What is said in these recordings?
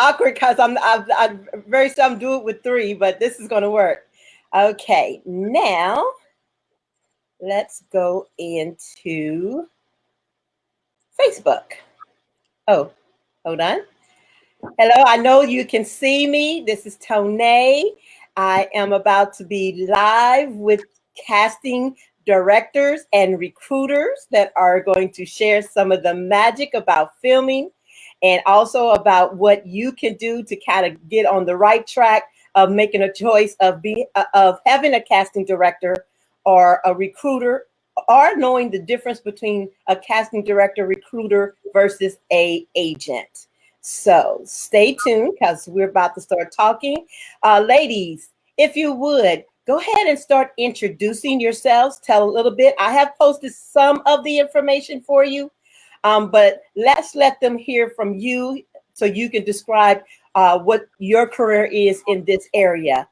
awkward because I very seldom do it with three, but this is going to work. Okay, now let's go into Facebook. Oh, hold on. Hello, I know you can see me. This is Tone. I am about to be live with casting directors and recruiters that are going to share some of the magic about filming and also about what you can do to kind of get on the right track of making a choice of having a casting director or a recruiter, or knowing the difference between a casting director, recruiter versus a agent. So stay tuned because we're about to start talking. Ladies, if you would, go ahead and start introducing yourselves. Tell a little bit. I have posted some of the information for you, but let's let them hear from you so you can describe what your career is in this area.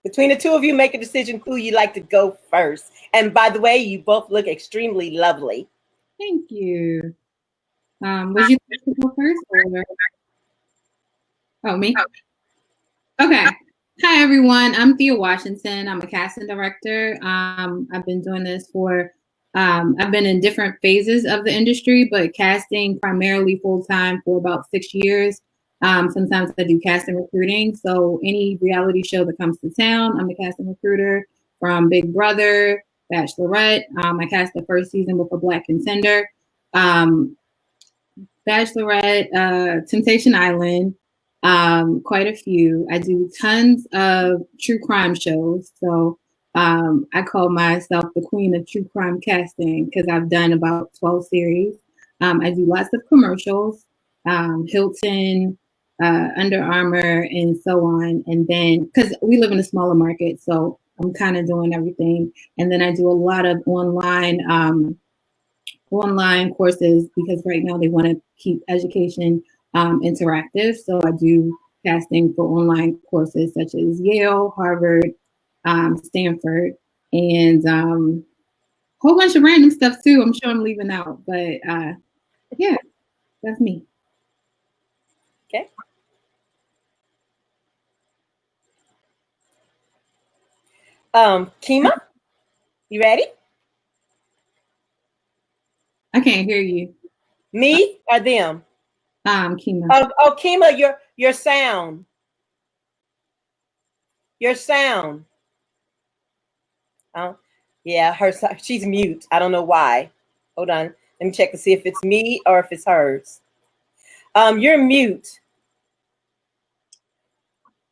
Between the two of you, make a decision who you'd like to go first. And by the way, you both look extremely lovely. Thank you. Would you like to go first? Or... Oh, me? Okay. Hi, everyone. I'm Thea Washington. I'm a casting director. I've been doing this for, I've been in different phases of the industry, but casting primarily full-time for about 6 years. Sometimes I do casting recruiting. So any reality show that comes to town, I'm a casting recruiter. From Big Brother, Bachelorette. I cast the first season with a Black contender. Bachelorette, Temptation Island, quite a few. I do tons of true crime shows. So I call myself the queen of true crime casting because I've done about 12 series. I do lots of commercials, Hilton, Under Armour, and so on. And then, because we live in a smaller market, so I'm kind of doing everything. And then I do a lot of online courses because right now they want to keep education interactive. So I do casting for online courses such as Yale, Harvard, Stanford, and a whole bunch of random stuff too. I'm sure I'm leaving out, but yeah, that's me. Okay. Keema, you ready? I can't hear you. Me or them? Keema. Oh, Keema, your sound. Your sound. Oh, yeah, she's mute. I don't know why. Hold on. Let me check to see if it's me or if it's hers. You're mute.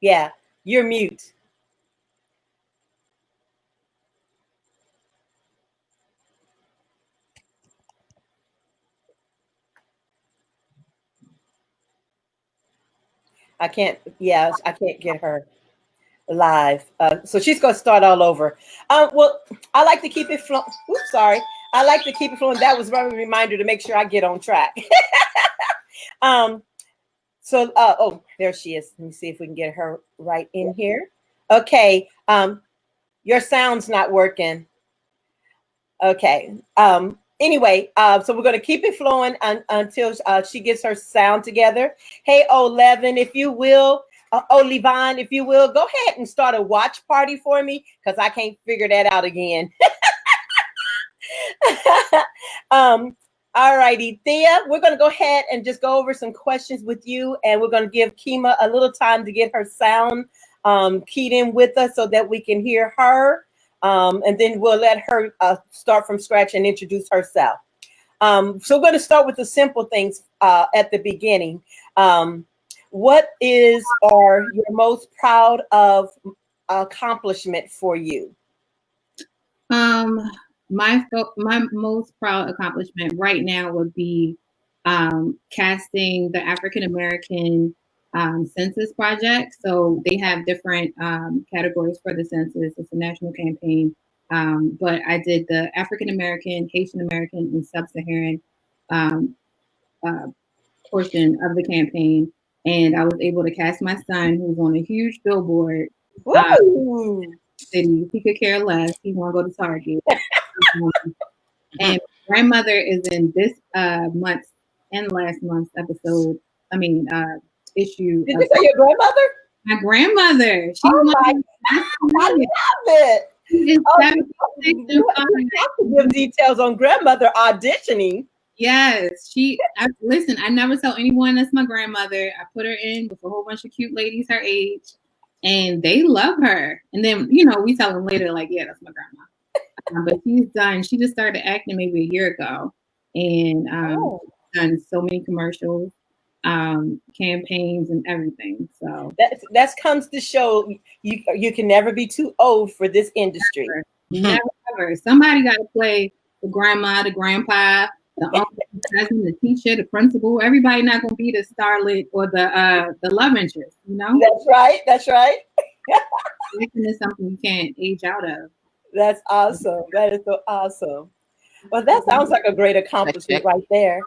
Yeah, you're mute. I can't get her live. So she's going to start all over. Well, I like to keep it flowing. Oops, sorry. I like to keep it flowing. That was a reminder to make sure I get on track. Oh, there she is. Let me see if we can get her right in here. Okay. Your sound's not working. Okay. Anyway, so we're going to keep it flowing until she gets her sound together. Hey, Olevin, if you will, Olivine, if you will, go ahead and start a watch party for me because I can't figure that out again. All righty, Thea, we're going to go ahead and just go over some questions with you, and we're going to give Keema a little time to get her sound keyed in with us so that we can hear her. And then we'll let her start from scratch and introduce herself. So we're going to start with the simple things at the beginning. What is your most proud of accomplishment for you? My most proud accomplishment right now would be casting the African American census project. So they have different categories for the census. It's a national campaign. But I did the African American, Haitian American, and Sub-Saharan portion of the campaign. And I was able to cast my son, who's on a huge billboard. City. He could care less. He won't go to Target. And grandmother is in this month's in last month's episode. I mean, issue. Did you say your grandmother? My grandmother. She's Oh my God, I love it. She is Oh, 76 and you have to give details on grandmother auditioning. Yes, listen, I never tell anyone that's my grandmother. I put her in with a whole bunch of cute ladies her age, and they love her. And then, we tell them later, like, yeah, that's my grandma. But she's done. She just started acting maybe a year ago, and done so many commercials, campaigns, and everything. So that comes to show you can never be too old for this industry. Never ever. Somebody got to play the grandma, the grandpa, the uncle, the cousin, the teacher, the principal. Everybody not gonna be the starlet or the love interest, That's right. That's right. Acting is something you can't age out of. That's awesome. That is so awesome. Well, that sounds like a great accomplishment right there.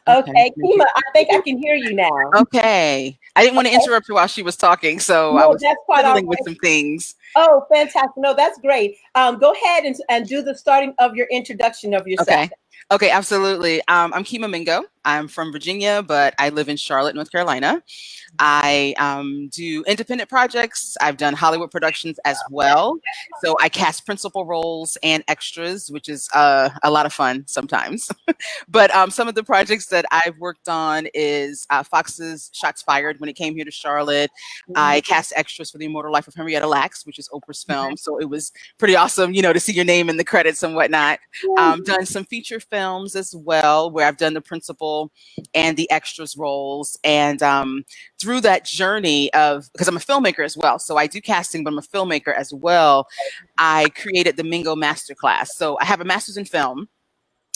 Okay, Keema, I think I can hear you now. Okay. I didn't want to interrupt her while she was talking, so I was fiddling with some things. Oh, fantastic. No, that's great. Go ahead and do the starting of your introduction of yourself. Okay, absolutely. I'm Keema Mingo. I'm from Virginia, but I live in Charlotte, North Carolina. I do independent projects. I've done Hollywood productions as well. So I cast principal roles and extras, which is a lot of fun sometimes. But some of the projects that I've worked on is Fox's Shots Fired when it came here to Charlotte. I cast extras for The Immortal Life of Henrietta Lacks, which is Oprah's film. So it was pretty awesome, to see your name in the credits and whatnot. Done some feature films as well, where I've done the principal and the extras roles. And through that journey because I'm a filmmaker as well, so I do casting, but I'm a filmmaker as well, I created the Mingo Masterclass. So I have a master's in film,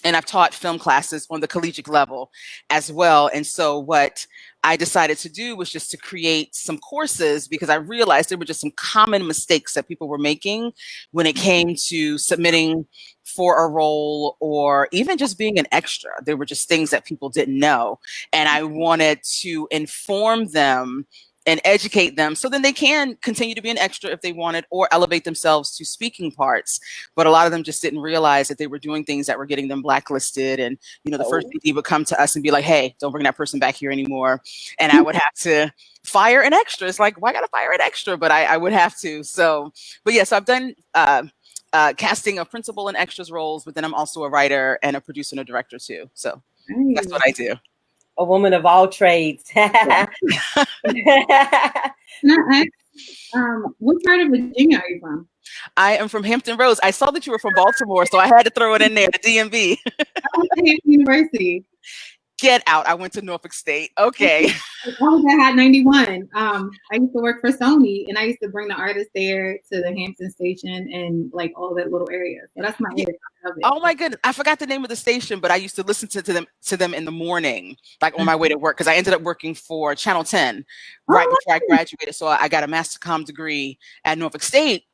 and I've taught film classes on the collegiate level as well. And so what I decided to do was just to create some courses, because I realized there were just some common mistakes that people were making when it came to submitting for a role or even just being an extra. There were just things that people didn't know. And I wanted to inform them and educate them so then they can continue to be an extra if they wanted, or elevate themselves to speaking parts. But a lot of them just didn't realize that they were doing things that were getting them blacklisted. And, the first PD would come to us and be like, hey, don't bring that person back here anymore. And I would have to fire an extra. It's like, why gotta fire an extra? But I would have to. So, but yes, I've done casting of principal and extras roles, but then I'm also a writer and a producer and a director too. So that's what I do. A woman of all trades. Can I ask, what part of Virginia are you from? I am from Hampton Roads. I saw that you were from Baltimore, so I had to throw it in there, the DMV. I went to Hampton University. Get out. I went to Norfolk State. Okay. I was at Hot 91. I used to work for Sony, and I used to bring the artists there to the Hampton station and like all that little area. So that's my area. Oh my goodness. I forgot the name of the station, but I used to listen to them in the morning, like on my way to work, because I ended up working for Channel 10 right before I graduated. So I got a Master Comm degree at Norfolk State.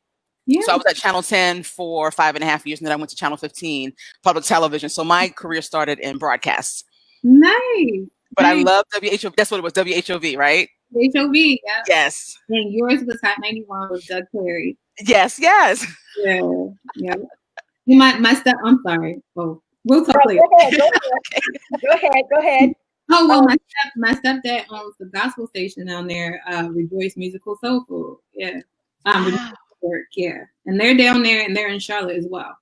Yeah. So I was at Channel 10 for 5.5 years, and then I went to Channel 15, public television. So my career started in broadcast. Nice. But I love WHOV. That's what it was, WHOV, right? WHOV, yeah. Yes. And yours was Hot 91 with Doug Perry. Yes. Yeah. My step. I'm sorry. Oh, we'll talk later. Go ahead. Oh well, my stepdad owns the gospel station down there, Rejoice Musical Soul Food. Yeah. Yeah, and they're down there, and they're in Charlotte as well.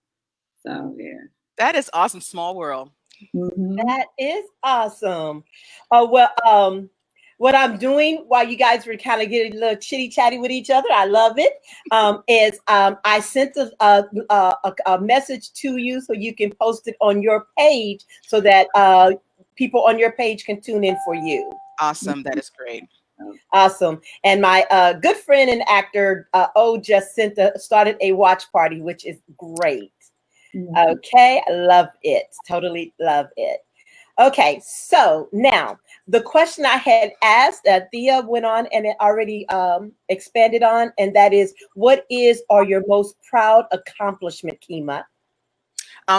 So yeah. That is awesome. Small world. Mm-hmm. That is awesome. What I'm doing while you guys were kind of getting a little chitty chatty with each other, I love it. Is I sent a message to you so you can post it on your page so that people on your page can tune in for you. Awesome. That is great. Awesome. And my good friend and actor just started a watch party, which is great. Okay, I love it. Totally love it. Okay, so now the question I had asked, Thea went on and it already expanded on, and that is, what is or your most proud accomplishment, Keema?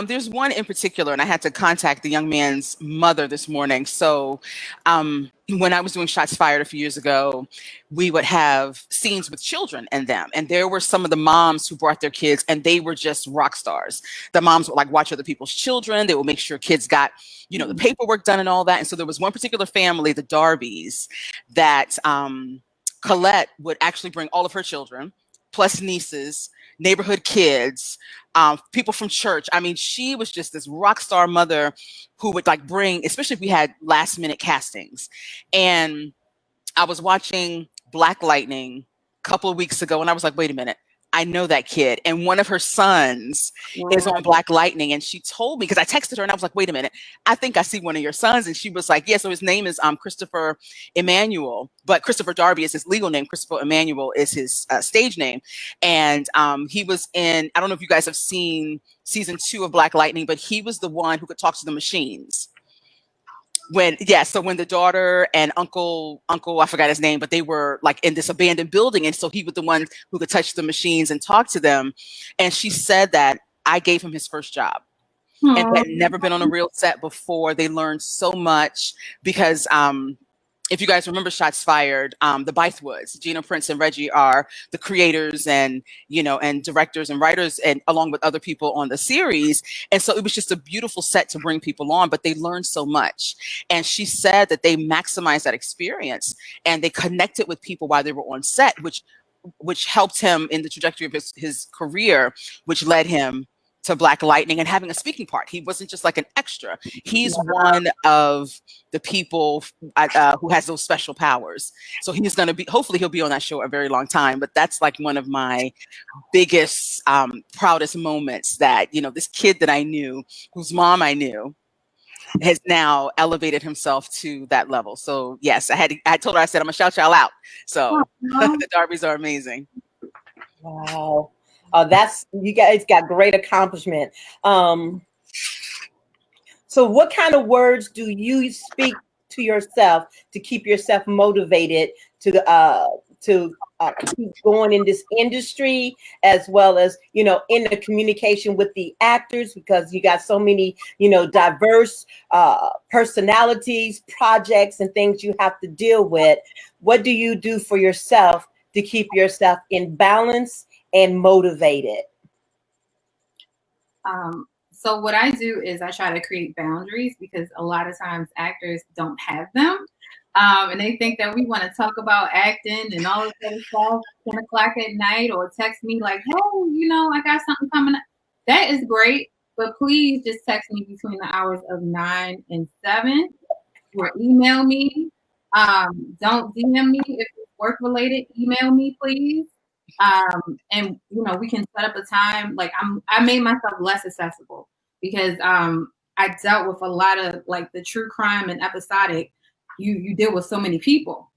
There's one in particular, and I had to contact the young man's mother this morning. So when I was doing Shots Fired a few years ago, we would have scenes with children in them. And there were some of the moms who brought their kids, and they were just rock stars. The moms would like watch other people's children. They would make sure kids got, the paperwork done and all that. And so there was one particular family, the Darbys, that Colette would actually bring all of her children, plus nieces, neighborhood kids, people from church. I mean, she was just this rock star mother who would like bring, especially if we had last minute castings. And I was watching Black Lightning a couple of weeks ago, and I was like, wait a minute, I know that kid. And one of her sons is on Black Lightning. And she told me, because I texted her and I was like, wait a minute, I think I see one of your sons. And she was like, yeah, so his name is Christopher Emmanuel, but Christopher Darby is his legal name. Christopher Emmanuel is his stage name. And he was in, I don't know if you guys have seen season 2 of Black Lightning, but he was the one who could talk to the machines. So when the daughter and uncle, I forgot his name, but they were like in this abandoned building. And so he was the one who could touch the machines and talk to them. And she said that I gave him his first job. Aww. And had never been on a real set before. They learned so much because, if you guys remember Shots Fired, the Bythwoods, Gina Prince and Reggie are the creators and, and directors and writers, and along with other people on the series. And so it was just a beautiful set to bring people on, but they learned so much. And she said that they maximized that experience and they connected with people while they were on set, which helped him in the trajectory of his career, which led him to Black Lightning and having a speaking part. He wasn't just like an extra. He's one of the people who has those special powers. So he's going to be, hopefully he'll be on that show a very long time, but that's like one of my biggest, proudest moments that, this kid that I knew, whose mom I knew, has now elevated himself to that level. So yes, I told her, I said, I'm gonna shout y'all out. So the Darbys are amazing. Wow. That's, you guys got great accomplishment. So what kind of words do you speak to yourself to keep yourself motivated to keep going in this industry, as well as, in the communication with the actors, because you got so many, diverse personalities, projects, and things you have to deal with? What do you do for yourself to keep yourself in balance and motivated? So what I do is I try to create boundaries, because a lot of times actors don't have them. And they think that we want to talk about acting and all this other stuff 10 o'clock at night, or text me like, hey, I got something coming up. That is great, but please just text me between the hours of 9 and 7, or email me. Don't DM me if it's work related. Email me, please. And we can set up a time. Like I made myself less accessible, because I dealt with a lot of like the true crime and episodic. You deal with so many people,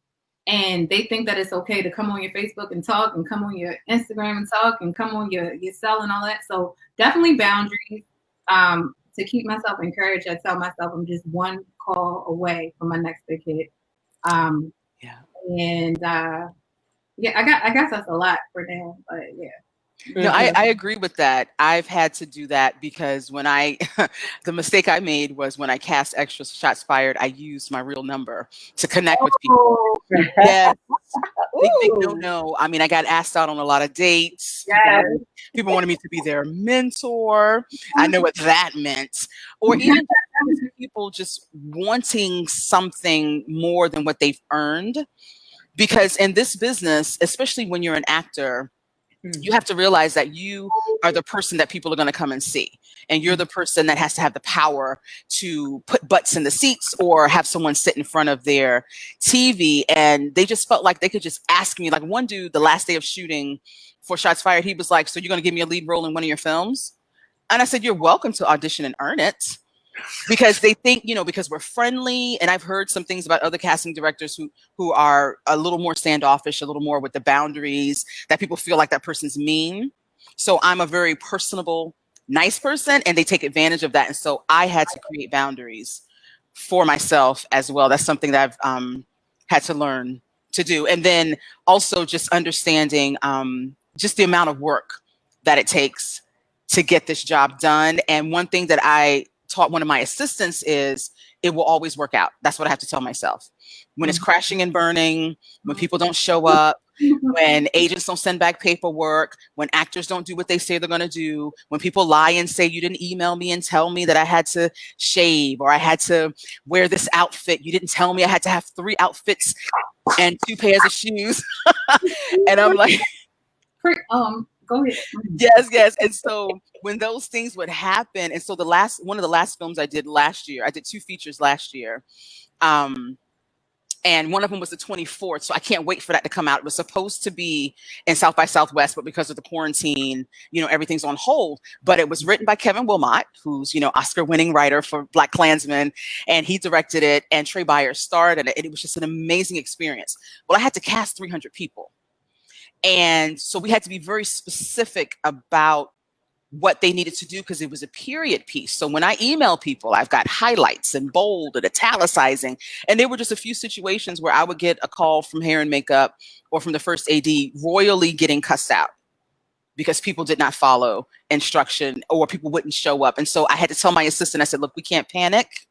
and they think that it's okay to come on your Facebook and talk, and come on your Instagram and talk, and come on your cell and all that. So definitely boundaries. To keep myself encouraged, I tell myself I'm just one call away from my next big hit. Yeah, I guess that's a lot for now, but yeah. No, I agree with that. I've had to do that because when the mistake I made was when I cast extras Shots Fired, I used my real number to connect with people. Yes. They don't know. I mean, I got asked out on a lot of dates. Yes. People wanted me to be their mentor. I know what that meant. Or even people just wanting something more than what they've earned. Because in this business, especially when you're an actor, you have to realize that you are the person that people are going to come and see. And you're the person that has to have the power to put butts in the seats or have someone sit in front of their TV. And they just felt like they could just ask me. Like one dude, the last day of shooting for Shots Fired, he was like, so you're going to give me a lead role in one of your films? And I said, you're welcome to audition and earn it. Because they think, because we're friendly. And I've heard some things about other casting directors who are a little more standoffish, a little more with the boundaries, that people feel like that person's mean. So I'm a very personable, nice person, and they take advantage of that. And so I had to create boundaries for myself as well. That's something that I've had to learn to do. And then also just understanding just the amount of work that it takes to get this job done. And one thing that I taught one of my assistants is it will always work out. That's what I have to tell myself. When it's crashing and burning, when people don't show up, when agents don't send back paperwork, when actors don't do what they say they're going to do, when people lie and say you didn't email me and tell me that I had to shave or I had to wear this outfit. You didn't tell me I had to have 3 outfits and 2 pairs of shoes. And I'm like, go ahead. Yes. And so when those things would happen, and so one of the last films I did last year, I did 2 features last year. And one of them was the 24th. So I can't wait for that to come out. It was supposed to be in South by Southwest, but because of the quarantine, everything's on hold. But it was written by Kevin Wilmot, who's, Oscar-winning writer for Black Klansman, and he directed it, and Trey Byers starred in it. And it was just an amazing experience. Well, I had to cast 300 people. And so we had to be very specific about what they needed to do because it was a period piece. So when I email people, I've got highlights and bold and italicizing. And there were just a few situations where I would get a call from hair and makeup or from the first AD royally getting cussed out because people did not follow instruction or people wouldn't show up. And so I had to tell my assistant, I said, look, we can't panic.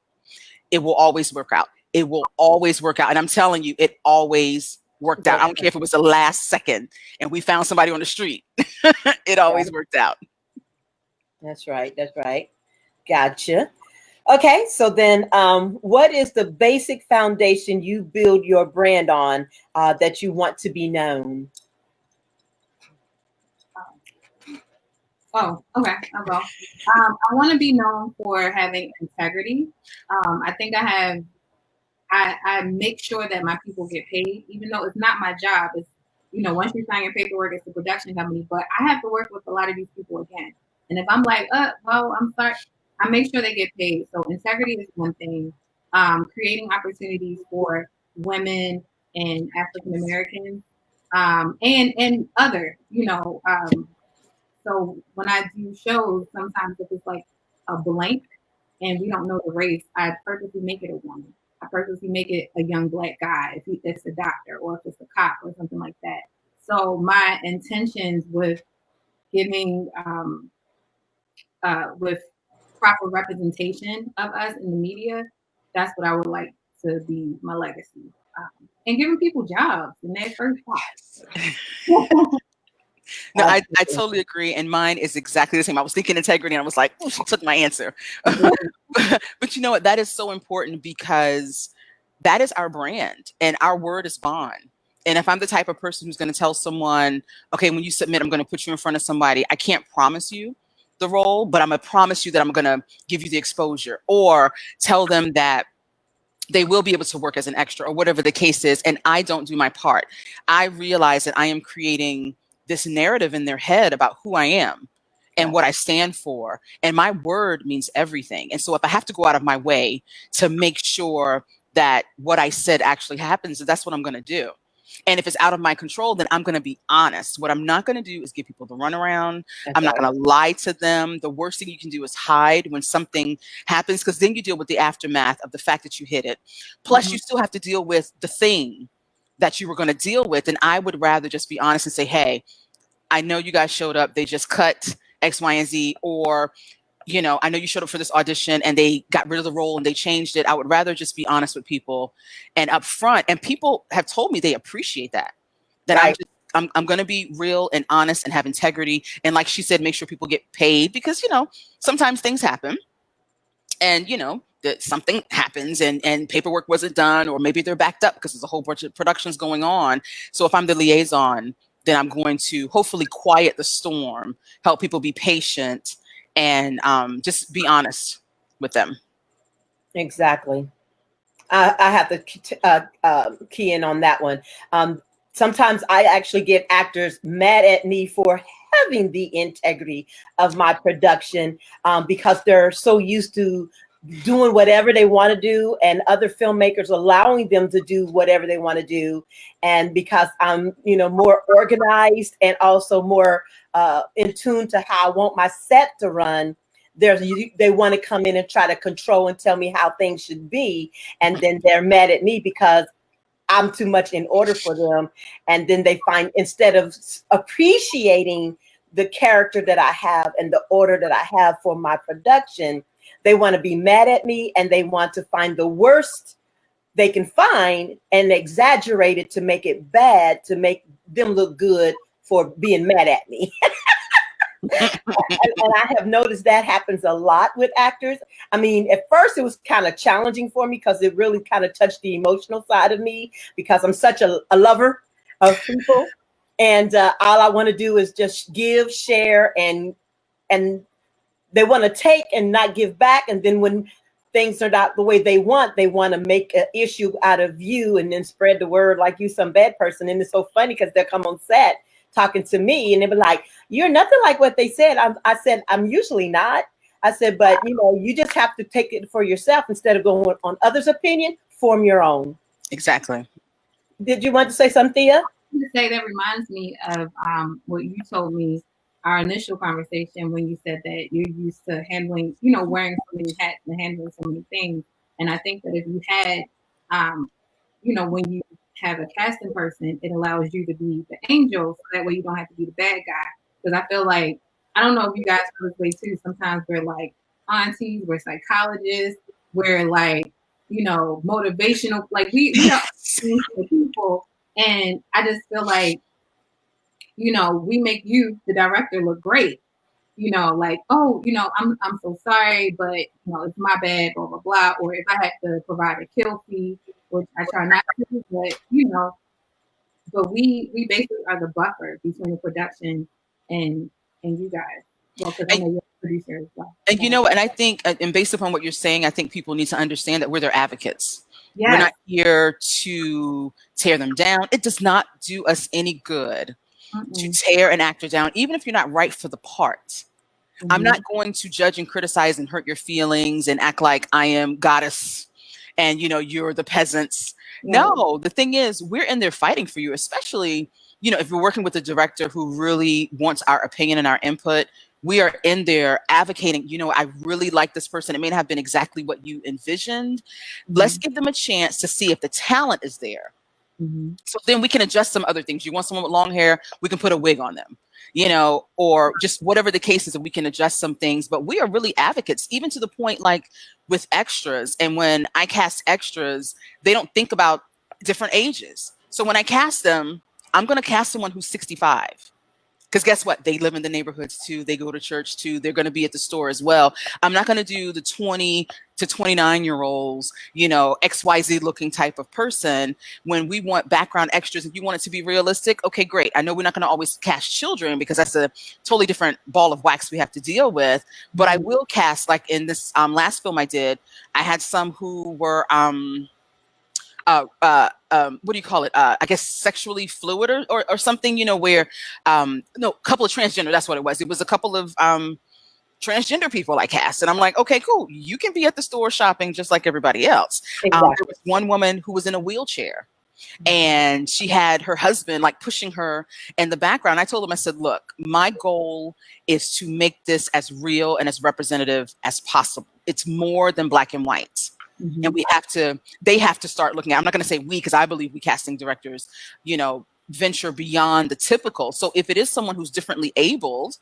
It will always work out. It will always work out. And I'm telling you, it always worked out. I don't care if it was the last second and we found somebody on the street. It always worked out. That's right. Gotcha. Okay, so then what is the basic foundation you build your brand on that you want to be known? Oh, okay, I'll go. I want to be known for having integrity. I think I make sure that my people get paid, even though it's not my job. It's, once you sign your paperwork, it's the production company, but I have to work with a lot of these people again. And if I'm like, well, I'm sorry, I make sure they get paid. So integrity is one thing. Creating opportunities for women and African Americans, and other, so when I do shows, sometimes if it's like a blank and we don't know the race, I purposely make it a woman. I purposely make it a young Black guy if it's a doctor or if it's a cop or something like that. So my intentions with giving with proper representation of us in the media, that's what I would like to be my legacy. And giving people jobs in their first job. No, I totally agree. And mine is exactly the same. I was thinking integrity and I was like, she took my answer. But you know what? That is so important because that is our brand and our word is bond. And if I'm the type of person who's going to tell someone, okay, when you submit, I'm going to put you in front of somebody, I can't promise you the role, but I'm going to promise you that I'm going to give you the exposure or tell them that they will be able to work as an extra or whatever the case is. And I don't do my part. I realize that I am creating this narrative in their head about who I am and what I stand for. And my word means everything. And so if I have to go out of my way to make sure that what I said actually happens, that's what I'm going to do. And if it's out of my control, then I'm going to be honest. What I'm not going to do is give people the runaround. I'm not going to lie to them. The worst thing you can do is hide when something happens, because then you deal with the aftermath of the fact that you hit it. Plus, you still have to deal with the thing that you were going to deal with. And I would rather just be honest and say, hey, I know you guys showed up. They just cut X, Y, and Z. Or, I know you showed up for this audition and they got rid of the role and they changed it. I would rather just be honest with people and upfront. And people have told me they appreciate that. Right. I'm going to be real and honest and have integrity. And like she said, make sure people get paid because, sometimes things happen and, that something happens and paperwork wasn't done, or maybe they're backed up because there's a whole bunch of productions going on. So if I'm the liaison, then I'm going to hopefully quiet the storm, help people be patient, and just be honest with them. Exactly. I have to key in on that one. Sometimes I actually get actors mad at me for having the integrity of my production because they're so used to doing whatever they want to do and other filmmakers allowing them to do whatever they want to do. And because I'm, more organized and also more in tune to how I want my set to run, they want to come in and try to control and tell me how things should be. And then they're mad at me because I'm too much in order for them. And then they find, instead of appreciating the character that I have and the order that I have for my production, they want to be mad at me and they want to find the worst they can find and exaggerate it to make it bad, to make them look good for being mad at me. And I have noticed that happens a lot with actors. I mean, at first it was kind of challenging for me because it really kind of touched the emotional side of me because I'm such a lover of people. And all I want to do is just give, share, and they want to take and not give back. And then when things are not the way they want to make an issue out of you and then spread the word like you some bad person. And it's so funny because they'll come on set talking to me and they'll be like, you're nothing like what they said. I said, I'm usually not. I said, but you know, you just have to take it for yourself instead of going on others' opinion, form your own. Exactly. Did you want to say something, Thea? To say that reminds me of what you told me our initial conversation when you said that you're used to handling, you know, wearing so many hats and handling so many things. And I think that if you had, you know, when you have a casting person, it allows you to be the angel, so that way you don't have to be the bad guy. Because I feel like, I don't know if you guys feel this way too. Sometimes we're like aunties, we're psychologists, we're like, you know, motivational, like we are things for people. And I just feel like, you know, we make you, the director, look great. You know, like, oh, you know, I'm so sorry, but you know, it's my bad, blah blah blah. Or if I had to provide a kill fee, which I try not to, but you know, but we basically are the buffer between the production and you guys. Well, because I know you're a producer as well. And you know, and I think, and based upon what you're saying, I think people need to understand that we're their advocates. Yes. We're not here to tear them down. It does not do us any good to tear an actor down, even if you're not right for the part. I'm not going to judge and criticize and hurt your feelings and act like I am goddess and, you know, you're the peasants. Yeah. No, the thing is, we're in there fighting for you, especially, you know, if you're working with a director who really wants our opinion and our input. We are in there advocating, you know, I really like this person. It may not have been exactly what you envisioned. Let's give them a chance to see if the talent is there. So then we can adjust some other things. You want someone with long hair, we can put a wig on them, you know, or just whatever the case is, that we can adjust some things. But we are really advocates, even to the point like with extras. And when I cast extras, they don't think about different ages. So when I cast them, I'm going to cast someone who's 65. Because guess what? They live in the neighborhoods too. They go to church too. They're going to be at the store as well. I'm not going to do the 20 to 29-year-olds, you know, XYZ looking type of person. When we want background extras, if you want it to be realistic, okay, great. I know we're not going to always cast children because that's a totally different ball of wax we have to deal with. But I will cast, like in this last film I did, I had some who were what do you call it? I guess sexually fluid or something, you know, where, no, couple of transgender, that's what it was. It was a couple of transgender people I cast. And I'm like, okay, cool. You can be at the store shopping just like everybody else. Exactly. There was one woman who was in a wheelchair and she had her husband like pushing her in the background. I told him, I said, look, my goal is to make this as real and as representative as possible. It's more than black and white. And they have to start looking at, I'm not going to say we, because I believe we casting directors, you know, venture beyond the typical. So if it is someone who's differently abled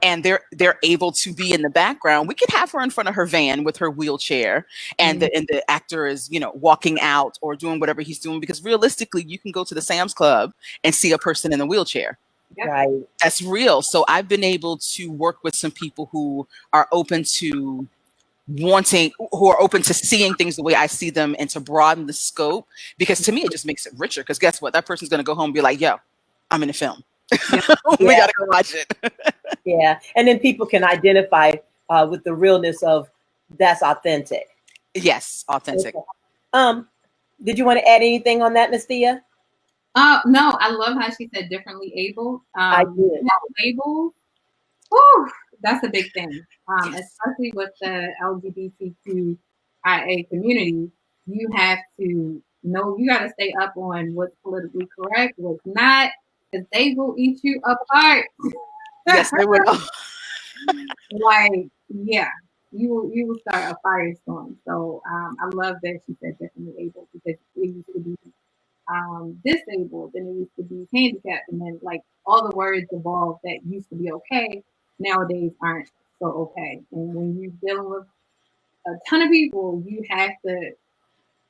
and they're able to be in the background, we could have her in front of her van with her wheelchair and the actor is, you know, walking out or doing whatever he's doing, because realistically you can go to the Sam's Club and see a person in a wheelchair. Right. That's real. So I've been able to work with some people who are open to seeing things the way I see them and to broaden the scope, because to me it just makes it richer, because guess what, that person's going to go home and be like, yo, I'm in a film. We got to go watch it. Yeah. And then people can identify with the realness of that's authentic. Yes, authentic. Okay. Did you want to add anything on that, Miss Thea? No, I love how she said differently able. I did. Labels. Whew, that's a big thing. Especially with the LGBTQIA community, you have to know, you got to stay up on what's politically correct, what's not, because they will eat you apart. Yes, they will. Like, yeah, you will start a firestorm. So I love that she said definitely able, because it used to be disabled, and it used to be handicapped, and then like all the words evolved that used to be okay nowadays aren't so okay. And when you're dealing with a ton of people, you have to,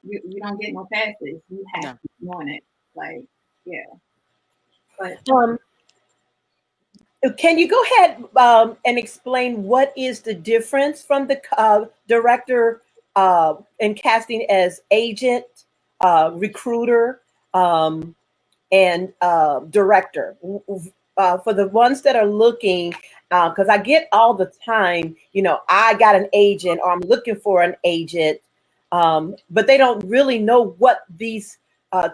you don't get no passes. You have to be on it. Like, yeah. But can you go ahead and explain what is the difference from the director and casting as agent, recruiter, and director? For the ones that are looking, because I get all the time, I got an agent or I'm looking for an agent, but they don't really know what these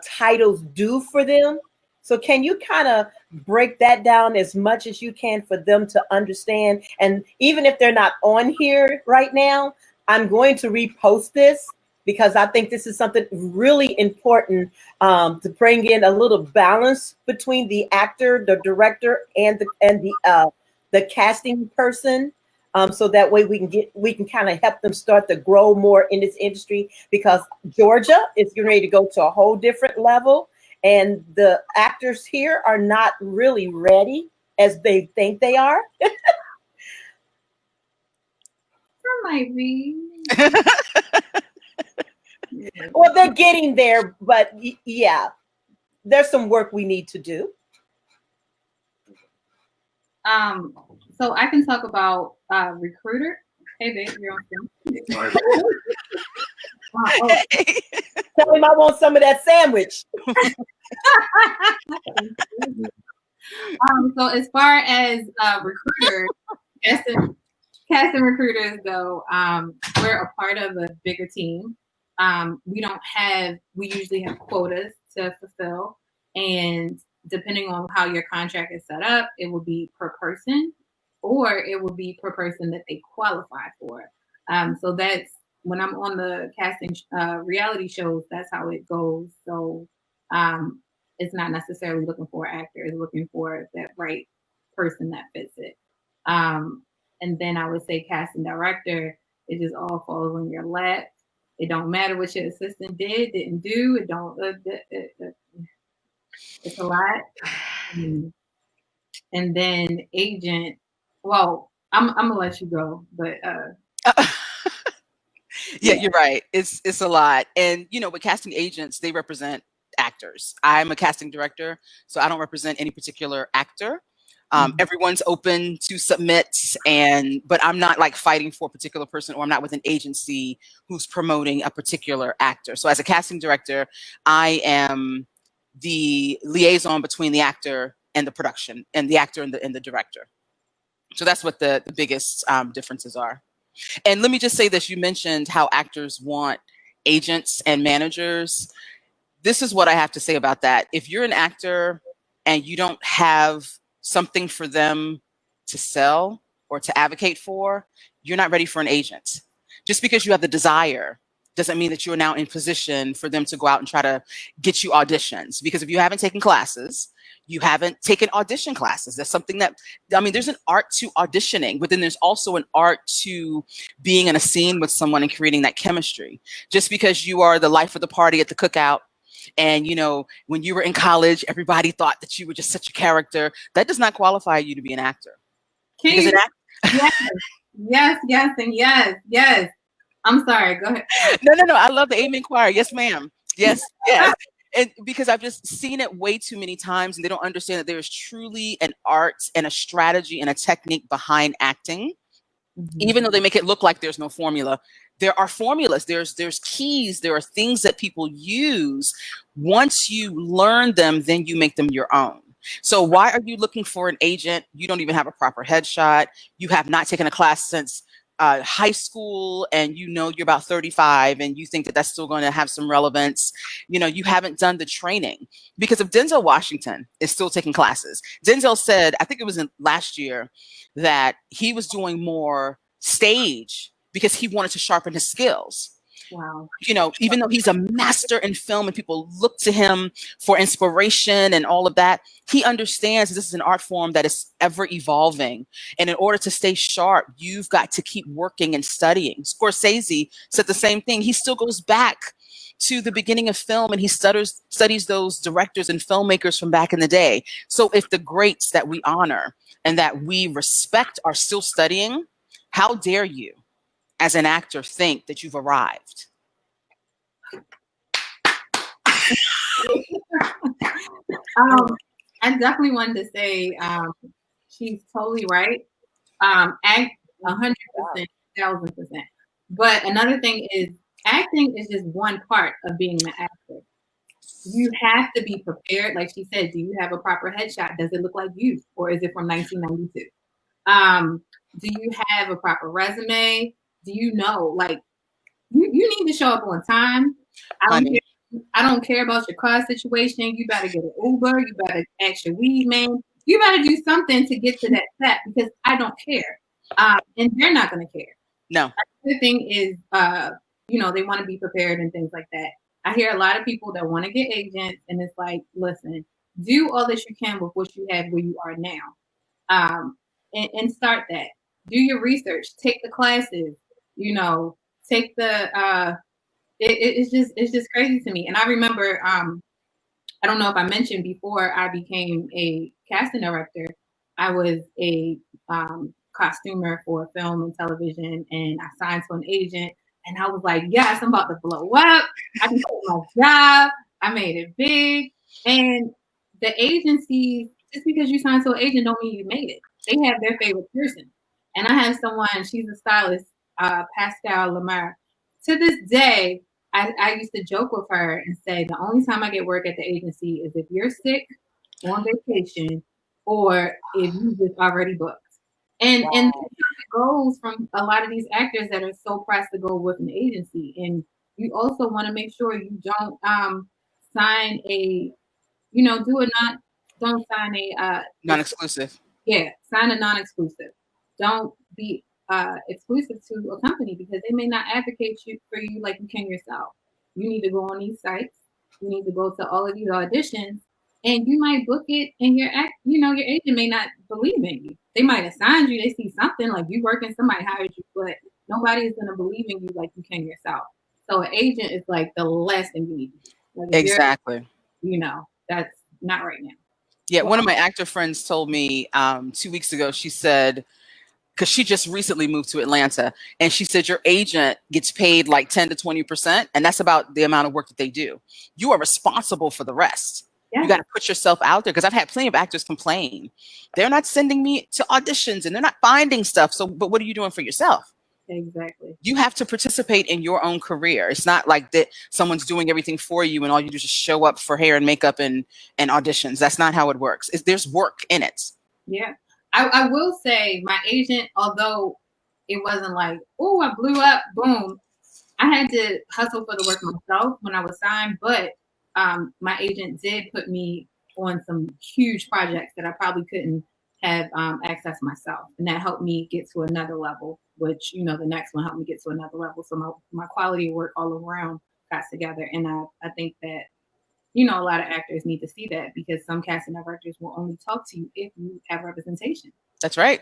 titles do for them. So can you kind of break that down as much as you can for them to understand? And even if they're not on here right now, I'm going to repost this because I think this is something really important to bring in a little balance between the actor, the director, and the casting person. So that way we can kind of help them start to grow more in this industry, because Georgia is getting ready to go to a whole different level. And the actors here are not really ready as they think they are. I might be. Well, they're getting there, but yeah, there's some work we need to do. So I can talk about recruiter. Hey, babe, you're on film. Tell him I want some of that sandwich. So as far as recruiters, casting recruiters go, we're a part of a bigger team. We usually have quotas to fulfill, and depending on how your contract is set up, it will be per person, or it will be per person that they qualify for. So that's when I'm on the casting reality shows, that's how it goes. So it's not necessarily looking for an actor, it's looking for that right person that fits it. And then I would say casting director, it just all falls on your lap. It don't matter what your assistant didn't do. It don't. It's a lot. And then agent. Well, I'm gonna let you go, but yeah, you're right. It's a lot, and with casting agents, they represent actors. I'm a casting director, so I don't represent any particular actor. Everyone's open to submit, but I'm not like fighting for a particular person, or I'm not with an agency who's promoting a particular actor. So as a casting director, I am the liaison between the actor and the production, and the actor and the director. So that's what the biggest differences are. And let me just say this: you mentioned how actors want agents and managers. This is what I have to say about that. If you're an actor and you don't have something for them to sell or to advocate for, you're not ready for an agent. Just because you have the desire doesn't mean that you're now in position for them to go out and try to get you auditions. Because if you haven't taken classes, you haven't taken audition classes. That's something that, there's an art to auditioning, but then there's also an art to being in a scene with someone and creating that chemistry. Just because you are the life of the party at the cookout, and when you were in college, everybody thought that you were just such a character, that does not qualify you to be an actor. Yes, and yes. I'm sorry. Go ahead. No. I love the Amen Choir. Yes, ma'am. Yes. And because I've just seen it way too many times, and they don't understand that there is truly an art and a strategy and a technique behind acting. Even though they make it look like there's no formula, there are formulas. There's keys. There are things that people use. Once you learn them, then you make them your own. So why are you looking for an agent? You don't even have a proper headshot. You have not taken a class since high school, and you're about 35, and you think that that's still going to have some relevance. You haven't done the training. Because if Denzel Washington is still taking classes, Denzel said, I think it was in last year, that he was doing more stage because he wanted to sharpen his skills. Wow. Even though he's a master in film and people look to him for inspiration and all of that, he understands this is an art form that is ever evolving. And in order to stay sharp, you've got to keep working and studying. Scorsese said the same thing. He still goes back to the beginning of film, and he studies those directors and filmmakers from back in the day. So if the greats that we honor and that we respect are still studying, how dare you, as an actor, think that you've arrived? I definitely wanted to say she's totally right. Act 100%, 1,000%. But another thing is, acting is just one part of being an actor. You have to be prepared. Like she said, do you have a proper headshot? Does it look like you, or is it from 1992? Do you have a proper resume? Do you know, like, you need to show up on time. I don't care about your car situation. You better get an Uber. You better ask your weed man. You better do something to get to that set, because I don't care. And they're not going to care. No. The thing is, they want to be prepared and things like that. I hear a lot of people that want to get agents, and it's like, listen, do all that you can with what you have where you are now. And start that. Do your research. Take the classes. Take the. It's just crazy to me. And I remember, I don't know if I mentioned before I became a casting director, I was a costumer for film and television, and I signed to an agent, and I was like, yes, I'm about to blow up. I can quit my job. I made it big. And the agencies, just because you signed to an agent don't mean you made it. They have their favorite person. And I have someone, she's a stylist, Pascal Lamar. To this day, I used to joke with her and say, the only time I get work at the agency is if you're sick, on vacation, or if you just already booked. And it goes from a lot of these actors that are so pressed to go with an agency. And you also want to make sure you don't sign a, don't sign a non-exclusive. Yeah, sign a non-exclusive. Don't be exclusive to a company, because they may not advocate for you like you can yourself. You need to go on these sites. You need to go to all of these auditions, and you might book it, and your agent may not believe in you. They might assign you. They see something like you working, somebody hired you, but nobody is going to believe in you like you can yourself. So an agent is like the last thing you need. Like, exactly. That's not right now. Yeah, one of my actor friends told me 2 weeks ago, she said, because she just recently moved to Atlanta, and she said your agent gets paid like 10 to 20%, and that's about the amount of work that they do. You are responsible for the rest. Yeah. You got to put yourself out there, because I've had plenty of actors complain. They're not sending me to auditions, and they're not finding stuff. So, but what are you doing for yourself? Exactly. You have to participate in your own career. It's not like that someone's doing everything for you and all you do is just show up for hair and makeup and auditions. That's not how it works. There's work in it. Yeah. I will say my agent, although it wasn't like, oh, I blew up, boom. I had to hustle for the work myself when I was signed, but my agent did put me on some huge projects that I probably couldn't have access myself. And that helped me get to another level, which, the next one helped me get to another level. So my quality of work all around got together. And I think that, a lot of actors need to see that, because some casting directors will only talk to you if you have representation. That's right.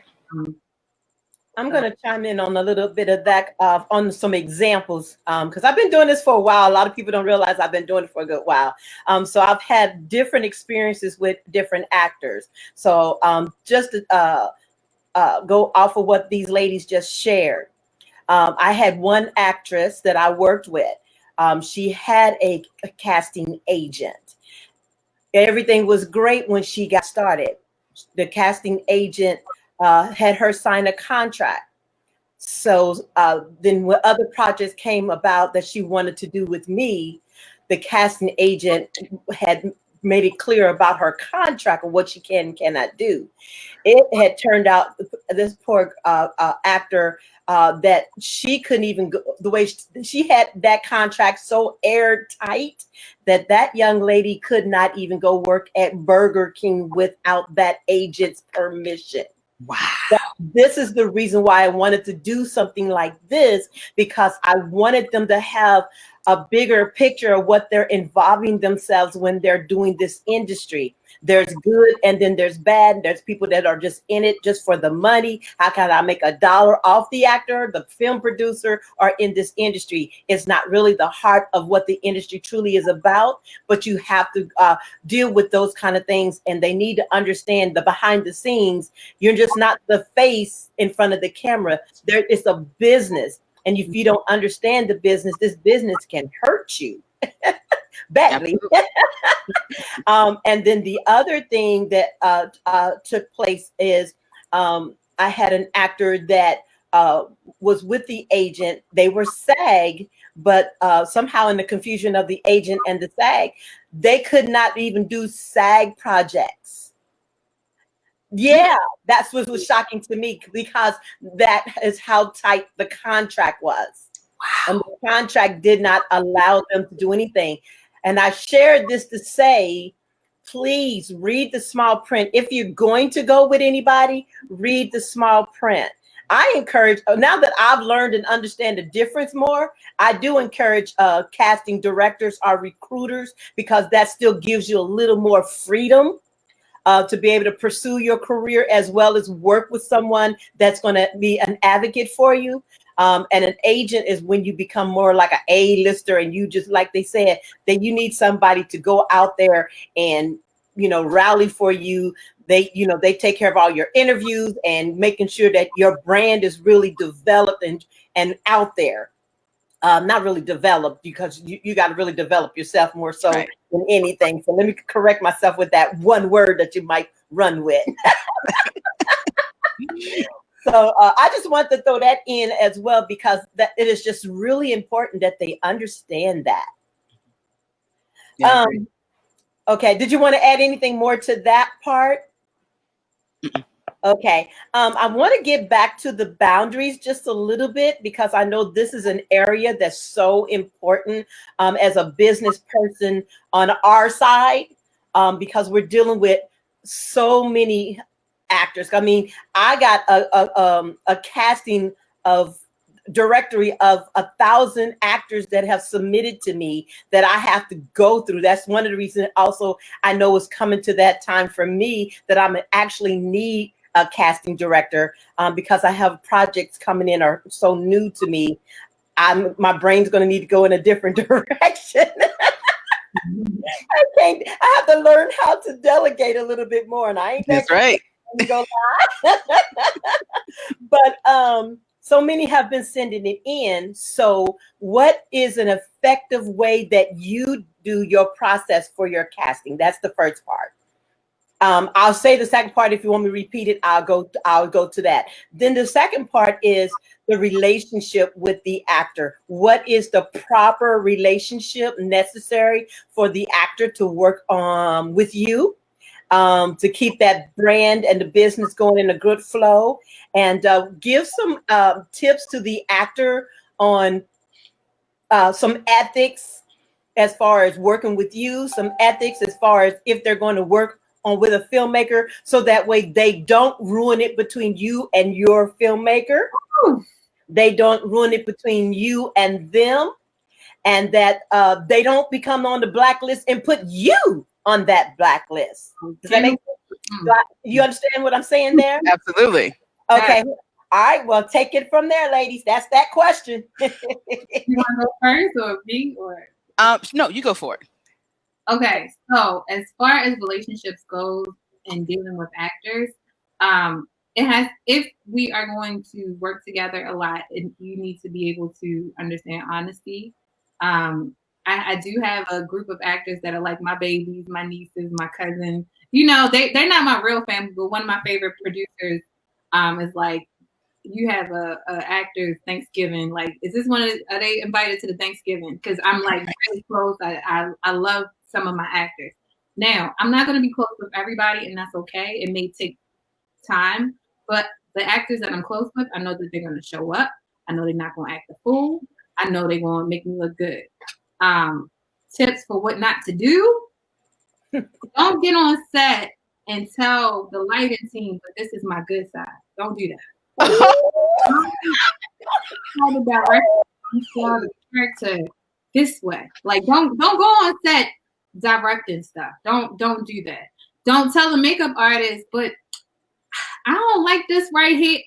I'm going to chime in on a little bit of that, on some examples, because I've been doing this for a while. A lot of people don't realize I've been doing it for a good while. So I've had different experiences with different actors. So just to go off of what these ladies just shared, I had one actress that I worked with. She had a casting agent. Everything was great when she got started. The casting agent had her sign a contract. So then when other projects came about that she wanted to do with me, the casting agent had made it clear about her contract of what she can and cannot do. It had turned out this poor actor that she couldn't even go, the way she had that contract so airtight that young lady could not even go work at Burger King without that agent's permission. Wow. This is the reason why I wanted to do something like this, because I wanted them to have a bigger picture of what they're involving themselves when they're doing this industry. There's good and then there's bad. There's people that are just in it just for the money. How can I make $1 off the actor, the film producer, or in this industry? It's not really the heart of what the industry truly is about, but you have to deal with those kind of things, and they need to understand the behind the scenes. You're just not the face in front of the camera. There is a business, and if you don't understand the business, this business can hurt you badly. And then the other thing that took place is I had an actor that was with the agent. They were SAG, but somehow in the confusion of the agent and the SAG, they could not even do SAG projects. Yeah, that's what was shocking to me, because that is how tight the contract was. Wow. And the contract did not allow them to do anything. And I shared this to say, please read the small print. If you're going to go with anybody, read the small print. I encourage, now that I've learned and understand the difference more, I do encourage casting directors or recruiters, because that still gives you a little more freedom to be able to pursue your career, as well as work with someone that's going to be an advocate for you. And an agent is when you become more like an A-lister, and you just, like they said, that you need somebody to go out there and, you know, rally for you. They, you know, they take care of all your interviews and making sure that your brand is really developed and out there. Not really developed, because you got to really develop yourself more so than anything. So let me correct myself with that one word that you might run with. So I just want to throw that in as well, because that it is just really important that they understand that. Yeah, okay. Did you want to add anything more to that part? Okay. I want to get back to the boundaries just a little bit, because I know this is an area that's so important as a business person on our side, because we're dealing with so many actors. I mean, I got a casting of directory of 1,000 actors that have submitted to me that I have to go through. That's one of the reasons also I know it's coming to that time for me that I'm actually need a casting director, because I have projects coming in are so new to me. My brain's going to need to go in a different direction. I have to learn how to delegate a little bit more, and I ain't that's right. Go but so many have been sending it in. So what is an effective way that you do your process for your casting? That's the first part. I'll say the second part. If you want me to repeat it, I'll go to that. Then the second part is the relationship with the actor. What is the proper relationship necessary for the actor to work with you? To keep that brand and the business going in a good flow, and give some tips to the actor on some ethics as far as working with you, some ethics as far as if they're going to work on with a filmmaker, so that way they don't ruin it between you and your filmmaker. They don't ruin it between you and them, and that they don't become on the blacklist and put you on that blacklist. Does that make sense? You understand what I'm saying there? Absolutely. Okay. All right. Well, take it from there, ladies. That's that question. You want to go first, or me, or? No, you go for it. Okay. So as far as relationships go and dealing with actors, if we are going to work together a lot, and you need to be able to understand honesty. I do have a group of actors that are like my babies, my nieces, my cousins. You know, they're not my real family, but one of my favorite producers is like, you have a actor Thanksgiving. Like, is this are they invited to the Thanksgiving? Because I'm like really close. I love some of my actors. Now, I'm not going to be close with everybody, and that's okay. It may take time, but the actors that I'm close with, I know that they're going to show up. I know they're not going to act a fool. I know they're going to make me look good. Tips for what not to do. Don't get on set and tell the lighting team, but this is my good side. Don't do that. Tell the director, tell the character this way. Like, don't go on set directing stuff. Don't do that. Don't tell the makeup artist, but I don't like this right here.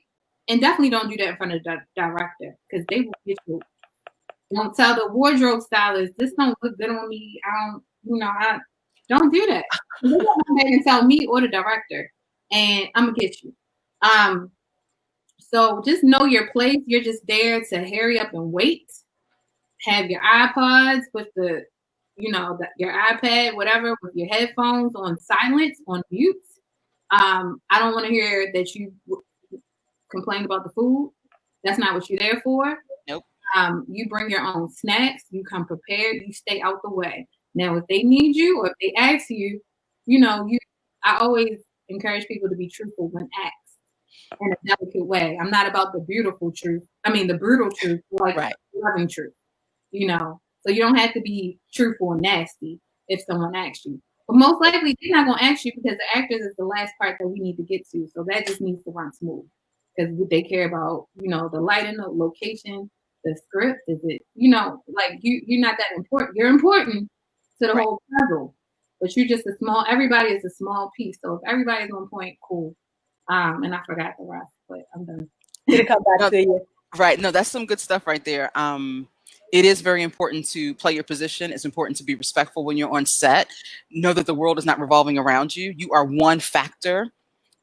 And definitely don't do that in front of the director because they will get you. Don't tell the wardrobe stylist, this don't look good on me. I don't do that. They don't come back and tell me or the director, and I'm gonna get you. So just know your place. You're just there to hurry up and wait. Have your iPods with your iPad, whatever, with your headphones on silence, on mute. I don't want to hear that you complain about the food. That's not what you're there for. Nope. You bring your own snacks. You come prepared. You stay out the way. Now, if they need you or if they ask you, I always encourage people to be truthful when asked in a delicate way. I'm not about the beautiful truth. I mean, the brutal truth, like Right. loving truth. So you don't have to be truthful and nasty if someone asks you. But most likely, they're not going to ask you because the actors is the last part that we need to get to. So that just needs to run smooth because they care about, the lighting, the location, the script. Is it, like you're not that important. You're important to the whole puzzle, but you're just everybody is a small piece. So if everybody's on point, cool. And I forgot the rest, but I'm done. It'll come back to you. Right. No, that's some good stuff right there. It is very important to play your position. It's important to be respectful when you're on set. Know that the world is not revolving around you. You are one factor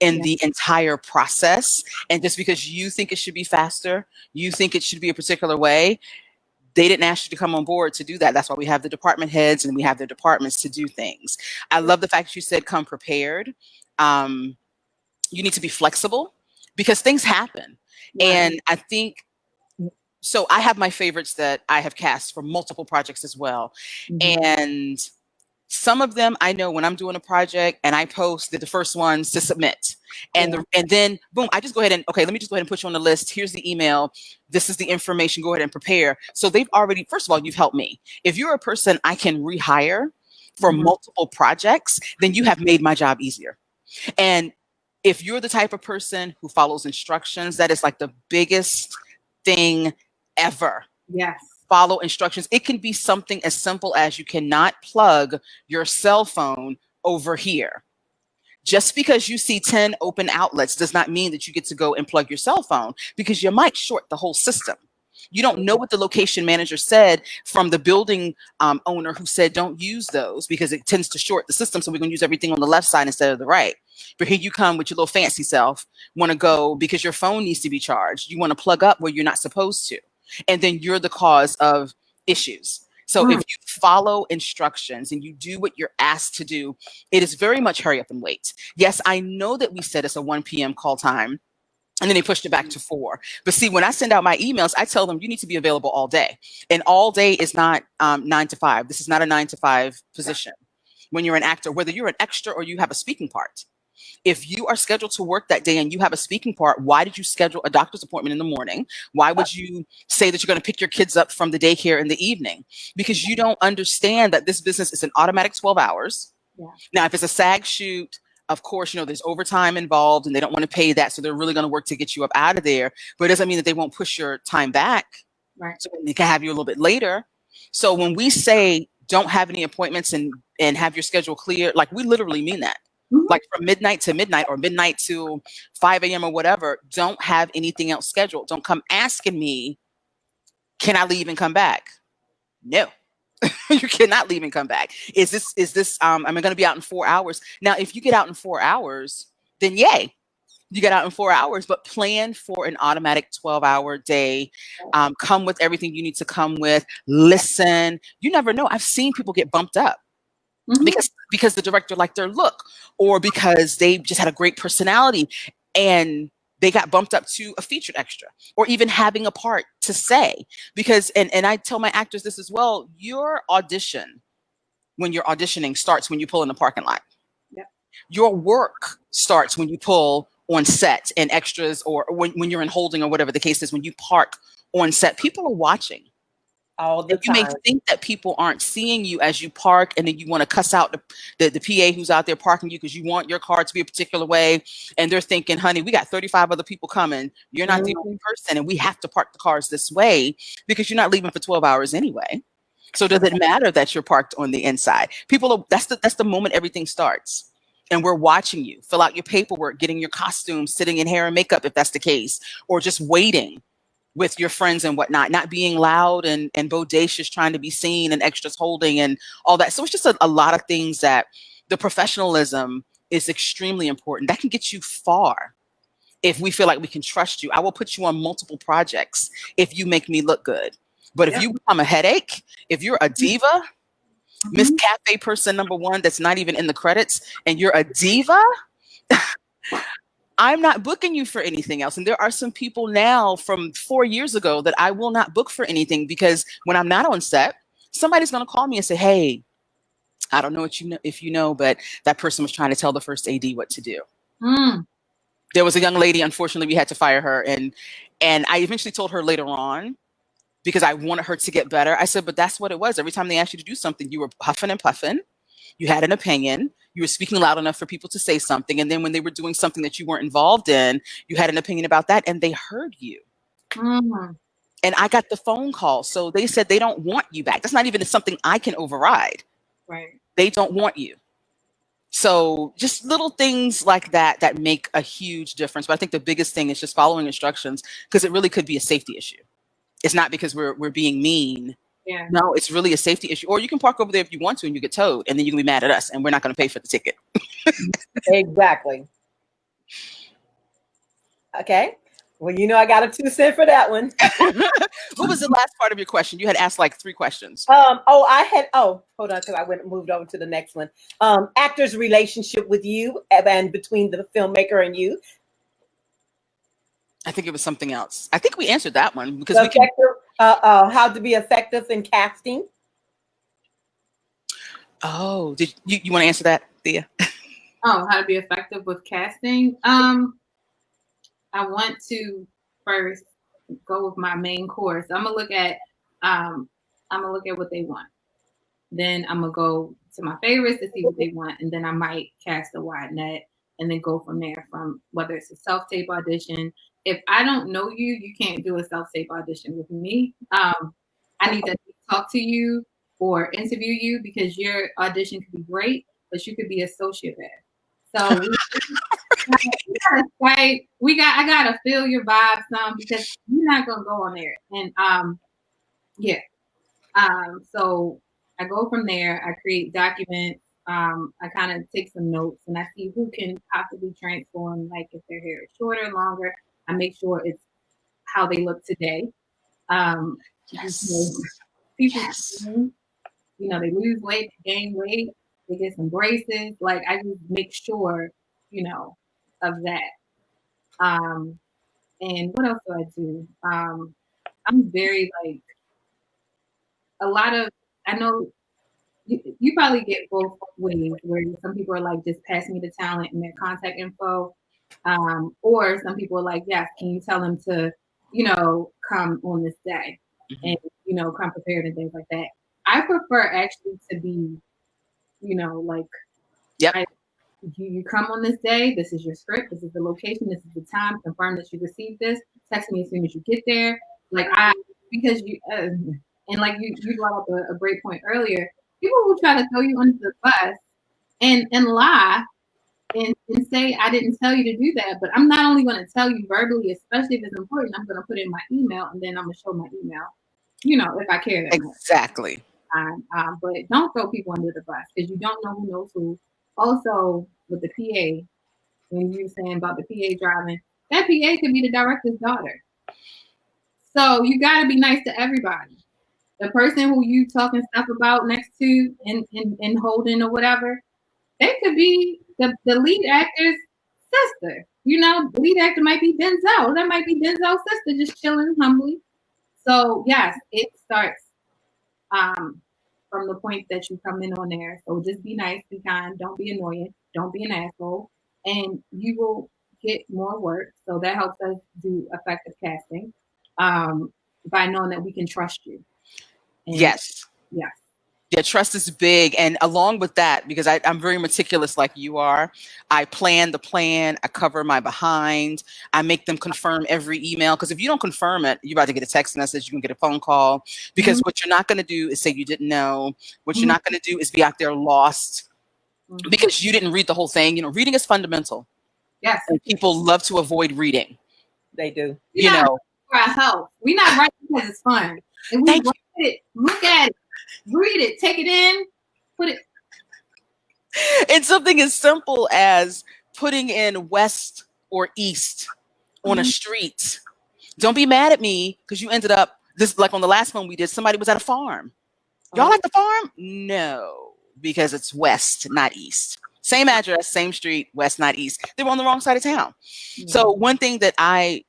in the entire process. And just because you think it should be faster, you think it should be a particular way, they didn't ask you to come on board to do that. That's why we have the department heads and we have their departments to do things. I love the fact that you said come prepared. You need to be flexible because things happen. And I think, so I have my favorites that I have cast for multiple projects as well. And some of them I know when I'm doing a project and I post the first ones to submit. And then boom, I just go ahead and, okay, let me just go ahead and put you on the list. Here's the email. This is the information. Go ahead and prepare. So they've already, first of all, you've helped me. If you're a person I can rehire for multiple projects, then you have made my job easier. And if you're the type of person who follows instructions, that is like the biggest thing ever. Yes. Follow instructions. It can be something as simple as you cannot plug your cell phone over here. Just because you see 10 open outlets does not mean that you get to go and plug your cell phone because you might short the whole system. You don't know what the location manager said from the building owner who said, don't use those because it tends to short the system. So we're going to use everything on the left side instead of the right. But here you come with your little fancy self, want to go because your phone needs to be charged. You want to plug up where you're not supposed to. And then you're the cause of issues. So if you follow instructions and you do what you're asked to do, it is very much hurry up and wait. Yes, I know that we said it's a 1 p.m. call time. And then they pushed it back to 4. But see, when I send out my emails, I tell them you need to be available all day. And all day is not 9 to 5. This is not a 9 to 5 position. When you're an actor, whether you're an extra or you have a speaking part. If you are scheduled to work that day and you have a speaking part, why did you schedule a doctor's appointment in the morning? Why would you say that you're going to pick your kids up from the daycare in the evening? Because you don't understand that this business is an automatic 12 hours. Yeah. Now, if it's a SAG shoot, of course, there's overtime involved and they don't want to pay that. So they're really going to work to get you up out of there. But it doesn't mean that they won't push your time back. Right. So they can have you a little bit later. So when we say don't have any appointments and have your schedule clear, like we literally mean that. Like from midnight to midnight or midnight to 5 a.m. or whatever, don't have anything else scheduled. Don't come asking me, can I leave and come back? No. You cannot leave and come back. Is this am I going to be out in 4 hours? Now, if you get out in 4 hours, then yay, you get out in 4 hours, but plan for an automatic 12-hour day. Come with everything you need to come with. Listen. You never know. I've seen people get bumped up because the director liked their look or because they just had a great personality and they got bumped up to a featured extra or even having a part to say because, and I tell my actors this as well, your audition when you're auditioning starts when you pull in the parking lot. Yep. Your work starts when you pull on set and extras or when you're in holding or whatever the case is, when you park on set, people are watching. All the time. You may think that people aren't seeing you as you park and then you want to cuss out the PA who's out there parking you because you want your car to be a particular way. And they're thinking, honey, we got 35 other people coming. You're not the only person and we have to park the cars this way because you're not leaving for 12 hours anyway. So does it matter that you're parked on the inside? That's the moment everything starts. and we're watching you fill out your paperwork, getting your costume, sitting in hair and makeup if that's the case, or just waiting with your friends and whatnot, not being loud and bodacious, trying to be seen and extras holding and all that. So it's just a lot of things that the professionalism is extremely important. That can get you far if we feel like we can trust you. I will put you on multiple projects if you make me look good. But if you become a headache, if you're a diva, Miss Cafe person #1 that's not even in the credits, and you're a diva, I'm not booking you for anything else. And there are some people now from 4 years ago that I will not book for anything, because when I'm not on set, somebody's going to call me and say, hey, I don't know what you know, if you know, but that person was trying to tell the first AD what to do. There was a young lady, unfortunately, we had to fire her. And I eventually told her later on, because I wanted her to get better. I said, but that's what it was. Every time they asked you to do something, you were huffing and puffing. You had an opinion. You were speaking loud enough for people to say something. And then when they were doing something that you weren't involved in, you had an opinion about that, and they heard you. And I got the phone call. So they said they don't want you back. That's not even something I can override. Right. They don't want you. So just little things like that that make a huge difference. But I think the biggest thing is just following instructions, because it really could be a safety issue. It's not because we're being mean. Yeah. No, it's really a safety issue. Or you can park over there if you want to and you get towed, and then you can be mad at us and we're not going to pay for the ticket. Exactly. Okay. Well, I got a 2 cent for that one. What was the last part of your question? You had asked like 3 questions. Hold on, because I moved over to the next one. Actor's relationship with you and between the filmmaker and you. I think it was something else. I think we answered that one, because how to be effective in casting. Oh, did you want to answer that, Thea? Oh, how to be effective with casting. I want to first go with my main course. I'm gonna look at what they want. Then I'm gonna go to my favorites to see what they want, and then I might cast a wide net and then go from there. From whether it's a self-tape audition. If I don't know you, you can't do a self-tape audition with me. I need to talk to you or interview you, because your audition could be great, but you could be a sociopath. So I gotta feel your vibes because you're not gonna go on there. And so I go from there, I create documents, I kind of take some notes, and I see who can possibly transform, like if their hair is shorter, longer. I make sure it's how they look today. People, they lose weight, they gain weight, they get some braces. Like I just make sure, of that. And what else do I do? I'm very I know you probably get both ways, where some people are like, just pass me the talent and their contact info. Or some people are like, yes, can you tell them to, come on this day and, come prepared and things like that. I prefer actually to be, you come on this day, this is your script, this is the location, this is the time, confirm that you received this, text me as soon as you get there. Because you, and like you brought up a great point earlier, people will try to throw you under the bus and lie and say, I didn't tell you to do that. But I'm not only going to tell you verbally, especially if it's important, I'm going to put it in my email, and then I'm going to show my email, if I care that exactly. much. But don't throw people under the bus, because you don't know who knows who. Also, with the PA, when you were saying about the PA driving, that PA could be the director's daughter. So you got to be nice to everybody. The person who you talking stuff about next to and holding or whatever, they could be the lead actor's sister. The lead actor might be Denzel. That might be Denzel's sister, just chilling humbly. So yes, it starts from the point that you come in on there. So just be nice, be kind, don't be annoying, don't be an asshole, and you will get more work. So that helps us do effective casting by knowing that we can trust you. And yes. Yes. Yeah, trust is big. And along with that, because I'm very meticulous like you are, I plan the plan, I cover my behind, I make them confirm every email. Because if you don't confirm it, you're about to get a text message, you can get a phone call. Because what you're not going to do is say you didn't know. What you're not going to do is be out there lost because you didn't read the whole thing. You know, reading is fundamental. Yes. And people love to avoid reading. They do. You know, for our health. We're not writing because it's fun. If we write it, look at it, read it, take it in, put it. And something as simple as putting in west or east on a street. Don't be mad at me because you ended up this, like on the last one we did, somebody was at a farm. Y'all like the farm? No, because it's west, not east. Same address, same street, west, not east. They were on the wrong side of town. So one thing that I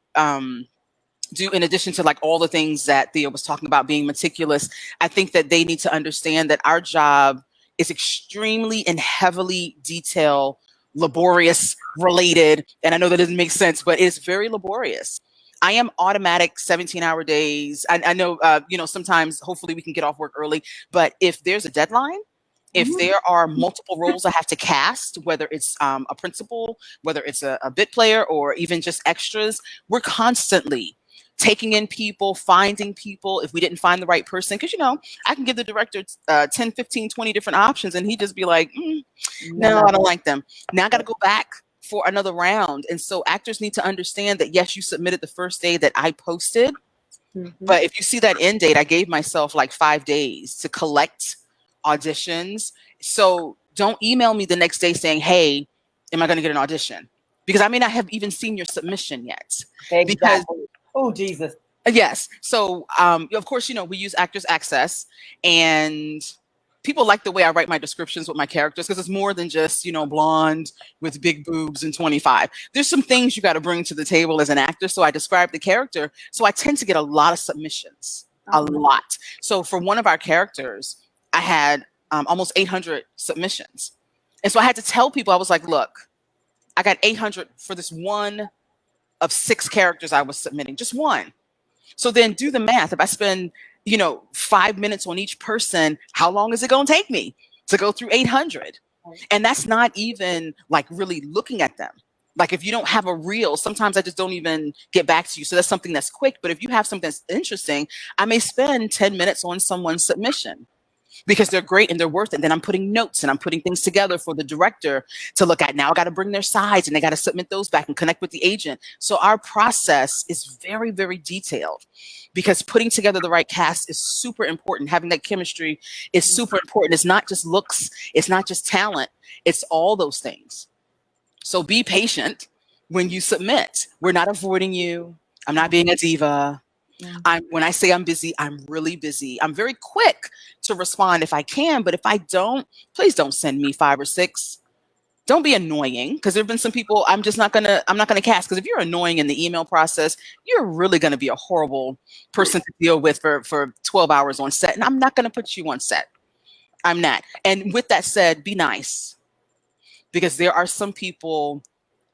do, in addition to like all the things that Thea was talking about being meticulous, I think that they need to understand that our job is extremely and heavily detail, laborious, related. And I know that doesn't make sense, but it's very laborious. I am automatic 17-hour days. I know, you know, sometimes hopefully we can get off work early, but if there's a deadline, if there are multiple roles I have to cast, whether it's a principal, whether it's a bit player, or even just extras, we're constantly taking in people, finding people. If we didn't find the right person, because, you know, I can give the director 10, 15, 20 different options and he'd just be like, no, I don't like them. Now I got to go back for another round. And so actors need to understand that, yes, you submitted the first day that I posted, but if you see that end date, I gave myself like 5 days to collect auditions. So don't email me the next day saying, hey, am I going to get an audition? Because I may not have even seen your submission yet. Exactly. Because, oh, Jesus. Yes. So, of course, you know, we use Actors Access, and people like the way I write my descriptions with my characters because it's more than just, you know, blonde with big boobs and 25. There's some things you got to bring to the table as an actor. So I describe the character. So I tend to get a lot of submissions, a lot. So for one of our characters, I had almost 800 submissions. And so I had to tell people, I was like, look, I got 800 for this one of 6 characters I was submitting, just one. So then do the math. If I spend, you know, 5 minutes on each person, how long is it going to take me to go through 800? And that's not even like really looking at them. Like if you don't have a reel, sometimes I just don't even get back to you. So that's something that's quick. But if you have something that's interesting, I may spend 10 minutes on someone's submission because they're great and they're worth it. And then I'm putting notes and I'm putting things together for the director to look at. Now I got to bring their sides and they got to submit those back and connect with the agent. So our process is very, very detailed because putting together the right cast is super important. Having that chemistry is super important. It's not just looks. It's not just talent. It's all those things. So be patient when you submit. We're not avoiding you. I'm not being a diva. When I say I'm busy, I'm really busy. I'm very quick to respond if I can, but if I don't, please don't send me 5 or 6. Don't be annoying, because there have been some people I'm not gonna cast, because if you're annoying in the email process, you're really gonna be a horrible person to deal with for 12 hours on set, and I'm not gonna put you on set. I'm not. And with that said, be nice, because there are some people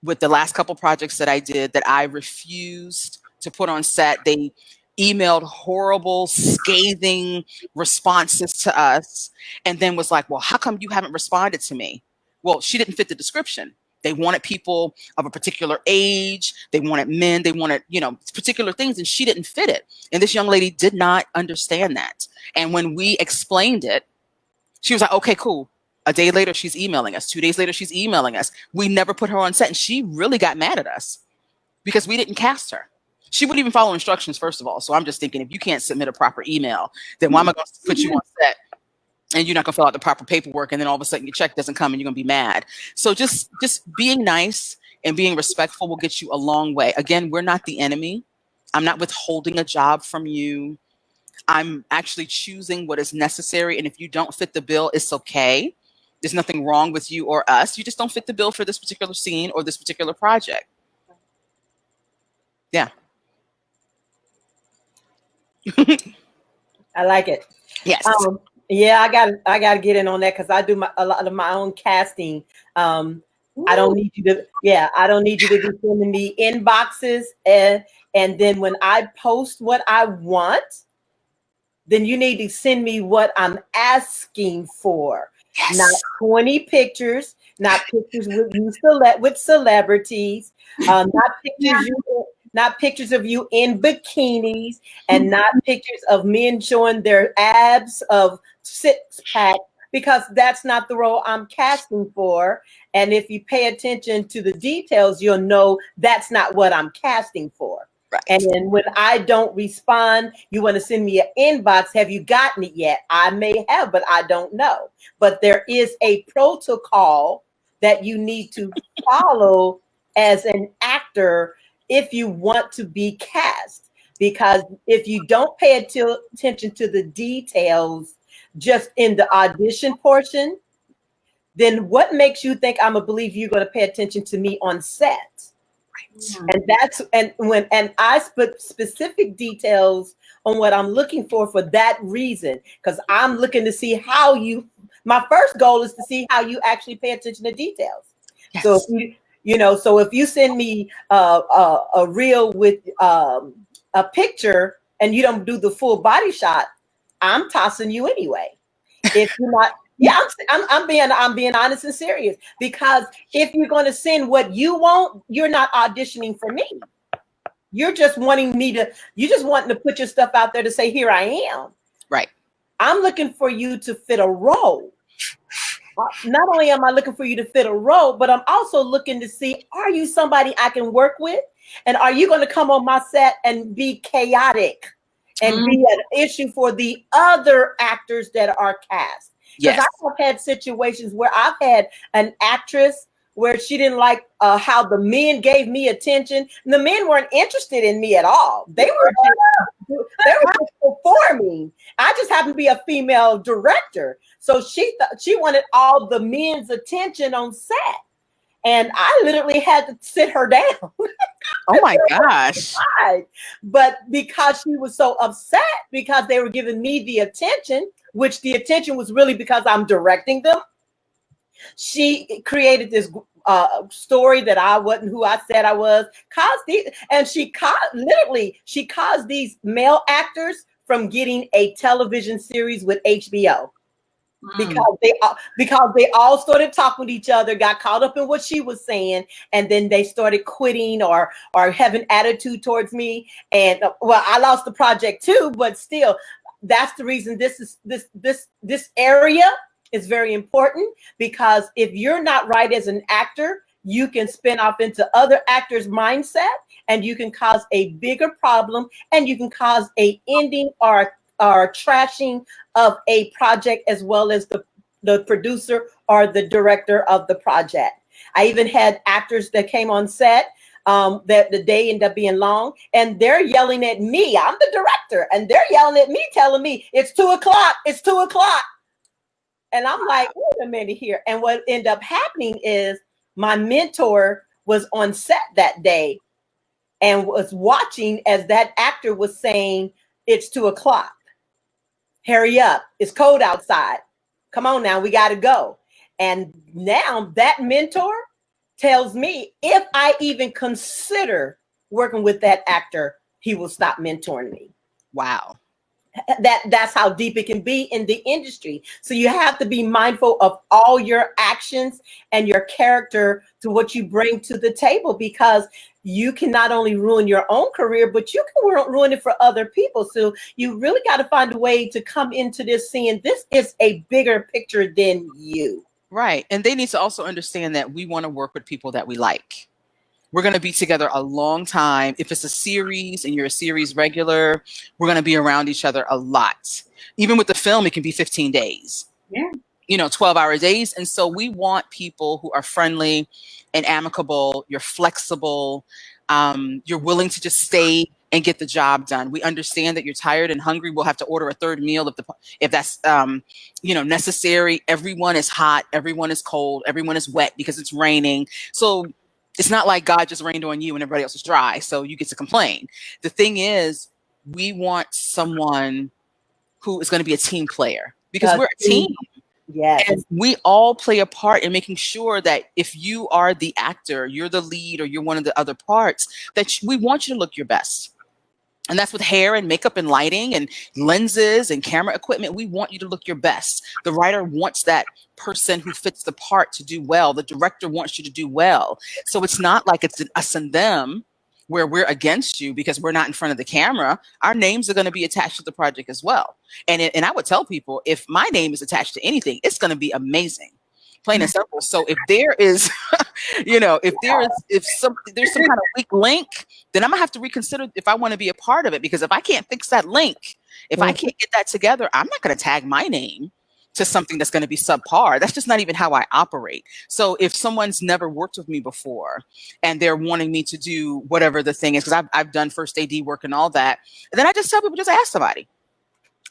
with the last couple projects that I did that I refused to put on set. They emailed horrible, scathing responses to us and then was like, well, how come you haven't responded to me? Well, she didn't fit the description. They wanted people of a particular age. They wanted men. They wanted, you know, particular things, and she didn't fit it. And this young lady did not understand that. And when we explained it, she was like, okay, cool. A day later, she's emailing us. 2 days later, she's emailing us. We never put her on set, and she really got mad at us because we didn't cast her. She wouldn't even follow instructions, first of all. So I'm just thinking, if you can't submit a proper email, then why am I going to put you on set and you're not going to fill out the proper paperwork, and then all of a sudden your check doesn't come and you're going to be mad? So just being nice and being respectful will get you a long way. Again, we're not the enemy. I'm not withholding a job from you. I'm actually choosing what is necessary. And if you don't fit the bill, it's okay. There's nothing wrong with you or us. You just don't fit the bill for this particular scene or this particular project. Yeah. I like it. Yes. Yeah, I got to get in on that because I do a lot of my own casting. I don't need you to. Yeah, I don't need you to be sending me inboxes and then when I post what I want, then you need to send me what I'm asking for. Yes. Not 20 pictures, not pictures with you with celebrities, not pictures of you in bikinis, and not pictures of men showing their abs of 6-pack, because that's not the role I'm casting for. And if you pay attention to the details, you'll know that's not what I'm casting for. Right. And then when I don't respond, you want to send me an inbox. Have you gotten it yet? I may have, but I don't know. But there is a protocol that you need to follow as an actor if you want to be cast. Because if you don't pay attention to the details just in the audition portion, then what makes you think I'm gonna believe you're gonna pay attention to me on set? And that's and I put specific details on what I'm looking for that reason, because I'm looking to see how you. My first goal is to see how you actually pay attention to details. Yes. So if so if you send me a reel with a picture and you don't do the full body shot, I'm tossing you anyway. If you're not. Yeah, I'm being honest and serious, because if you're going to send what you want, you're not auditioning for me. You're just wanting to put your stuff out there to say, here I am. Right. I'm looking for you to fit a role. Not only am I looking for you to fit a role, but I'm also looking to see, are you somebody I can work with? And are you going to come on my set and be chaotic and be an issue for the other actors that are cast? Because Yes. I've had situations where I've had an actress where she didn't like how the men gave me attention. And the men weren't interested in me at all. They were just performing. I just happened to be a female director. So she wanted all the men's attention on set. And I literally had to sit her down. Oh my gosh. But because she was so upset because they were giving me the attention, which the attention was really because I'm directing them, she created this story that I wasn't who I said I was. She caused these male actors from getting a television series with HBO. Because they all started talking with each other, got caught up in what she was saying, and then they started quitting or having attitude towards me. And I lost the project too, but still, that's the reason this area is very important, because if you're not right as an actor, you can spin off into other actors' mindset, and you can cause a bigger problem, and you can cause a ending or trashing of a project, as well as the producer or the director of the project. I even had actors that came on set that the day ended up being long, and they're yelling at me. I'm the director, and they're yelling at me, telling me it's 2:00. It's 2:00. And I'm like, wait a minute here. And what ended up happening is my mentor was on set that day and was watching as that actor was saying, it's 2:00. Hurry up. It's cold outside. Come on now. We got to go. And now that mentor tells me if I even consider working with that actor, he will stop mentoring me. Wow. That's how deep it can be in the industry. So you have to be mindful of all your actions and your character to what you bring to the table, because you can not only ruin your own career, but you can ruin it for other people. So you really got to find a way to come into this seeing this is a bigger picture than you. Right. And they need to also understand that we want to work with people that we like. We're going to be together a long time. If it's a series and you're a series regular, we're going to be around each other a lot. Even with the film, it can be 15 days. Yeah. 12-hour days. And so we want people who are friendly and amicable. You're flexible. You're willing to just stay and get the job done. We understand that you're tired and hungry. We'll have to order a third meal if that's necessary. Everyone is hot. Everyone is cold. Everyone is wet because it's raining. So it's not like God just rained on you and everybody else is dry, so you get to complain. The thing is, we want someone who is going to be a team player, because we're a team. Yes. And we all play a part in making sure that if you are the actor, you're the lead, or you're one of the other parts, that we want you to look your best. And that's with hair and makeup and lighting and lenses and camera equipment. We want you to look your best. The writer wants that person who fits the part to do well. The director wants you to do well. So it's not like it's an us and them. where we're against you because we're not in front of the camera, our names are going to be attached to the project as well. And I would tell people, if my name is attached to anything, it's going to be amazing. Plain and simple. So if there is, there's some kind of weak link, then I'm gonna have to reconsider if I want to be a part of it. Because if I can't fix that link, if I can't get that together, I'm not going to tag my name to something that's going to be subpar. That's just not even how I operate. So if someone's never worked with me before and they're wanting me to do whatever the thing is, because I've done first AD work and all that, and then I just tell people, just ask somebody.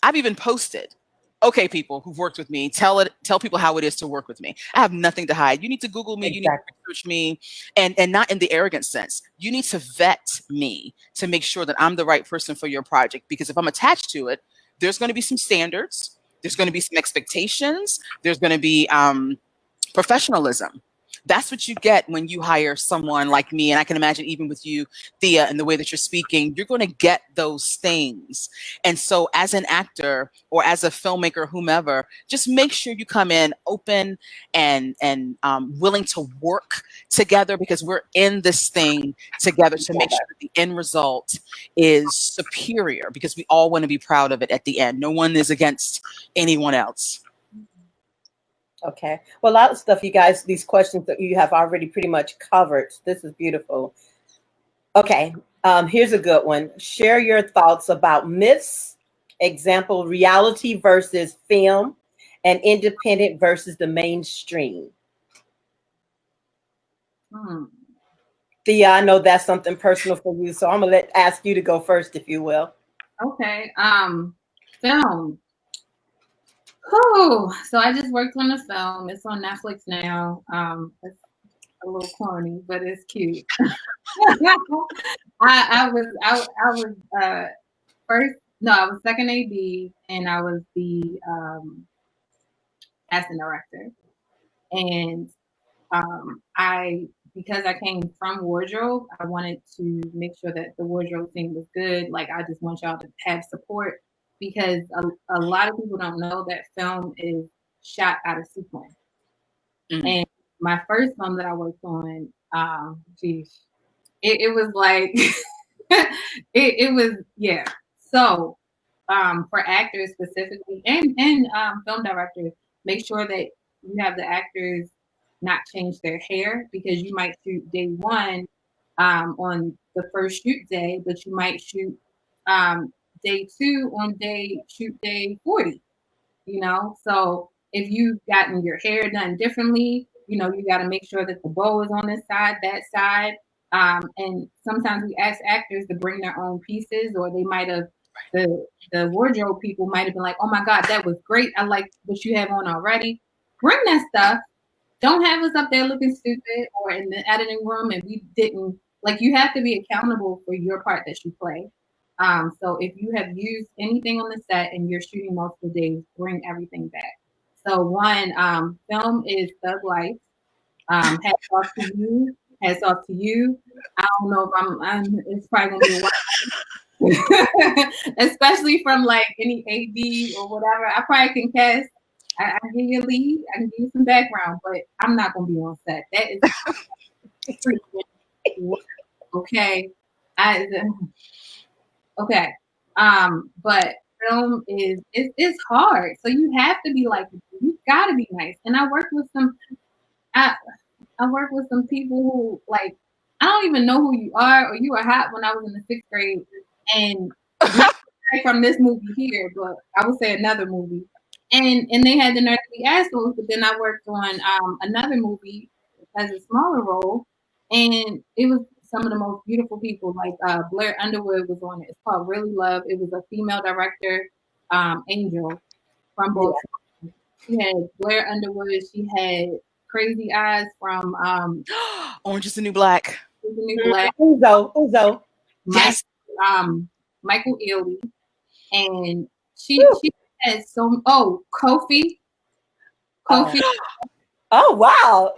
I've even posted, okay, people who've worked with me, tell people how it is to work with me. I have nothing to hide. You need to Google me. Exactly. You need to research me, and not in the arrogant sense. You need to vet me to make sure that I'm the right person for your project. Because if I'm attached to it, there's going to be some standards. There's going to be some expectations. There's going to be professionalism. That's what you get when you hire someone like me. And I can imagine even with you, Thea, and the way that you're speaking, you're going to get those things. And so as an actor or as a filmmaker, whomever, just make sure you come in open and willing to work together, because we're in this thing together to make sure that the end result is superior, because we all want to be proud of it at the end. No one is against anyone else. Okay. Well, a lot of stuff, you guys, these questions that you have already pretty much covered. This is beautiful. Okay. Here's a good one. Share your thoughts about myths, example, reality versus film, and independent versus the mainstream. Thea, I know that's something personal for you, so I'm going to ask you to go first, if you will. Okay. Film. Oh, so I just worked on a film. It's on Netflix now. It's a little corny, but it's cute. I was second AD, and I was the casting director. And because I came from wardrobe, I wanted to make sure that the wardrobe thing was good. Like, I just want y'all to have support, because a lot of people don't know that film is shot out of sequence. And my first film that I worked on, it was like, it was, yeah. So for actors specifically and film directors, make sure that you have the actors not change their hair, because you might shoot day one on the first shoot day, but you might shoot day two on shoot day 40, So if you've gotten your hair done differently, you got to make sure that the bow is on this side, that side. And sometimes we ask actors to bring their own pieces, or they might have, the wardrobe people might have been like, oh my God, that was great. I like what you have on already. Bring that stuff. Don't have us up there looking stupid or in the editing room and we didn't. Like, you have to be accountable for your part that you play. So if you have used anything on the set and you're shooting multiple days, bring everything back. So one, film is thug life. Hats off to you. Hats off to you. I don't know if it's probably gonna be a while. Especially from like any AD or whatever. I probably can cast. I can give you a lead. I can give you some background, but I'm not gonna be on set. That is okay. Okay. But film it's hard. So you have to be like, you gotta be nice. And I work with some people who, like, I don't even know who you are, or you were hot when I was in the 6th grade, and not from this movie here, but I would say another movie. And they had the nerve to be assholes, but then I worked on another movie as a smaller role, and it was some of the most beautiful people. Like Blair Underwood was on it. It's called Really Love. It was a female director, Angel, from both. She had Blair Underwood. She had Crazy Eyes from Orange is the New Black. Uzo. Yes. Michael Ealy, and she had Kofi. Oh wow!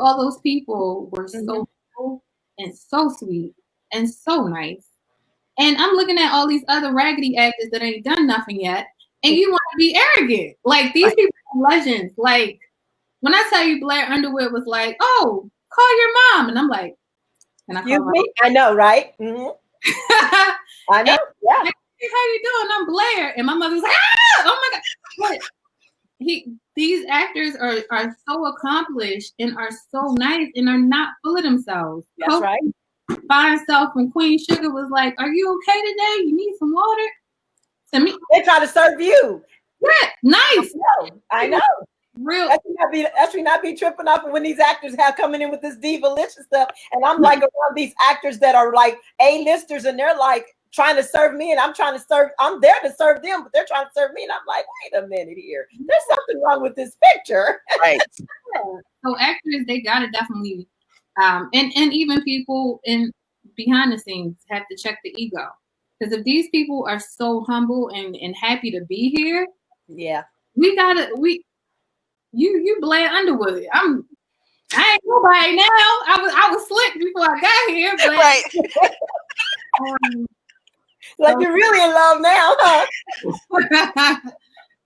All those people were so cool and so sweet and so nice. And I'm looking at all these other raggedy actors that ain't done nothing yet, and you want to be arrogant. Like, these people are legends. Like, when I tell you Blair Underwood was like, oh, call your mom. And I'm like, Can I Excuse call me? I know, right? Mm-hmm. I know. Yeah. Hey, how you doing? I'm Blair. And my mother's like, ah! Oh my God. But these actors are so accomplished and are so nice and are not full of themselves. That's right. Fine Self from Queen Sugar was like, are you okay today? You need some water? To me, they try to serve you. Yeah, nice. I know. Real. That should not be tripping off when these actors have coming in with this diva-licious stuff. And I'm like around these actors that are like A-listers and they're like trying to serve me and I'm there to serve them, but they're trying to serve me. And I'm like, wait a minute here. There's something wrong with this picture. Right. So actors, they gotta definitely and even people in behind the scenes have to check the ego. Because if these people are so humble and happy to be here, yeah, you Blair Underwood. I ain't nobody now. I was slick before I got here, but right. Like you're really in love now, huh?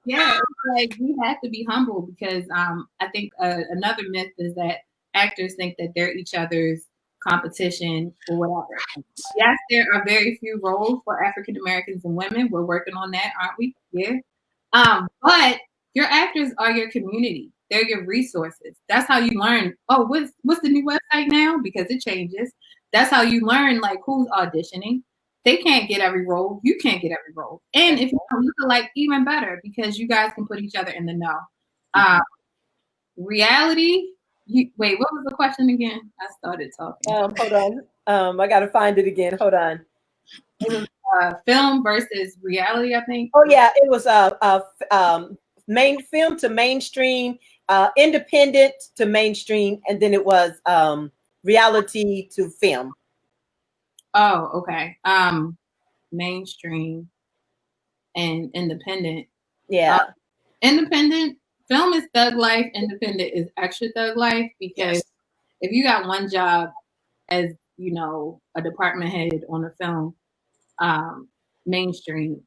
Yeah, it's like we have to be humble because I think another myth is that actors think that they're each other's competition or whatever. Yes, there are very few roles for African Americans and women. We're working on that, aren't we? Yeah. But your actors are your community. They're your resources. That's how you learn. Oh, what's the new website now? Because it changes. That's how you learn like who's auditioning. They can't get every role. You can't get every role. And if you don't look alike, even better because you guys can put each other in the know. Reality. Wait, what was the question again? I started talking. Hold on. I got to find it again. Hold on. It was film versus reality, I think. Oh yeah, it was main film to mainstream, independent to mainstream, and then it was reality to film. Oh, okay. Mainstream and independent. Yeah. Independent film is thug life. Independent is extra thug life because if you got one job as a department head on a film, mainstream,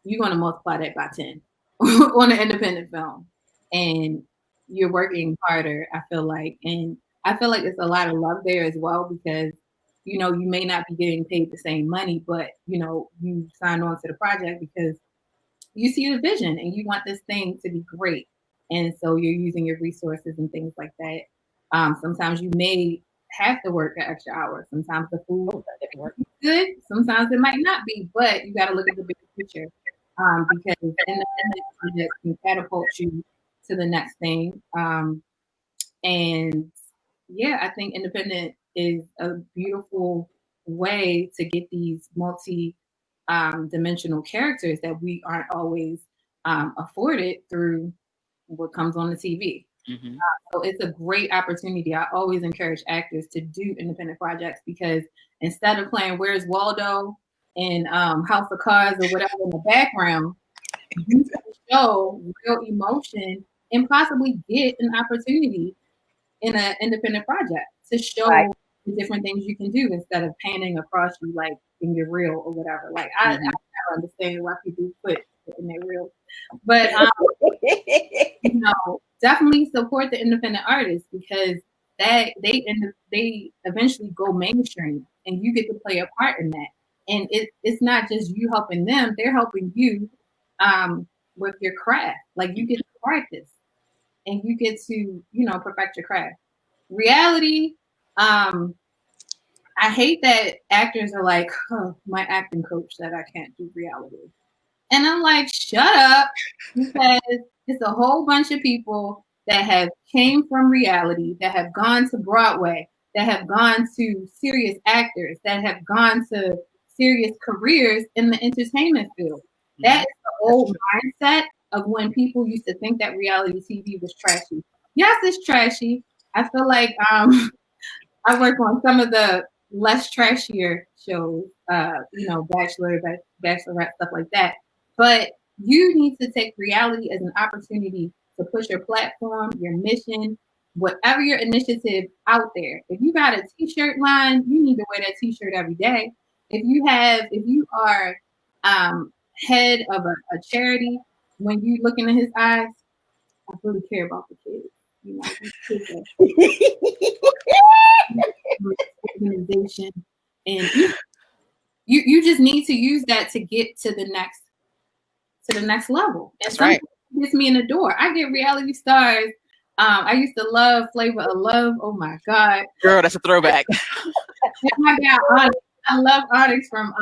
you're going to multiply that by 10 on an independent film, and you're working harder. I feel like it's a lot of love there as well because you may not be getting paid the same money, but you signed on to the project because you see the vision and you want this thing to be great. And so you're using your resources and things like that. Sometimes you may have to work an extra hour. Sometimes the food is good. Sometimes it might not be, but you got to look at the bigger picture because independent projects can catapult you to the next thing. And yeah, I think independent is a beautiful way to get these dimensional characters that we aren't always afforded through what comes on the TV. Mm-hmm. So it's a great opportunity. I always encourage actors to do independent projects because instead of playing Where's Waldo and House of Cards or whatever in the background, you can show real emotion and possibly get an opportunity in an independent project to show the different things you can do instead of panning across you like in your reel or whatever. Like I don't understand why people put it in their reel, but definitely support the independent artists because they eventually go mainstream and you get to play a part in that. And it's not just you helping them; they're helping you with your craft. Like you get to practice and you get to perfect your craft. Reality, I hate that actors are like, oh, my acting coach said I can't do reality. And I'm like, shut up, because it's a whole bunch of people that have came from reality, that have gone to Broadway, that have gone to serious actors, that have gone to serious careers in the entertainment field. That is the old mindset of when people used to think that reality TV was trashy. Yes, it's trashy. I feel like I work on some of the less trashier shows, Bachelor, Bachelorette, stuff like that. But you need to take reality as an opportunity to push your platform, your mission, whatever your initiative out there. If you got a t-shirt line, you need to wear that t-shirt every day. If you are head of a charity, when you look into his eyes, I really care about the kids. organization, and you just need to use that to get to the next level. And That's right. Gets me in the door. I get reality stars. I used to love Flavor of Love. Oh my God, Girl, that's a throwback. I got Onyx. I love Onyx from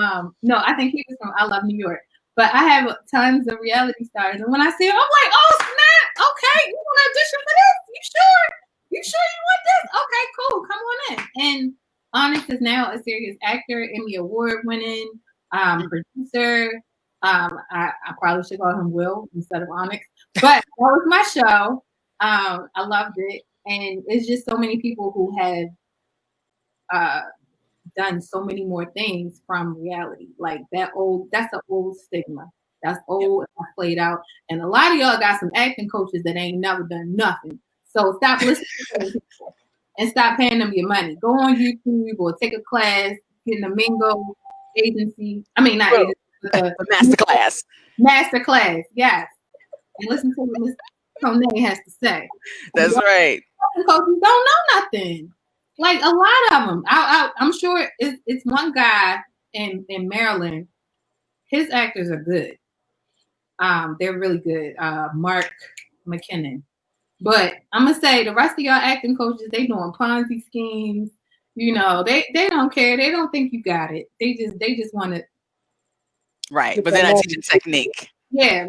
no, I think he was from I Love New York. But I have tons of reality stars, and when I see them, I'm like, oh snap! Okay, you want to audition for this? You sure? You sure you want this? Okay, cool. Come on in. And Onyx is now a serious actor, Emmy Award winning producer. I probably should call him Will instead of Onyx, but that was my show. I loved it, and it's just so many people who have done so many more things from reality. Like that's an old stigma. That's old and played out. And a lot of y'all got some acting coaches that ain't never done nothing. So stop listening to them people and stop paying them your money. Go on YouTube or take a class, get in the Mingo agency. I mean, not agency, but master class. Master class, yes. And listen to what Ms. Monet has to say. That's right. Coaches don't know nothing. Like a lot of them. I'm sure it's one guy in Maryland. His actors are good. They're really good. Mark McKinnon. But I'm gonna say the rest of y'all acting coaches, they doing Ponzi schemes. You know, they don't care. They don't think you got it. They just want to. Right, but they're not teaching technique. Yeah,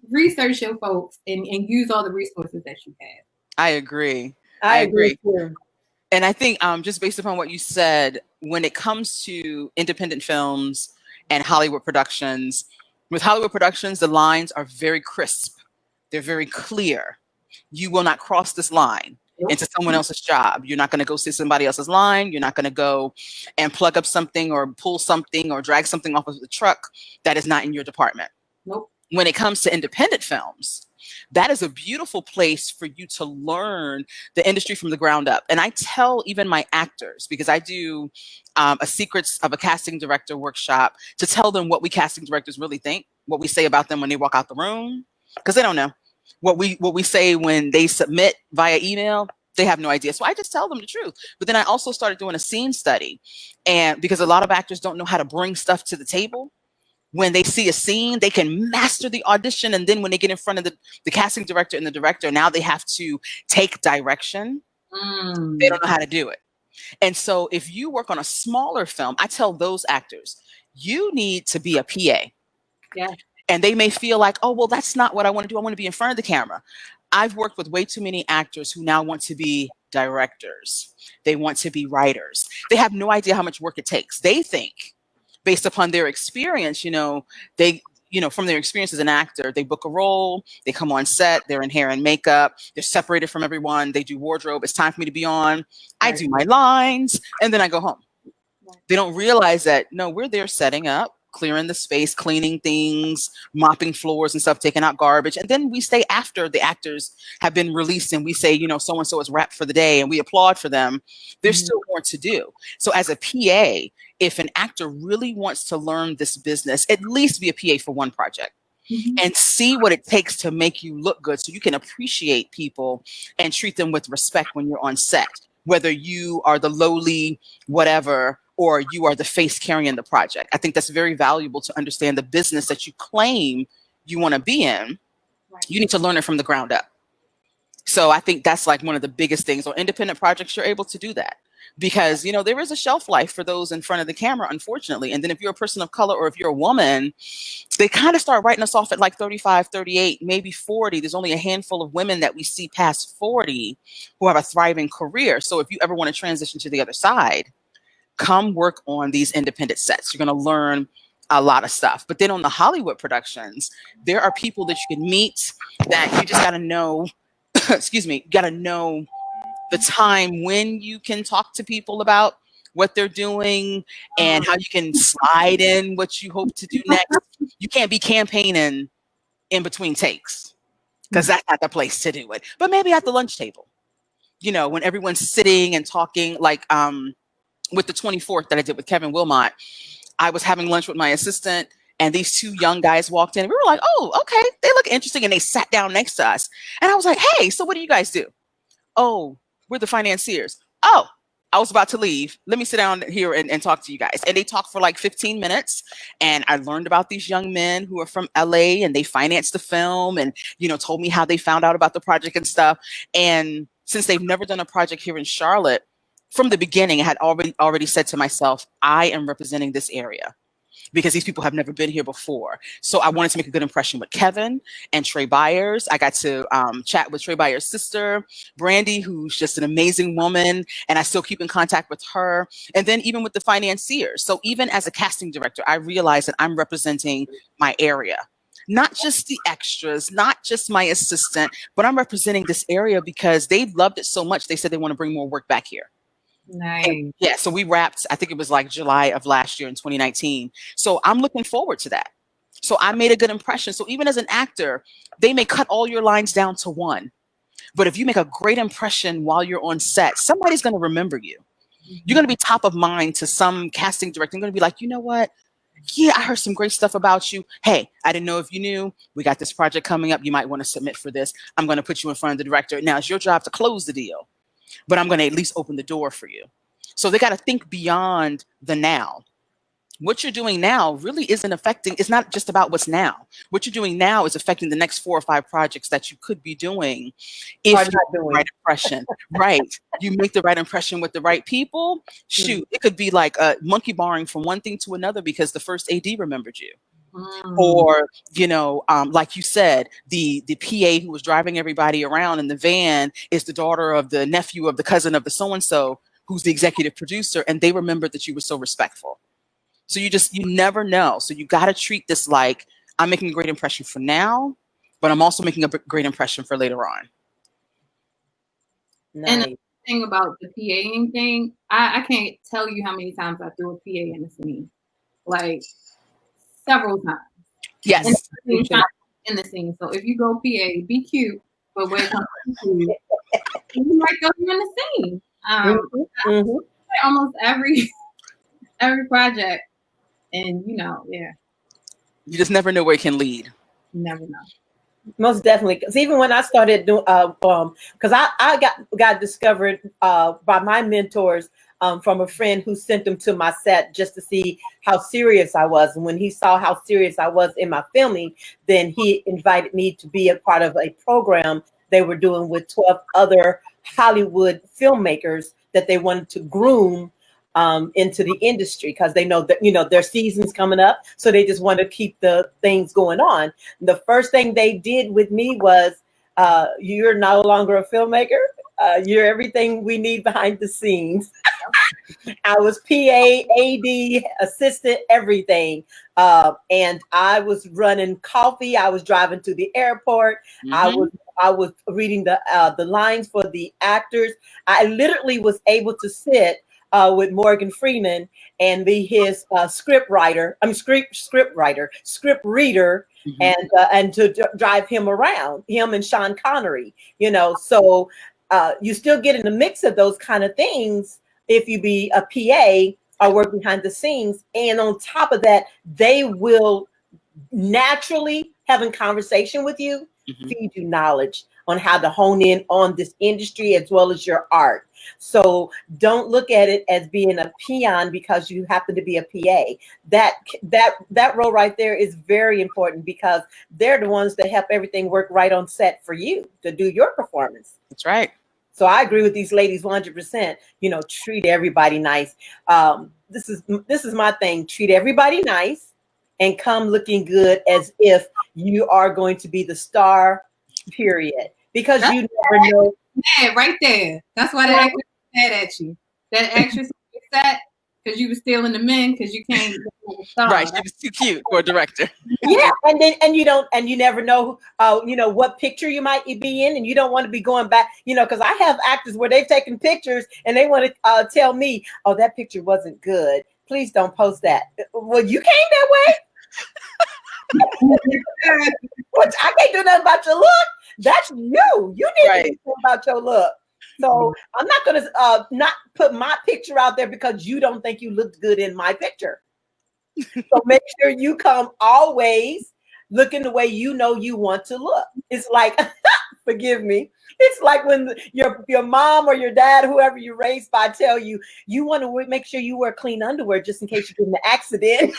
research your folks and use all the resources that you have. I agree. I agree too. And I think just based upon what you said, when it comes to independent films and Hollywood productions, with Hollywood productions, the lines are very crisp. They're very clear. You will not cross this line into someone else's job. You're not going to go see somebody else's line. You're not going to go and plug up something or pull something or drag something off of the truck that is not in your department. Nope. When it comes to independent films, that is a beautiful place for you to learn the industry from the ground up. And I tell even my actors, because I do a Secrets of a Casting Director workshop, to tell them what we casting directors really think, what we say about them when they walk out the room, because they don't know. What we say when they submit via email, they have no idea. So I just tell them the truth. But then I also started doing a scene study, and because a lot of actors don't know how to bring stuff to the table. When they see a scene, they can master the audition. And then when they get in front of the casting director and the director, now they have to take direction. They don't know how to do it. And so if you work on a smaller film, I tell those actors, you need to be a PA. Yeah. And they may feel like, oh, well, that's not what I want to do. I want to be in front of the camera. I've worked with way too many actors who now want to be directors. They want to be writers. They have no idea how much work it takes. They think, based upon their experience, from their experience as an actor, they book a role, they come on set, they're in hair and makeup, they're separated from everyone, they do wardrobe, it's time for me to be on, I do my lines, and then I go home. They don't realize that, no, we're there setting up, clearing the space, cleaning things, mopping floors and stuff, taking out garbage. And then we stay after the actors have been released and we say, so-and-so is wrapped for the day and we applaud for them. There's still more to do. So as a PA, if an actor really wants to learn this business, at least be a PA for one project and see what it takes to make you look good so you can appreciate people and treat them with respect when you're on set, whether you are the lowly whatever or you are the face carrying the project. I think that's very valuable to understand the business that you claim you want to be in. Right. You need to learn it from the ground up. So I think that's like one of the biggest things. On independent projects, you're able to do that. Because, there is a shelf life for those in front of the camera, unfortunately. And then if you're a person of color or if you're a woman, they kind of start writing us off at like 35, 38, maybe 40. There's only a handful of women that we see past 40 who have a thriving career. So if you ever want to transition to the other side, come work on these independent sets. You're going to learn a lot of stuff. But then on the Hollywood productions, there are people that you can meet that you just got to know, got to know the time when you can talk to people about what they're doing and how you can slide in what you hope to do next. You can't be campaigning in between takes because that's not the place to do it. But maybe at the lunch table, when everyone's sitting and talking, like with the 24th that I did with Kevin Wilmot, I was having lunch with my assistant and these two young guys walked in and we were like, oh, okay, they look interesting. And they sat down next to us. And I was like, hey, so what do you guys do? Oh, we're the financiers. Oh, I was about to leave. Let me sit down here and talk to you guys. And they talked for like 15 minutes. And I learned about these young men who are from LA and they financed the film and, told me how they found out about the project and stuff. And since they've never done a project here in Charlotte, from the beginning, I had already said to myself, I am representing this area, because these people have never been here before. So I wanted to make a good impression with Kevin and Trey Byers. I got to chat with Trey Byers' sister, Brandy, who's just an amazing woman, and I still keep in contact with her. And then even with the financiers. So even as a casting director, I realized that I'm representing my area. Not just the extras, not just my assistant, but I'm representing this area because they loved it so much. They said they want to bring more work back here. Nice. Yeah, so we wrapped, I think it was like July of last year in 2019. So I'm looking forward to that. So I made a good impression. So even as an actor, they may cut all your lines down to one. But if you make a great impression while you're on set, somebody's going to remember you. You're going to be top of mind to some casting director. You're going to be like, you know what? Yeah, I heard some great stuff about you. Hey, I didn't know if you knew. We got this project coming up. You might want to submit for this. I'm going to put you in front of the director. Now it's your job to close the deal, but I'm going to at least open the door for you. So they got to think beyond the now. What you're doing now really isn't affecting, it's not just about what's now. What you're doing now is affecting the next 4 or 5 projects that you could be doing if you make the right impression. Right. You make the right impression with the right people. Shoot, it could be like a monkey barring from one thing to another because the first AD remembered you. Or, like you said, the PA who was driving everybody around in the van is the daughter of the nephew of the cousin of the so-and-so who's the executive producer, and they remembered that you were so respectful. So you never know. So you got to treat this like I'm making a great impression for now, but I'm also making a great impression for later on. Nice. And the thing about the PAing thing, I can't tell you how many times I threw a PA in the scene. Like several times. Yes. In the scene. So if you go PA, be cute, but when it comes to you, you might go in the scene. Almost every project, and yeah. You just never know where it can lead. Never know. Most definitely, because even when I started doing, because I got discovered by my mentors from a friend who sent them to my set just to see how serious I was. And when he saw how serious I was in my filming, then he invited me to be a part of a program they were doing with 12 other Hollywood filmmakers that they wanted to groom into the industry because they know that their season's coming up, so they just want to keep the things going on. The first thing they did with me was, you're no longer a filmmaker. You're everything we need behind the scenes. I was PA, AD, assistant, everything. And I was running coffee. I was driving to the airport. I was reading the lines for the actors. I literally was able to sit with Morgan Freeman and be his script reader, and to drive him around, him and Sean Connery, so you still get in the mix of those kind of things if you be a PA or work behind the scenes. And on top of that, they will naturally having conversation with you, feed you knowledge on how to hone in on this industry as well as your art. So don't look at it as being a peon because you happen to be a PA. That role right there is very important because they're the ones that help everything work right on set for you to do your performance. That's right. So I agree with these ladies 100%. Treat everybody nice. This is my thing. Treat everybody nice and come looking good as if you are going to be the star, period. Because you never know. Yeah, right there. That's why that actress mad at you. That actress was upset because you were stealing the men because you can't be a star. Right, she was too cute for a director. Yeah, and you never know what picture you might be in, and you don't want to be going back, because I have actors where they've taken pictures and they want to tell me, oh, that picture wasn't good. Please don't post that. Well, you came that way. I can't do nothing about your look. That's you. You need to do something about your look. So I'm not going to not put my picture out there because you don't think you looked good in my picture. So make sure you come always looking the way you know you want to look. It's like, forgive me. It's like when your mom or your dad, whoever you raised by, tell you you want to make sure you wear clean underwear just in case you get in an accident.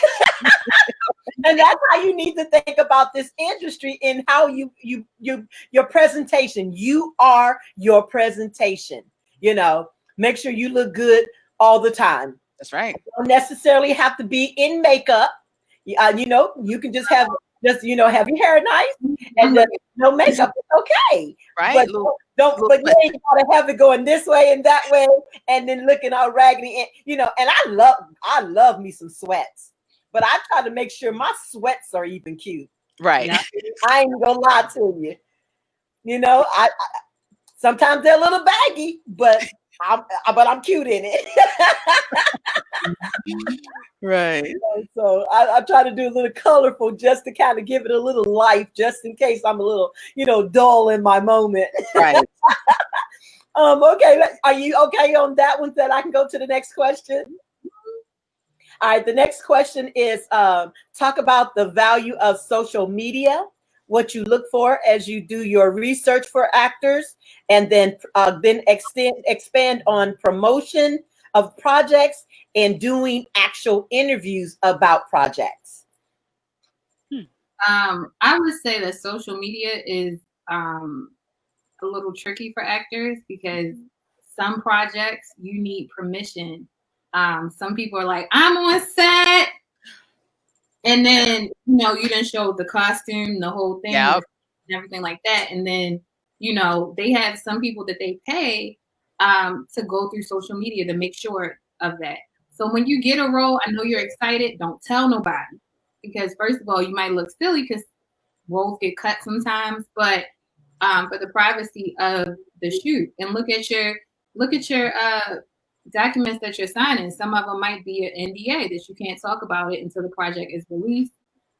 And that's how you need to think about this industry and how your presentation. You are your presentation. You know, make sure you look good all the time. That's right. You don't necessarily have to be in makeup. You know, you can just have have your hair nice and no makeup. It's okay. Right. But you ain't gotta have it going this way and that way and then looking all raggedy. And you know, and I love me some sweats. But I try to make sure my sweats are even cute. Right. I ain't gonna lie to you. You know, I sometimes they're a little baggy, but I'm cute in it. Right. So I try to do a little colorful just to kind of give it a little life, just in case I'm a little, dull in my moment. Right. Okay, are you okay on that one? That I can go to the next question. All right, the next question is talk about the value of social media, what you look for as you do your research for actors, and then expand on promotion of projects and doing actual interviews about projects. I would say that social media is a little tricky for actors because some projects you need permission. Some people are like, I'm on set. And then, you didn't show the costume, the whole thing, and everything like that. And then, they have some people that they pay to go through social media to make sure of that. So when you get a role, I know you're excited. Don't tell nobody. Because first of all, you might look silly because roles get cut sometimes. But for the privacy of the shoot, and look at your documents that you're signing. Some of them might be an NDA that you can't talk about it until the project is released,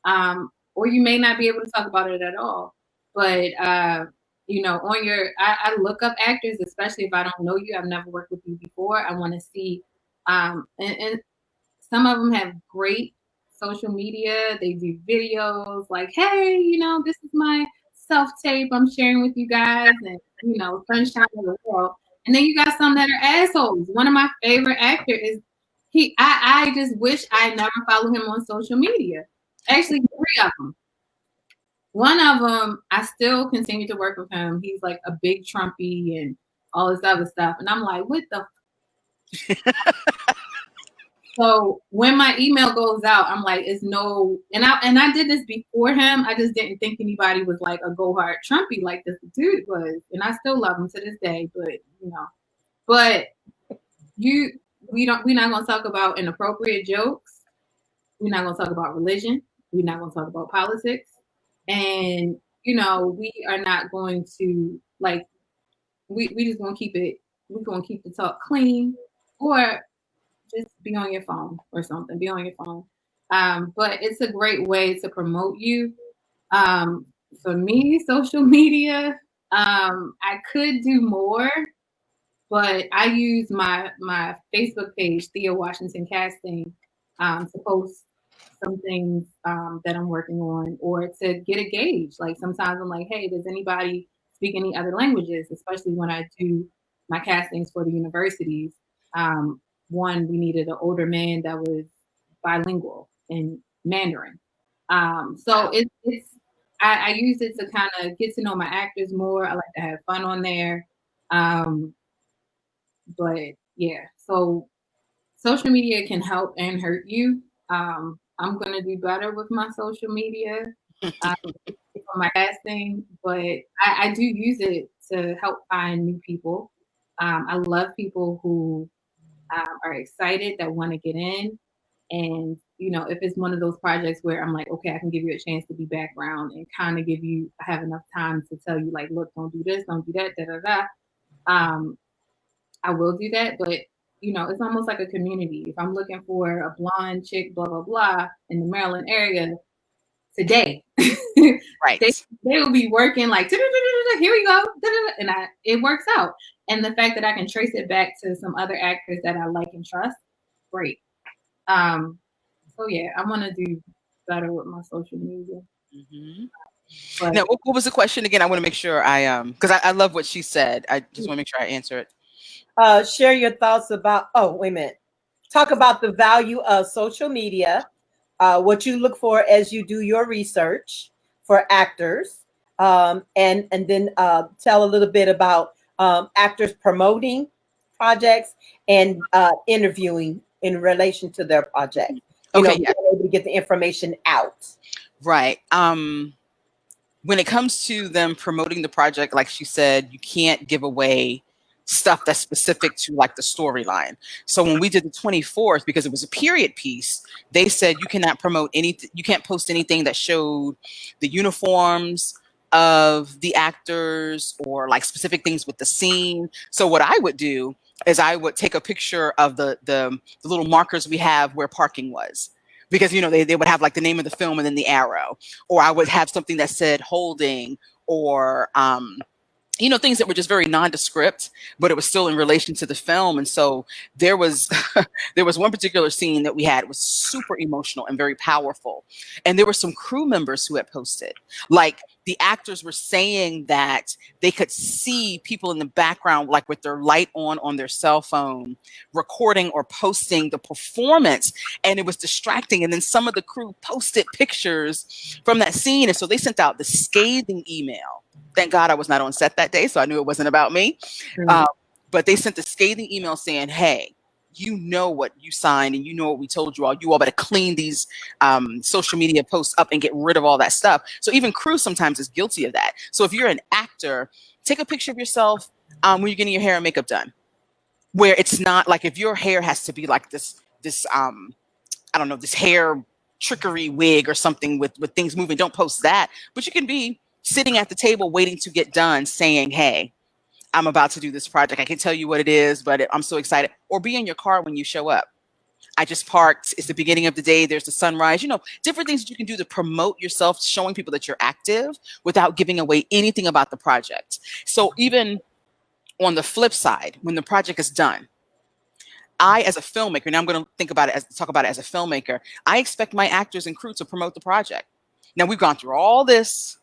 or you may not be able to talk about it at all. But on your, I look up actors, especially if I don't know you, I've never worked with you before. I want to see, and some of them have great social media. They do videos like, hey, this is my self tape I'm sharing with you guys, and sunshine of the world. And then you got some that are assholes. One of my favorite actors is I just wish I never followed him on social media. Actually, 3 of them. One of them, I still continue to work with him. He's like a big Trumpy and all this other stuff. And I'm like, what the? So when my email goes out, I'm like, it's no, and I did this before him. I just didn't think anybody was like a go hard Trumpy like this dude was, and I still love him to this day. But we're not gonna talk about inappropriate jokes. We're not gonna talk about religion. We're not gonna talk about politics, and we are not going to like. We just gonna keep it. We're gonna keep the talk clean, or just be on your phone or something. Be on your phone. But it's a great way to promote you. For me, social media, I could do more, but I use my Facebook page, Thea Washington Casting, to post some things that I'm working on, or to get a gauge. Like sometimes I'm like, hey, does anybody speak any other languages? Especially when I do my castings for the universities. One, we needed an older man that was bilingual in Mandarin. So I use it to kind of get to know my actors more. I like to have fun on there. But yeah, so social media can help and hurt you. I'm gonna do better with my social media for my casting, but I do use it to help find new people. I love people who are excited, that want to get in. And, if it's one of those projects where I'm like, okay, I can give you a chance to be background and kind of have enough time to tell you, like, look, don't do this, don't do that, da da da. I will do that, but it's almost like a community. If I'm looking for a blonde chick, blah blah blah, in the Maryland area today, right, they will be working like, here we go, and it works out. And the fact that I can trace it back to some other actors that I like and trust, great. So yeah, I want to do better with my social media. Mm-hmm. But Now, what was the question again? I want to make sure because I love what she said. I just want to make sure I answer it. Share your thoughts about, oh, wait a minute. Talk about the value of social media, what you look for as you do your research for actors, and then tell a little bit about actors promoting projects and interviewing in relation to their project. You know, Okay, being yeah, able to get the information out. right. When it comes to them promoting the project, like she said, you can't give away stuff that's specific to like the storyline. So when we did the 24th, because it was a period piece, they said you cannot promote anything, you can't post anything that showed the uniforms of the actors or like specific things with the scene. So what I would do is I would take a picture of the little markers we have where parking was. Because they would have like the name of the film and then the arrow, or I would have something that said holding, or things that were just very nondescript, but it was still in relation to the film. And so there was there was one particular scene that we had. It was super emotional and very powerful. And there were some crew members who had posted, like the actors were saying that they could see people in the background, like with their light on their cell phone, recording or posting the performance, and it was distracting. And then some of the crew posted pictures from that scene. And so they sent out the scathing email. Thank God I was not on set that day, so I knew it wasn't about me. Mm. But they sent a scathing email saying, hey, you know what you signed and you know what we told you all. You all better clean these social media posts up and get rid of all that stuff. So even crew sometimes is guilty of that. So if you're an actor, take a picture of yourself when you're getting your hair and makeup done, where it's not like if your hair has to be like this I don't know, this hair trickery wig or something with things moving, don't post that. But you can be sitting at the table waiting to get done saying, hey, I'm about to do this project. I can tell you what it is, but I'm so excited. Or be in your car when you show up. I just parked. It's the beginning of the day. There's the sunrise. Different things that you can do to promote yourself, showing people that you're active without giving away anything about the project. So even on the flip side, when the project is done, I, as a filmmaker, now I'm going to talk about it as a filmmaker, I expect my actors and crew to promote the project. Now we've gone through all this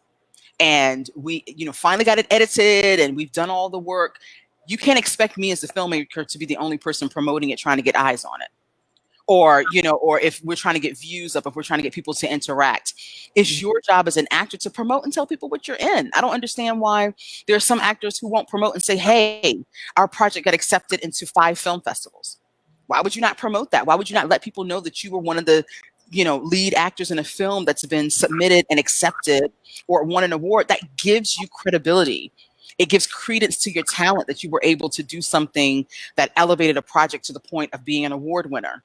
and we, finally got it edited and we've done all the work. You can't expect me as a filmmaker to be the only person promoting it, trying to get eyes on it. Or if we're trying to get views up, if we're trying to get people to interact. It's your job as an actor to promote and tell people what you're in. I don't understand why there are some actors who won't promote and say, hey, our project got accepted into 5 film festivals. Why would you not promote that? Why would you not let people know that you were one of the lead actors in a film that's been submitted and accepted or won an award? That gives you credibility. It gives credence to your talent that you were able to do something that elevated a project to the point of being an award winner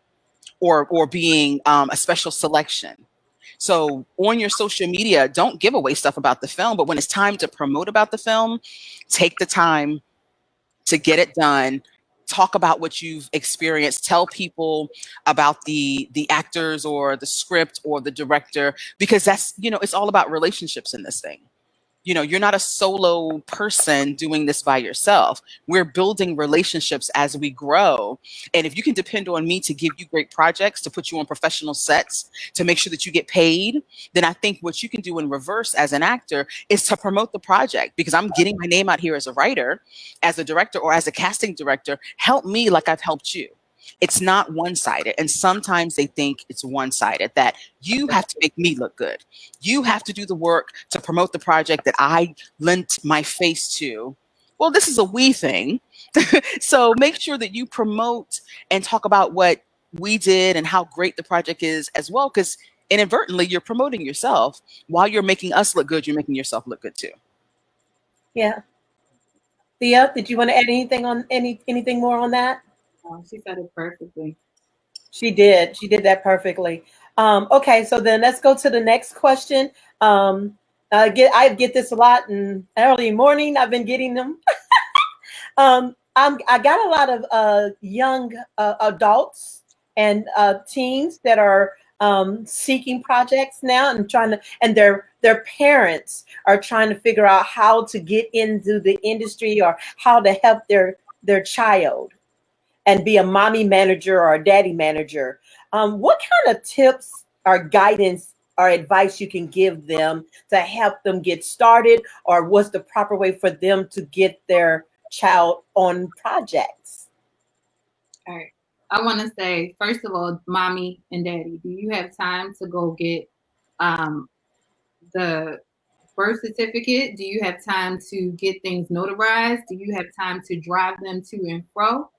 or being a special selection. So on your social media, don't give away stuff about the film, but when it's time to promote about the film, take the time to get it done. Talk about what you've experienced. Tell people about the actors or the script or the director, because that's, it's all about relationships in this thing. You're not a solo person doing this by yourself. We're building relationships as we grow. And if you can depend on me to give you great projects, to put you on professional sets, to make sure that you get paid, then I think what you can do in reverse as an actor is to promote the project, because I'm getting my name out here as a writer, as a director, or as a casting director. Help me like I've helped you. It's not one-sided. And sometimes they think it's one-sided, that you have to make me look good. You have to do the work to promote the project that I lent my face to. Well, this is a we thing. So make sure that you promote and talk about what we did and how great the project is as well, because inadvertently you're promoting yourself. While you're making us look good, you're making yourself look good too. Yeah. Thea, did you want to add anything more on that? she said it perfectly. She did. She did that perfectly. Okay, so then let's go to the next question. I get this a lot in early morning. I've been getting them. I got a lot of young adults and teens that are seeking projects now and and their parents are trying to figure out how to get into the industry or how to help their child and be a mommy manager or a daddy manager. What kind of tips or guidance or advice you can give them to help them get started, or what's the proper way for them to get their child on projects? All right. I want to say, first of all, mommy and daddy, do you have time to go get the birth certificate? Do you have time to get things notarized? Do you have time to drive them to and fro?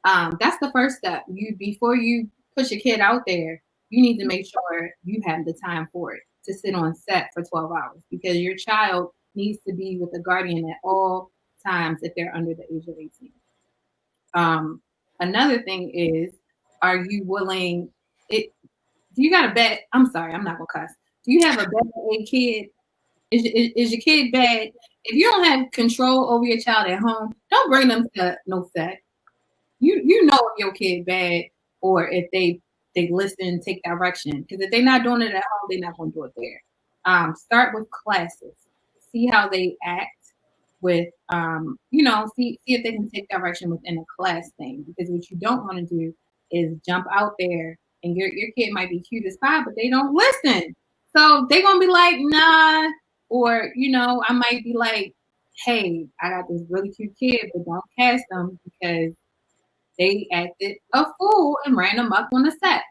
That's the first step. Before you push a kid out there, you need to make sure you have the time for it to sit on set for 12 hours, because your child needs to be with a guardian at all times if they're under the age of 18. Another thing is, are you willing? Do you got a bad? I'm sorry, I'm not gonna cuss. Do you have a bad kid? Is your kid bad? If you don't have control over your child at home, don't bring them to no set. You know if your kid bad, or if they listen, take direction. Because if they're not doing it at home, they're not going to do it there. Start with classes. See how they act with, see if they can take direction within a class thing. Because what you don't want to do is jump out there, and your kid might be cute as pie, but they don't listen. So they're going to be like, nah. Or, I might be like, hey, I got this really cute kid, but don't cast them because they acted a fool and ran amok on the set.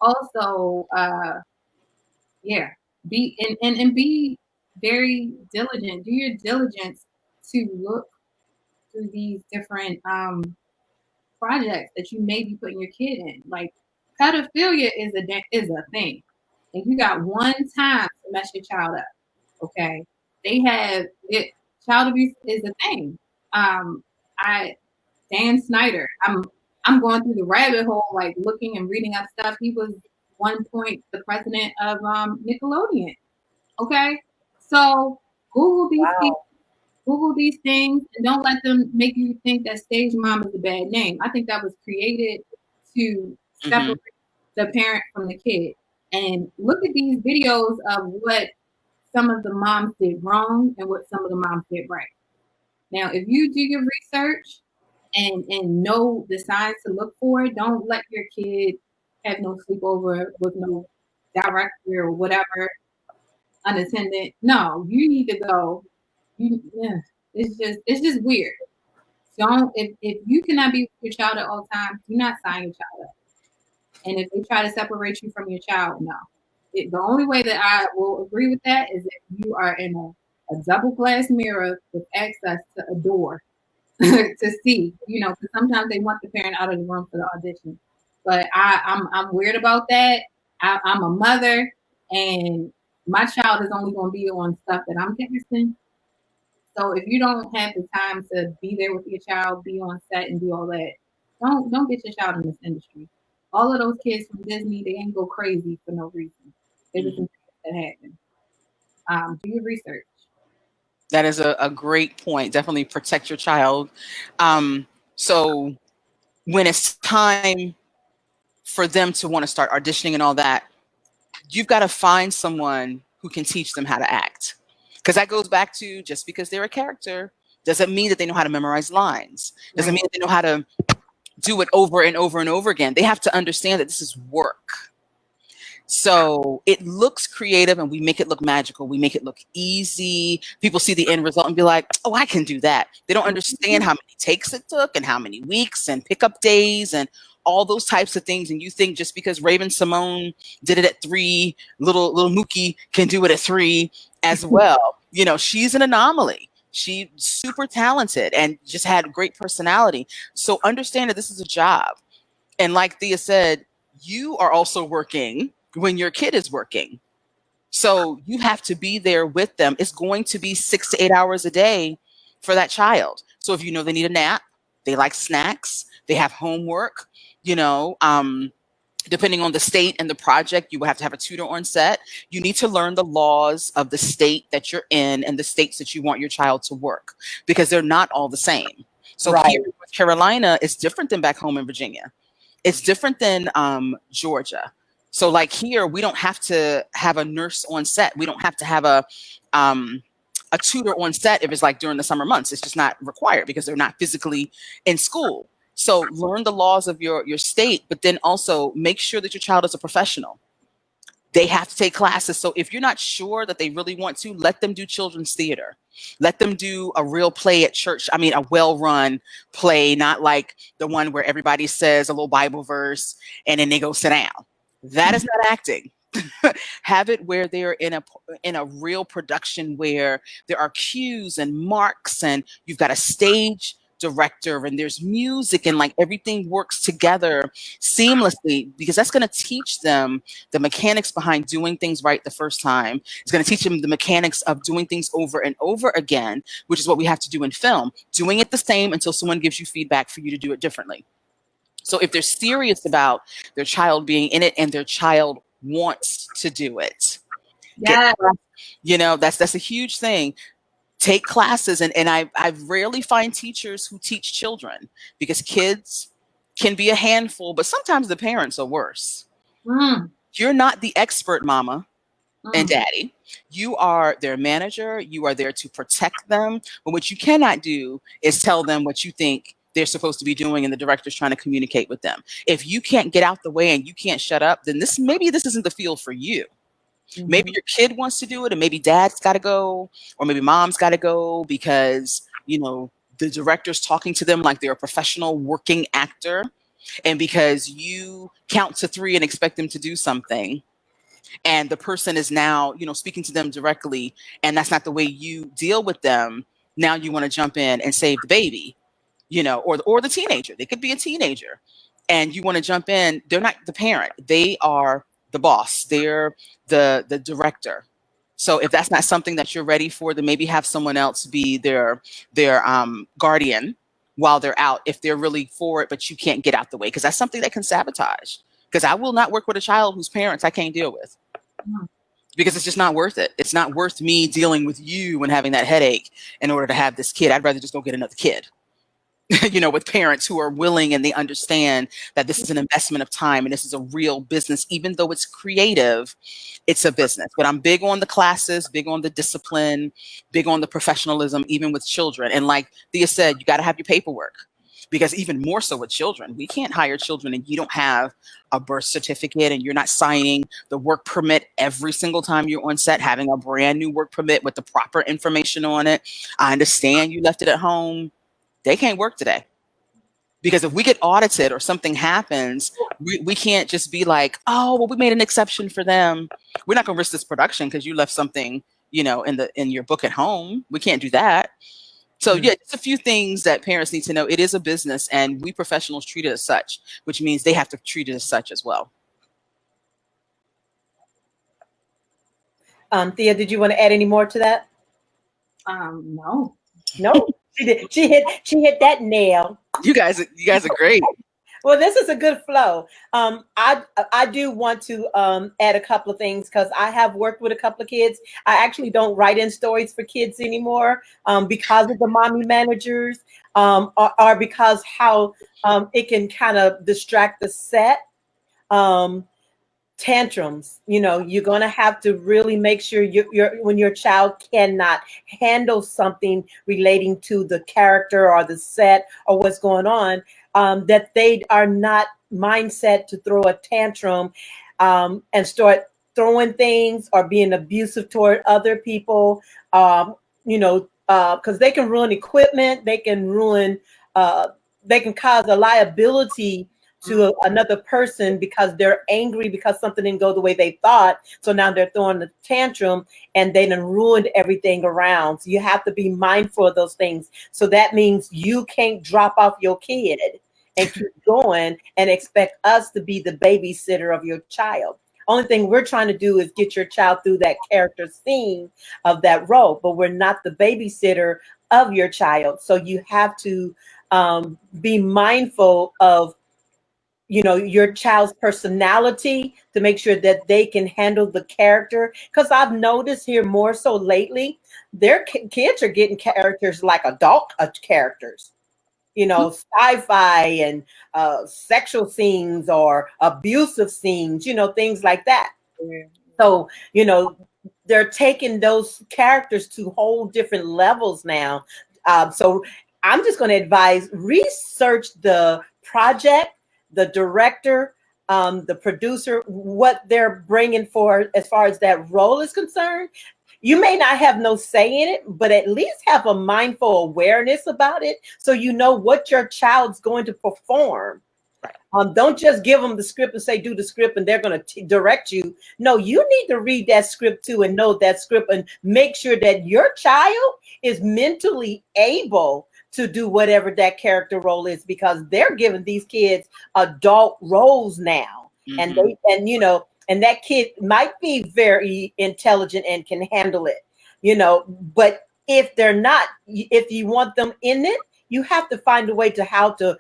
Also, be be very diligent. Do your diligence to look through these different projects that you may be putting your kid in. Like, pedophilia is a thing, and you got one time to mess your child up. Okay, they have it. Child abuse is a thing. Dan Snyder. I'm going through the rabbit hole, like looking and reading up stuff. He was one point the president of Nickelodeon. Okay, so Google these things. Google these things, and don't let them make you think that stage mom is a bad name. I think that was created to separate the parent from the kid. And look at these videos of what some of the moms did wrong and what some of the moms did right. Now, if you do your research and know the signs to look for, don't let your kid have no sleepover with no director or whatever, unattended. No, you need to go. It's just weird. Don't if you cannot be with your child at all times, do not sign your child up. And if they try to separate you from your child, no. The only way that I will agree with that is if you are in a double glass mirror with access to a door to see, because sometimes they want the parent out of the room for the audition. But I'm weird about that. I'm a mother, and my child is only going to be on stuff that I'm casting. So if you don't have the time to be there with your child, be on set and do all that, don't get your child in this industry. All of those kids from Disney, they ain't go crazy for no reason. There's some things that happen. Do your research. That is a great point. Definitely protect your child. So when it's time for them to want to start auditioning and all that, you've got to find someone who can teach them how to act. Because that goes back to, just because they're a character doesn't mean that they know how to memorize lines. Doesn't mean that they know how to do it over and over and over again. They have to understand that this is work. So it looks creative and we make it look magical. We make it look easy. People see the end result and be like, oh, I can do that. They don't understand how many takes it took and how many weeks and pickup days and all those types of things. And you think just because Raven Simone did it at 3, little Mookie can do it at 3 as well. She's an anomaly. She's super talented and just had great personality. So understand that this is a job. And like Thea said, you are also working when your kid is working. So you have to be there with them. It's going to be 6 to 8 hours a day for that child. So if they need a nap, they like snacks, they have homework, depending on the state and the project, you will have to have a tutor on set. You need to learn the laws of the state that you're in and the states that you want your child to work, because they're not all the same. So here in North Carolina, it's different than back home in Virginia. It's different than Georgia. So like here, we don't have to have a nurse on set. We don't have to have a tutor on set if it's like during the summer months. It's just not required because they're not physically in school. So learn the laws of your state, but then also make sure that your child is a professional. They have to take classes. So if you're not sure that they really want to, let them do children's theater. Let them do a real play at church. I mean, a well-run play, not like the one where everybody says a little Bible verse and then they go sit down. That is not acting. Have it where they're in a real production where there are cues and marks, and you've got a stage director and there's music, and like everything works together seamlessly, because that's going to teach them the mechanics behind doing things right the first time. It's going to teach them the mechanics of doing things over and over again, which is what we have to do in film, doing it the same until someone gives you feedback for you to do it differently. So if they're serious about their child being in it and their child wants to do it, that's a huge thing. Take classes, and I rarely find teachers who teach children, because kids can be a handful, but sometimes the parents are worse. You're not the expert, mama and daddy. You are their manager. You are there to protect them. But what you cannot do is tell them what you think they're supposed to be doing and the director's trying to communicate with them. If you can't get out the way and you can't shut up, then maybe this isn't the field for you. Maybe your kid wants to do it, and maybe dad's got to go, or maybe mom's got to go because, the director's talking to them like they're a professional working actor, and because you count to 3 and expect them to do something, and the person is now, speaking to them directly, and that's not the way you deal with them. Now you want to jump in and save the baby, or the teenager. They could be a teenager, and you want to jump in. They're not the parent. They are the boss. They're the director. So if that's not something that you're ready for, then maybe have someone else be their guardian while they're out, if they're really for it, but you can't get out the way, because that's something that can sabotage. Because I will not work with a child whose parents I can't deal with, because it's just not worth it. It's not worth me dealing with you and having that headache in order to have this kid. I'd rather just go get another kid. With parents who are willing and they understand that this is an investment of time and this is a real business. Even though it's creative, it's a business. But I'm big on the classes, big on the discipline, big on the professionalism, even with children. And like Thea said, you got to have your paperwork, because even more so with children, we can't hire children and you don't have a birth certificate and you're not signing the work permit every single time you're on set, having a brand new work permit with the proper information on it. I understand you left it at home. They can't work today, because if we get audited or something happens, we can't just be like, oh, well, we made an exception for them. We're not going to risk this production because you left something, in your book at home. We can't do that. So yeah, just a few things that parents need to know. It is a business, and we professionals treat it as such, which means they have to treat it as such as well. Thea, did you want to add any more to that? No. No. She did. She hit that nail. You guys are great. Well, this is a good flow. I do want to add a couple of things, because I have worked with a couple of kids. I actually don't write in stories for kids anymore, because of the mommy managers, or because how it can kind of distract the set. Tantrums, you're going to have to really make sure when your child cannot handle something relating to the character or the set or what's going on, that they are not mindset to throw a tantrum and start throwing things or being abusive toward other people, because they can ruin equipment, they can cause a liability to another person because they're angry because something didn't go the way they thought. So now they're throwing a tantrum and they done ruined everything around. So you have to be mindful of those things. So that means you can't drop off your kid and keep going and expect us to be the babysitter of your child. Only thing we're trying to do is get your child through that character scene of that role, but we're not the babysitter of your child. So you have to be mindful of your child's personality to make sure that they can handle the character. Because I've noticed here more so lately, their kids are getting characters like adult characters, sci-fi and sexual scenes or abusive scenes, things like that. So, they're taking those characters to whole different levels now. So I'm just going to advise, research the project, the director, the producer, what they're bringing for as far as that role is concerned. You may not have no say in it, but at least have a mindful awareness about it so you know what your child's going to perform. Don't just give them the script and say, do the script and they're going to direct you. No, you need to read that script too and know that script and make sure that your child is mentally able to do whatever that character role is, because they're giving these kids adult roles now. Mm-hmm. And that kid might be very intelligent and can handle it, but if they're not, if you want them in it, you have to find a way to how to,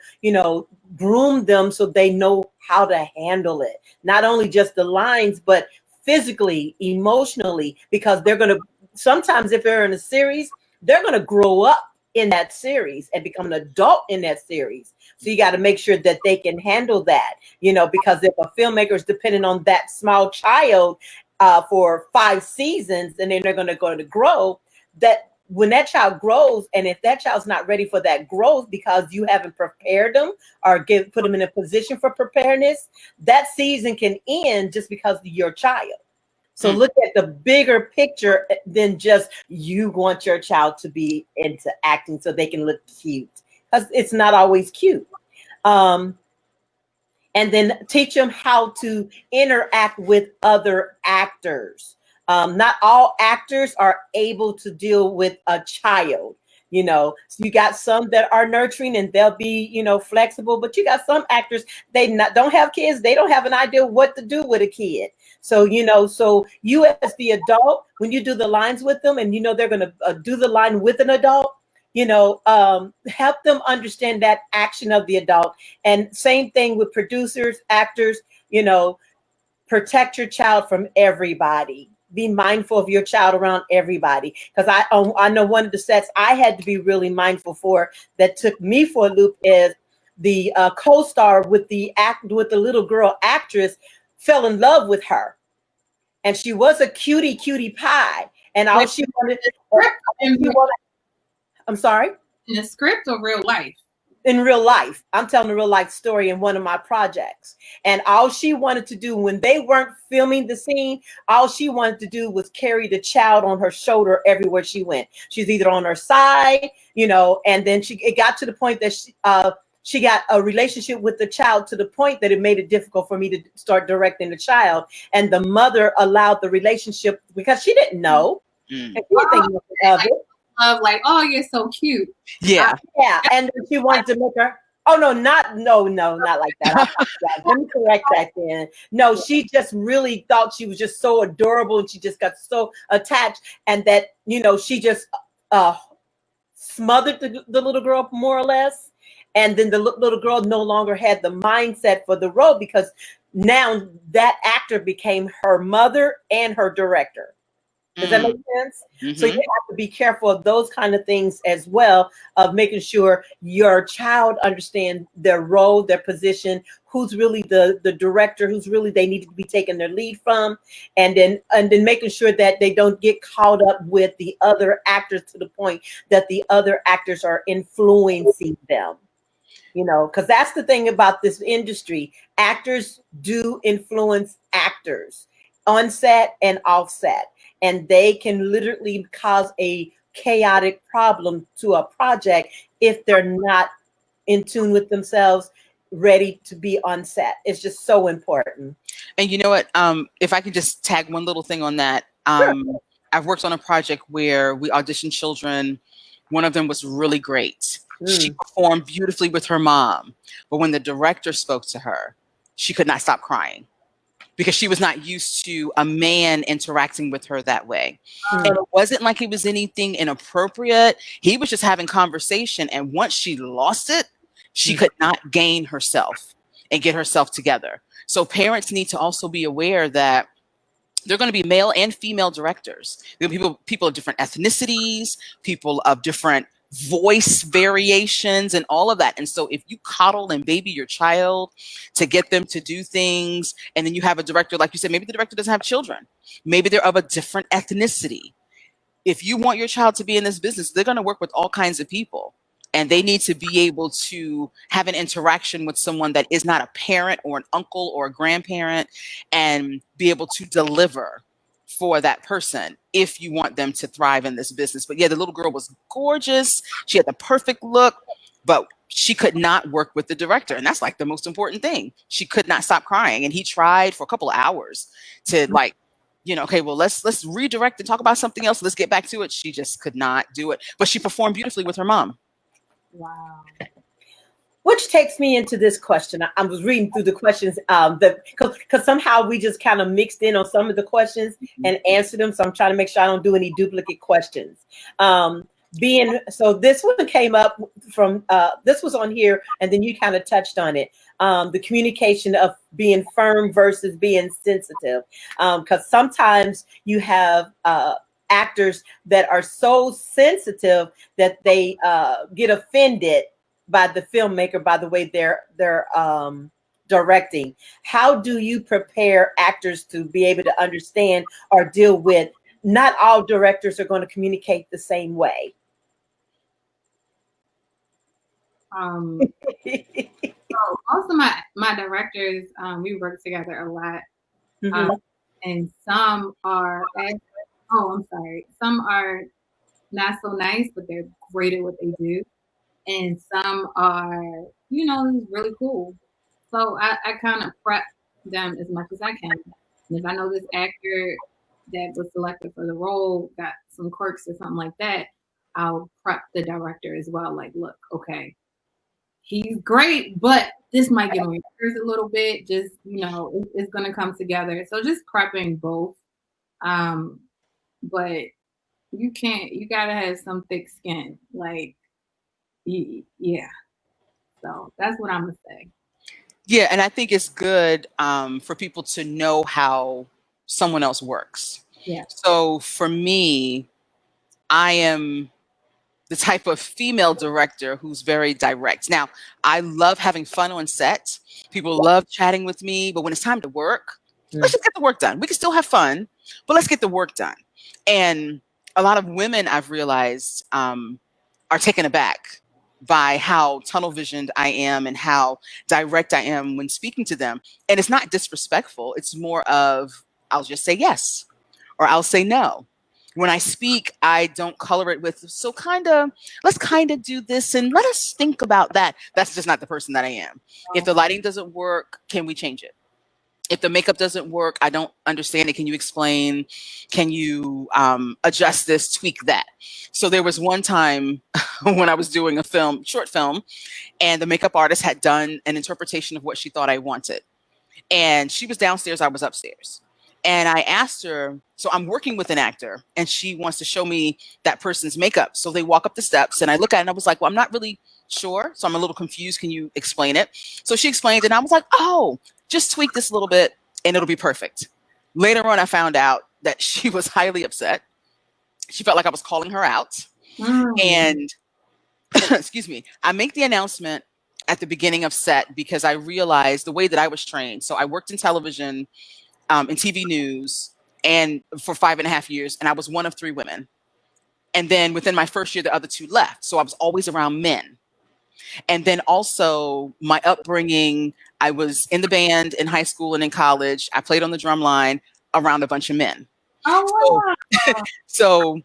groom them so they know how to handle it. Not only just the lines, but physically, emotionally, because they're going to, sometimes if they're in a series, they're going to grow up in that series and become an adult in that series. So you got to make sure that they can handle that, because if a filmmaker is dependent on that small child for 5 seasons, and then they're going to grow, that when that child grows, and if that child's not ready for that growth because you haven't prepared them or put them in a position for preparedness, that season can end just because of your child. So look at the bigger picture than just you want your child to be into acting so they can look cute, because it's not always cute. And then teach them how to interact with other actors. Not all actors are able to deal with a child. So you got some that are nurturing and they'll be, flexible, but you got some actors, don't have kids. They don't have an idea what to do with a kid. So, so you as the adult, when you do the lines with them and, they're going to do the line with an adult, help them understand that action of the adult. And same thing with producers, actors, protect your child from everybody. Be mindful of your child around everybody. Because I know one of the sets I had to be really mindful for that took me for a loop is the co-star with the little girl actress fell in love with her, and she was a cutie pie, and all she wanted. I'm sorry. In a script or real life? In real life. I'm telling a real life story in one of my projects. And all she wanted to do when they weren't filming the scene, all she wanted to do was carry the child on her shoulder everywhere she went. She's either on her side, and then it got to the point that she got a relationship with the child to the point that it made it difficult for me to start directing the child. And the mother allowed the relationship because she didn't know. And she didn't think of it. Of like, oh, you're so cute. Yeah. And she wanted to make her, not like that. Let me correct that then. No, she just really thought she was just so adorable and she just got so attached, and that, she just smothered the little girl more or less. And then the little girl no longer had the mindset for the role because now that actor became her mother and her director. Does that make sense? Mm-hmm. So you have to be careful of those kind of things as well, of making sure your child understands their role, their position, who's really the director, who's really they need to be taking their lead from, and then making sure that they don't get caught up with the other actors to the point that the other actors are influencing them. Because that's the thing about this industry. Actors do influence actors on set and off set. And they can literally cause a chaotic problem to a project if they're not in tune with themselves, ready to be on set. It's just so important. And you know what? If I could just tag one little thing on that. Sure. I've worked on a project where we auditioned children. One of them was really great. She performed beautifully with her mom. But when the director spoke to her, she could not stop crying, because she was not used to a man interacting with her that way. And it wasn't like it was anything inappropriate. He was just having conversation. And once she lost it, she could not gain herself and get herself together. So parents need to also be aware that they're going to be male and female directors. There are people of different ethnicities, people of different voice variations and all of that. And so if you coddle and baby your child to get them to do things, and then you have a director, like you said, maybe the director doesn't have children, maybe they're of a different ethnicity. If you want your child to be in this business, they're going to work with all kinds of people. and they need to be able to have an interaction with someone that is not a parent or an uncle or a grandparent, and be able to deliver for that person if you want them to thrive in this business. But yeah, the little girl was gorgeous. She had the perfect look, but she could not work with the director. And that's like the most important thing. She could not stop crying. And he tried for a couple of hours to like, okay, well, let's redirect and talk about something else. Let's get back to it. She just could not do it. But she performed beautifully with her mom. Wow. Which takes me into this question. I was reading through the questions because somehow we just kind of mixed in on some of the questions and answered them. So I'm trying to make sure I don't do any duplicate questions. So this one came up from, this was on here, and then you kind of touched on it. The communication of being firm versus being sensitive. Because sometimes you have actors that are so sensitive that they get offended by the filmmaker, by the way they're directing. How do you prepare actors to be able to understand or deal with, not all directors are going to communicate the same way? So most of my directors, we work together a lot. And some are, some are not so nice, but they're great at what they do. And some are, really cool. So I kind of prep them as much as I can. And if I know this actor that was selected for the role got some quirks or something like that, I'll prep the director as well. Like, look, okay, he's great, but this might get on your nerves a little bit. Just, it's going to come together. So just prepping both. But you got to have some thick skin. Like, yeah. So that's what I'm going to say. Yeah, and I think it's good for people to know how someone else works. Yeah. So for me, I am the type of female director who's very direct. Now, I love having fun on set. People love chatting with me, but when it's time to work, let's just get the work done. We can still have fun, but let's get the work done. And a lot of women, I've realized, are taken aback by how tunnel visioned I am and how direct I am when speaking to them. And it's not disrespectful. It's more of, I'll just say yes, or I'll say no. When I speak, I don't color it with, so let's do this and let us think about that. That's just not the person that I am. If the lighting doesn't work, can we change it? If the makeup doesn't work, I don't understand it. Can you explain? Can you adjust this, tweak that? So there was one time when I was doing a short film, and the makeup artist had done an interpretation of what she thought I wanted. And she was downstairs, I was upstairs. And I asked her, so I'm working with an actor and she wants to show me that person's makeup. So they walk up the steps and I look at it and I was like, well, I'm not really sure. So I'm a little confused. Can you explain it? So she explained it and I was like, oh, just tweak this a little bit and it'll be perfect. Later on, I found out that she was highly upset. She felt like I was calling her out. And excuse me, I make the announcement at the beginning of set because I realized the way that I was trained. So I worked in television, in TV news, and for 5.5 years, and I was one of 3 women. And then within my first year, the other 2 left. So I was always around men. And then also my upbringing, I was in the band in high school and in college. I played on the drum line around a bunch of men. Oh, wow. So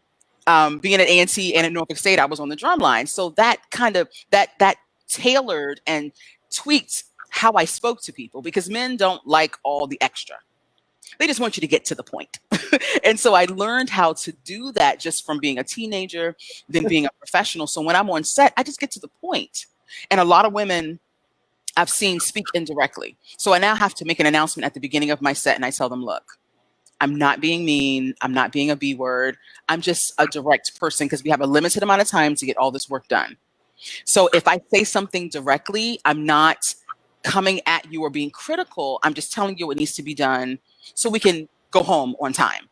being at A&T and at Norfolk State, I was on the drum line. So that kind of, that tailored and tweaked how I spoke to people, because men don't like all the extra. They just want you to get to the point. And so I learned how to do that just from being a teenager, then being a professional. So when I'm on set, I just get to the point. And a lot of women I've seen speak indirectly. So I now have to make an announcement at the beginning of my set and I tell them, look, I'm not being mean. I'm not being a B word. I'm just a direct person because we have a limited amount of time to get all this work done. So if I say something directly, I'm not coming at you or being critical. I'm just telling you what needs to be done so we can go home on time.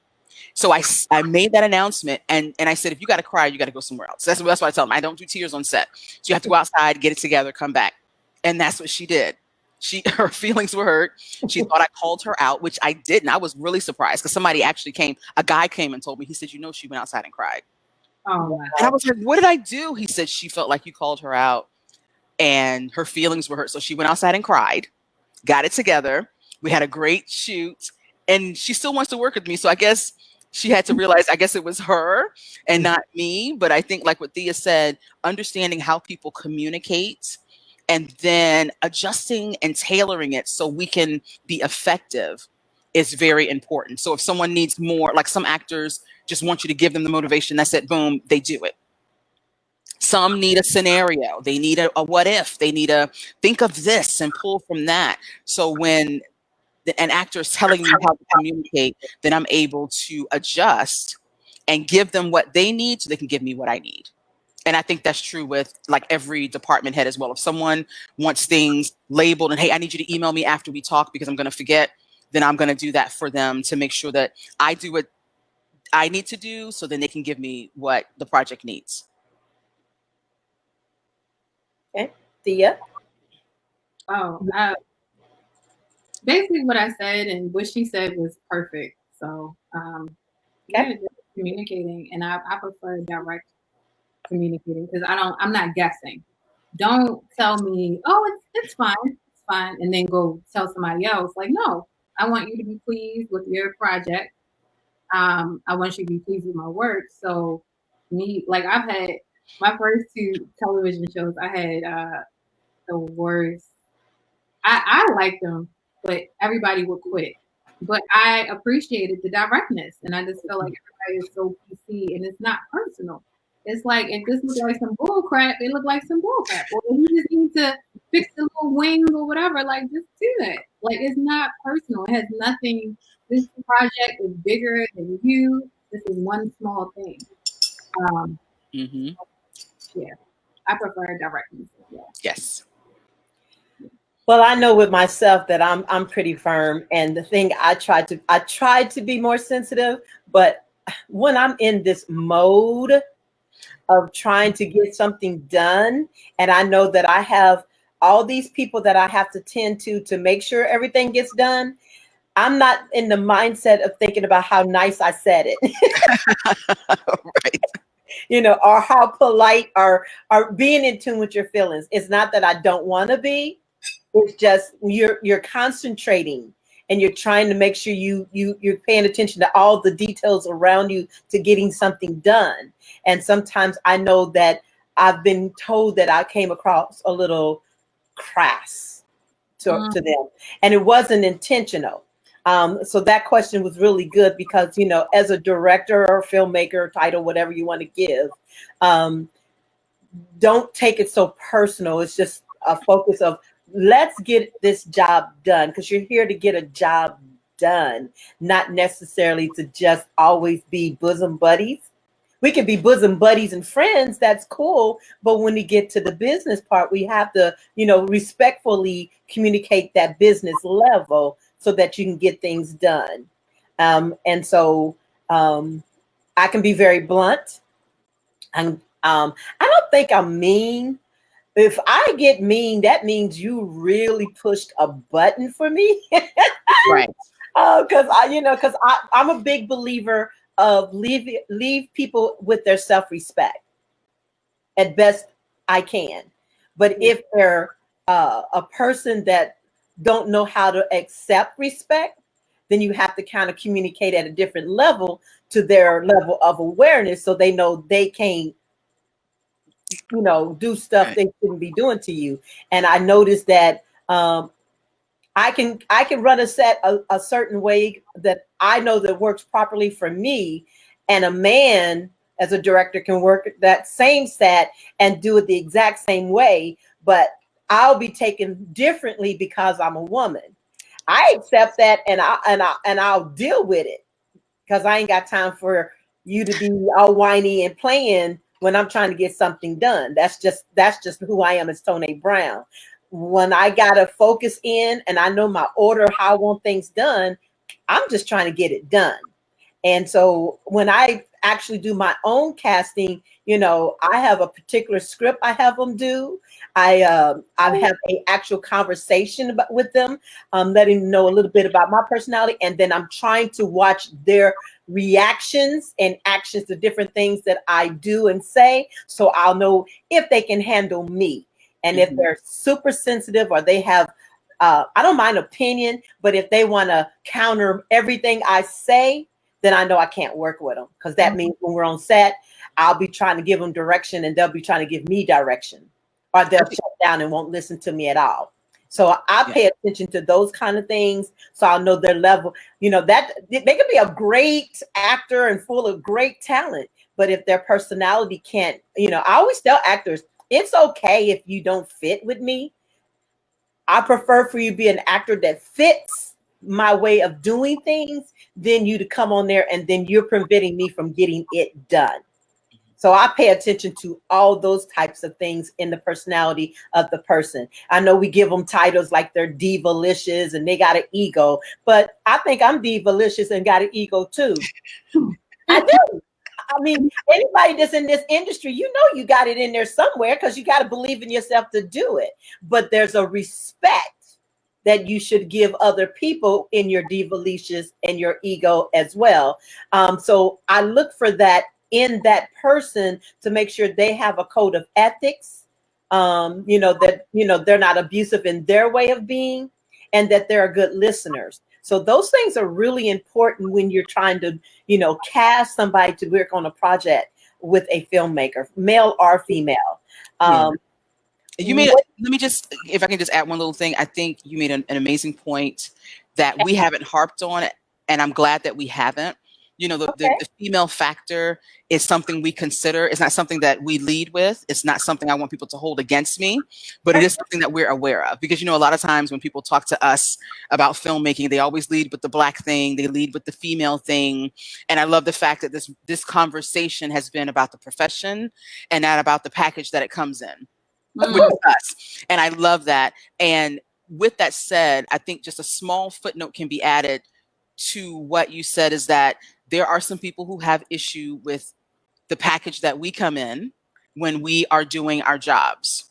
So I made that announcement and I said, if you got to cry, you got to go somewhere else. That's what I tell them. I don't do tears on set. So you have to go outside, get it together, come back. And that's what she did. Her feelings were hurt. She thought I called her out, which I didn't. I was really surprised because a guy came and told me, he said, she went outside and cried. Oh my. And I was like, what did I do? He said she felt like you called her out and her feelings were hurt. So she went outside and cried, got it together. We had a great shoot, and she still wants to work with me. So I guess she had to realize, I guess it was her and not me. But I think, like what Thea said, understanding how people communicate and then adjusting and tailoring it so we can be effective is very important. So if someone needs more, like some actors just want you to give them the motivation, that's it, boom, they do it. Some need a scenario. They need a what if. They need a think of this and pull from that. So when an actor is telling me how to communicate, then I'm able to adjust and give them what they need so they can give me what I need. And I think that's true with like every department head as well. If someone wants things labeled and, hey, I need you to email me after we talk because I'm going to forget, then I'm going to do that for them to make sure that I do what I need to do so then they can give me what the project needs. Okay, Thea. Oh, basically what I said and what she said was perfect. So, yeah, just communicating, and I prefer direct communicating because I'm not guessing. Don't tell me, oh, it's fine, and then go tell somebody else. Like, no, I want you to be pleased with your project. I want you to be pleased with my work. So, like I've had my first 2 television shows. I had the worst. I liked them, but everybody would quit. But I appreciated the directness, and I just feel like everybody is so PC, and it's not personal. It's like if this looks like some bull crap, it look like some bull crap. Or if you just need to fix the little wings or whatever, like just do that. Like it's not personal. It has nothing. This project is bigger than you. This is one small thing. Yeah, I prefer directness as well. Yes. Well, I know with myself that I'm pretty firm, and the thing I tried to be more sensitive, but when I'm in this mode of trying to get something done, and I know that I have all these people that I have to tend to make sure everything gets done, I'm not in the mindset of thinking about how nice I said it. Right. You know, or how polite or being in tune with your feelings. It's not that I don't want to be. It's just you're concentrating and you're trying to make sure you're paying attention to all the details around you to getting something done. And sometimes I know that I've been told that I came across a little crass to them, and it wasn't intentional. So that question was really good because, you know, as a director or filmmaker, title, whatever you want to give, don't take it so personal. It's just a focus of let's get this job done, because you're here to get a job done, not necessarily to just always be bosom buddies. We can be bosom buddies and friends. That's cool. But when we get to the business part, we have to, you know, respectfully communicate that business level so that you can get things done. And so I can be very blunt. And I don't think I'm mean. If I get mean, that means you really pushed a button for me. Right. Because I'm a big believer of leave people with their self-respect at best I can. But if they're a person that don't know how to accept respect, then you have to kind of communicate at a different level to their level of awareness so they know they can't, you know, do stuff they shouldn't be doing to you. And I noticed that I can run a set a certain way that I know that works properly for me, and a man as a director can work that same set and do it the exact same way, but I'll be taken differently because I'm a woman. I accept that, and I'll deal with it, because I ain't got time for you to be all whiny and playing when I'm trying to get something done. That's just who I am as Tone Brown. When I gotta focus in and I know my order, how I want things done, I'm just trying to get it done. And so when I actually do my own casting, you know, I have a particular script I have them do. I have a actual conversation with them, letting them know a little bit about my personality, and then I'm trying to watch their reactions and actions to different things that I do and say. So I'll know if they can handle me. And if they're super sensitive or they have, I don't mind opinion, but if they want to counter everything I say, then I know I can't work with them, because that means when we're on set, I'll be trying to give them direction and they'll be trying to give me direction, or they'll shut down and won't listen to me at all. So I pay attention to those kind of things, so I'll know their level. You know, that they could be a great actor and full of great talent, but if their personality can't, you know, I always tell actors, it's okay if you don't fit with me. I prefer for you to be an actor that fits my way of doing things than you to come on there and then you're preventing me from getting it done. So I pay attention to all those types of things in the personality of the person. I know we give them titles like they're divalicious and they got an ego, but I think I'm divalicious and got an ego too. I do. I mean, anybody that's in this industry, you know, you got it in there somewhere, because you got to believe in yourself to do it. But there's a respect that you should give other people in your divalicious and your ego as well. So I look for that in that person to make sure they have a code of ethics, that, they're not abusive in their way of being, and that they're good listeners. So those things are really important when you're trying to, cast somebody to work on a project with a filmmaker, male or female. You made, let me just, if I can just add one little thing. I think you made an amazing point that we haven't harped on it, and I'm glad that we haven't. The female factor is something we consider. It's not something that we lead with. It's not something I want people to hold against me, but it is something that we're aware of. Because, a lot of times when people talk to us about filmmaking, they always lead with the Black thing. They lead with the female thing. And I love the fact that this conversation has been about the profession and not about the package that it comes in, which is us. And I love that. And with that said, I think just a small footnote can be added to what you said, is that there are some people who have issue with the package that we come in when we are doing our jobs.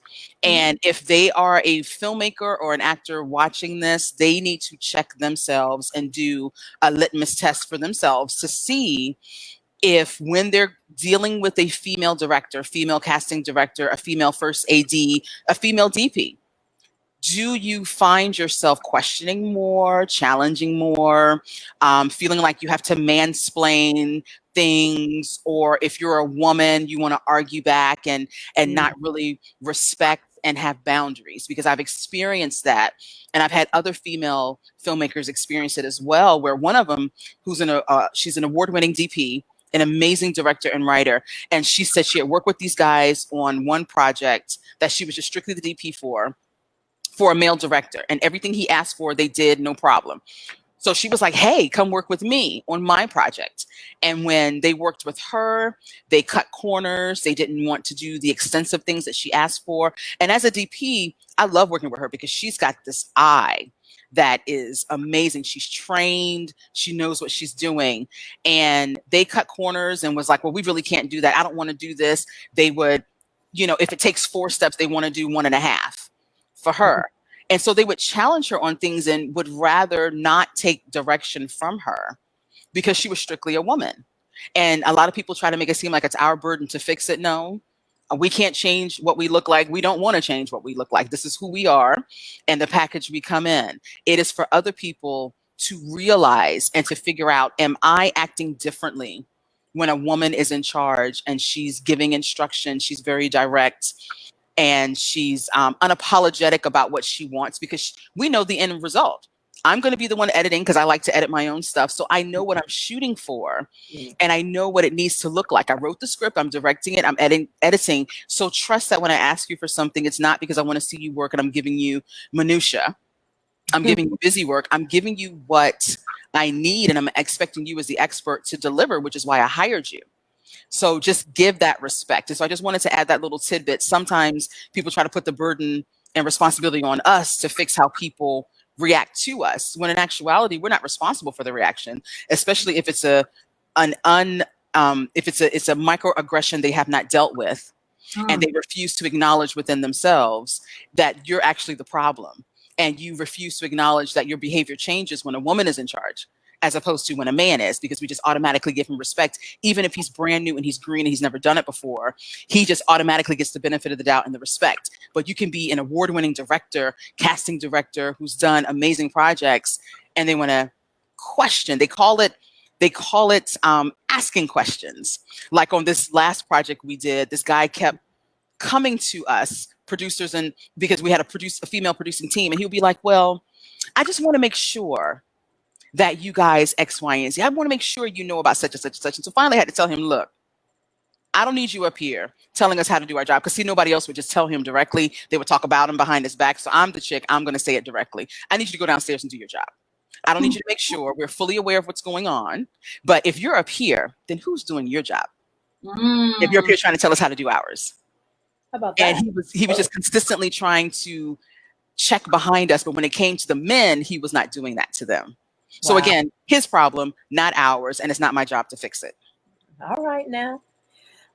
And if they are a filmmaker or an actor watching this, they need to check themselves and do a litmus test for themselves to see if, when they're dealing with a female director, female casting director, a female first AD, a female DP, do you find yourself questioning more, challenging more, feeling like you have to mansplain things? Or if you're a woman, you want to argue back and not really respect and have boundaries? Because I've experienced that. And I've had other female filmmakers experience it as well, where one of them, who's she's an award-winning DP, an amazing director and writer. And she said she had worked with these guys on one project that she was just strictly the DP for a male director, and everything he asked for, they did, no problem. So she was like, hey, come work with me on my project. And when they worked with her, they cut corners. They didn't want to do the extensive things that she asked for. And as a DP, I love working with her because she's got this eye that is amazing. She's trained. She knows what she's doing. And they cut corners and was like, well, we really can't do that. I don't want to do this. They would, if it takes 4 steps, they want to do 1.5 for her. And so they would challenge her on things and would rather not take direction from her because she was strictly a woman. And a lot of people try to make it seem like it's our burden to fix it. No, we can't change what we look like. We don't want to change what we look like. This is who we are and the package we come in. It is for other people to realize and to figure out, am I acting differently when a woman is in charge and she's giving instruction, she's very direct, and she's unapologetic about what she wants, because we know the end result. I'm going to be the one editing because I like to edit my own stuff. So I know what I'm shooting for and I know what it needs to look like. I wrote the script, I'm directing it, I'm editing. So trust that when I ask you for something, it's not because I want to see you work and I'm giving you minutia. I'm giving you busy work. I'm giving you what I need and I'm expecting you as the expert to deliver, which is why I hired you. So just give that respect. And so I just wanted to add that little tidbit. Sometimes people try to put the burden and responsibility on us to fix how people react to us, when in actuality, we're not responsible for the reaction, especially if it's a microaggression they have not dealt with and they refuse to acknowledge within themselves that you're actually the problem. And you refuse to acknowledge that your behavior changes when a woman is in charge. as opposed to when a man is, because we just automatically give him respect. Even if he's brand new and he's green and he's never done it before, he just automatically gets the benefit of the doubt and the respect. But you can be an award-winning director, casting director who's done amazing projects, and they want to question. They call it asking questions. Like on this last project we did, this guy kept coming to us, producers, and because we had a female producing team, and he would be like, well, I just want to make sure that you guys X, Y, and Z. I want to make sure you know about such and such and such. And so finally I had to tell him, look, I don't need you up here telling us how to do our job, because see, nobody else would just tell him directly. They would talk about him behind his back. So I'm the chick, I'm going to say it directly. I need you to go downstairs and do your job. I don't need you to make sure we're fully aware of what's going on. But if you're up here, then who's doing your job? If you're up here trying to tell us how to do ours. How about that? And he was just consistently trying to check behind us. But when it came to the men, he was not doing that to them. So again, his problem, not ours. And it's not my job to fix it. All right now.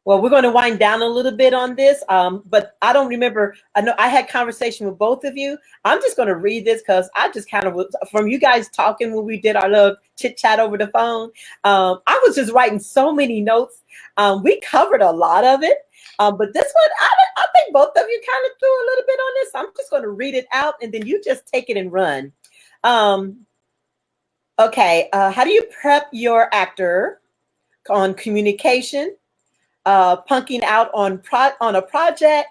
Well, we're going to wind down a little bit on this, but I don't remember. I know I had conversation with both of you. I'm just going to read this because I just kind of, from you guys talking when we did our little chit chat over the phone, I was just writing so many notes. We covered a lot of it, but this one, I think both of you kind of threw a little bit on this. I'm just going to read it out, and then you just take it and run. Okay, how do you prep your actor on communication? Punking out on a project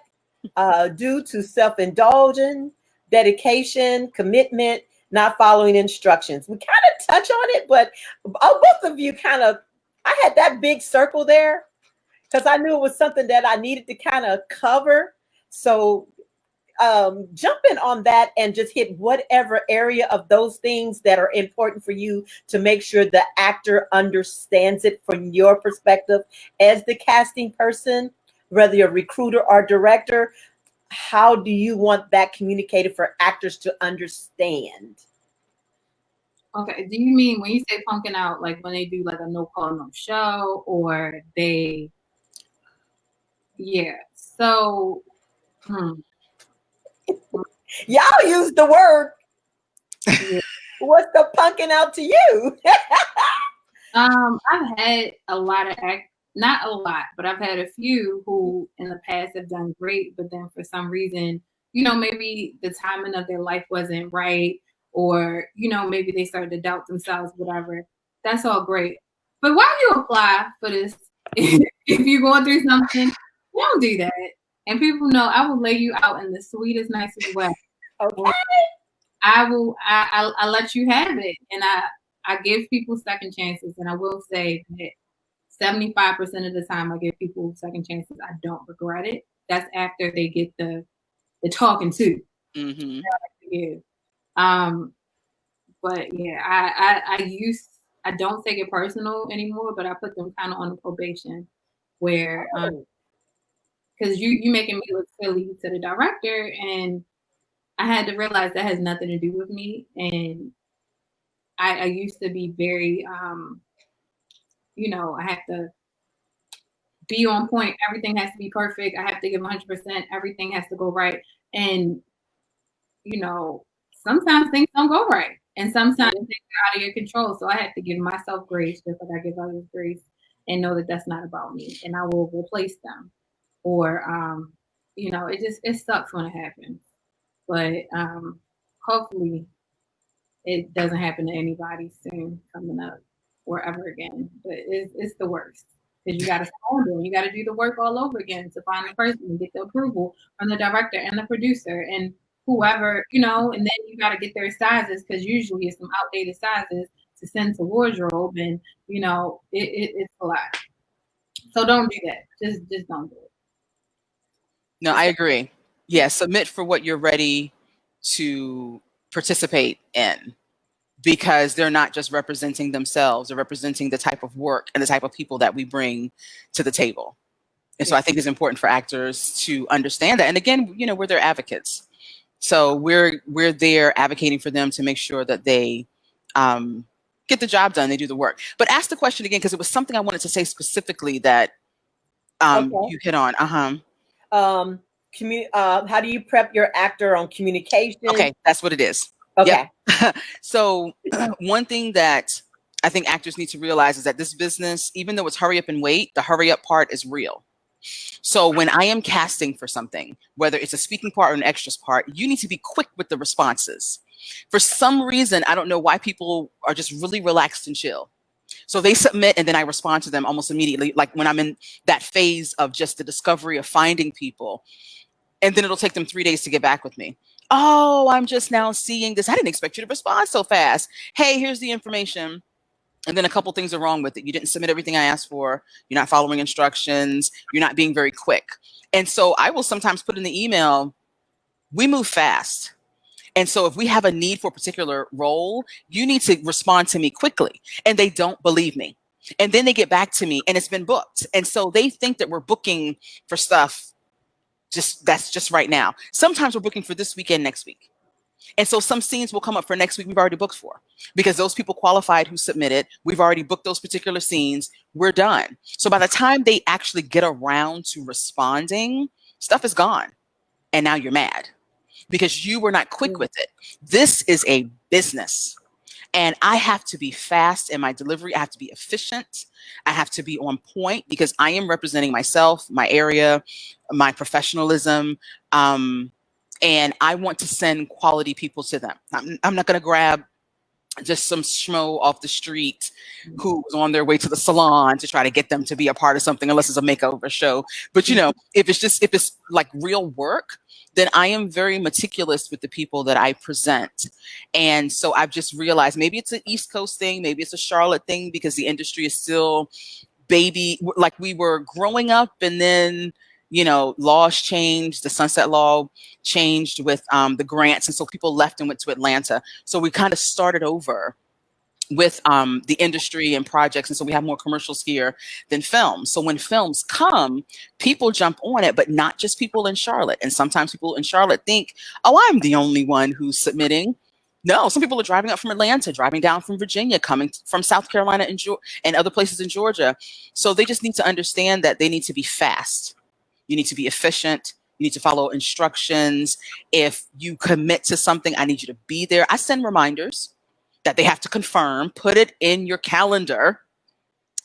due to self-indulgence, dedication, commitment, not following instructions. We kind of touch on it, but both of you kind of, I had that big circle there because I knew it was something that I needed to kind of cover. So jump in on that and just hit whatever area of those things that are important for you to make sure the actor understands it from your perspective as the casting person, whether you're a recruiter or director. How do you want that communicated for actors to understand? Okay, do you mean when you say punking out, like when they do like a no call, no show, or they, yeah, so, Y'all use the word. What's the punking out to you? I've had a lot of not a lot, but I've had a few who in the past have done great, but then for some reason, you know, maybe the timing of their life wasn't right, or, you know, maybe they started to doubt themselves, whatever. That's all great. But why you apply for this, if you're going through something, don't do that. And people know I will lay you out in the sweetest, nicest way. Okay. I let you have it. And I give people second chances. And I will say that 75% of the time I give people second chances, I don't regret it. That's after they get the talking to. Mm-hmm. But yeah, I don't take it personal anymore, but I put them kind of on probation where because you making me look silly to the director, and I had to realize that has nothing to do with me. And I used to be very you know, I have to be on point. Everything has to be perfect. I have to give 100%. Everything has to go right. And, you know, sometimes things don't go right. And sometimes things are out of your control. So I have to give myself grace just like I give others grace, and know that that's not about me. And I will replace them. Or, you know, it sucks when it happens. But hopefully it doesn't happen to anybody soon coming up or ever again. But it's the worst. Because you got to start doing, you got to do the work all over again to find the person and get the approval from the director and the producer and whoever, you know, and then you got to get their sizes, because usually it's some outdated sizes to send to wardrobe, and you know it's a lot. So don't do that. Just don't do it. No, I agree. Yeah, submit for what you're ready to participate in, because they're not just representing themselves, they're representing the type of work and the type of people that we bring to the table. And so I think it's important for actors to understand that. And again, you know, we're their advocates. So we're there advocating for them to make sure that they get the job done, they do the work. But ask the question again, because it was something I wanted to say specifically that you hit on. How do you prep your actor on communication? Okay, that's what it is. Okay. Yep. So one thing that I think actors need to realize is that this business, even though it's hurry up and wait, the hurry up part is real. So when I am casting for something, whether it's a speaking part or an extras part, you need to be quick with the responses. For some reason, I don't know why people are just really relaxed and chill. So they submit and then I respond to them almost immediately, like when I'm in that phase of just the discovery of finding people. And then it'll take them 3 days to get back with me. Oh, I'm just now seeing this. I didn't expect you to respond so fast. Hey, here's the information. And then a couple things are wrong with it. You didn't submit everything I asked for. You're not following instructions. You're not being very quick. And so I will sometimes put in the email, we move fast. And so if we have a need for a particular role, you need to respond to me quickly. And they don't believe me. And then they get back to me and it's been booked. And so they think that we're booking for stuff that's just right now. Sometimes we're booking for this weekend, next week. And so some scenes will come up for next week we've already booked for, because those people qualified who submitted, we've already booked those particular scenes, we're done. So by the time they actually get around to responding, stuff is gone. And now you're mad because you were not quick with it. This is a business. And I have to be fast in my delivery. I have to be efficient. I have to be on point because I am representing myself, my area, my professionalism. And I want to send quality people to them. I'm not going to grab just some schmo off the street who's on their way to the salon to try to get them to be a part of something, unless it's a makeover show. But if it's like real work, then I am very meticulous with the people that I present. And so I've just realized maybe it's an East Coast thing, maybe it's a Charlotte thing, because the industry is still baby, like we were growing up, and then laws changed. The Sunset Law changed with the grants. And so people left and went to Atlanta. So we kind of started over with the industry and projects. And so we have more commercials here than films. So when films come, people jump on it, but not just people in Charlotte. And sometimes people in Charlotte think, oh, I'm the only one who's submitting. No, some people are driving up from Atlanta, driving down from Virginia, coming from South Carolina and other places in Georgia. So they just need to understand that they need to be fast. You need to be efficient. You need to follow instructions. If you commit to something, I need you to be there. I send reminders that they have to confirm. Put it in your calendar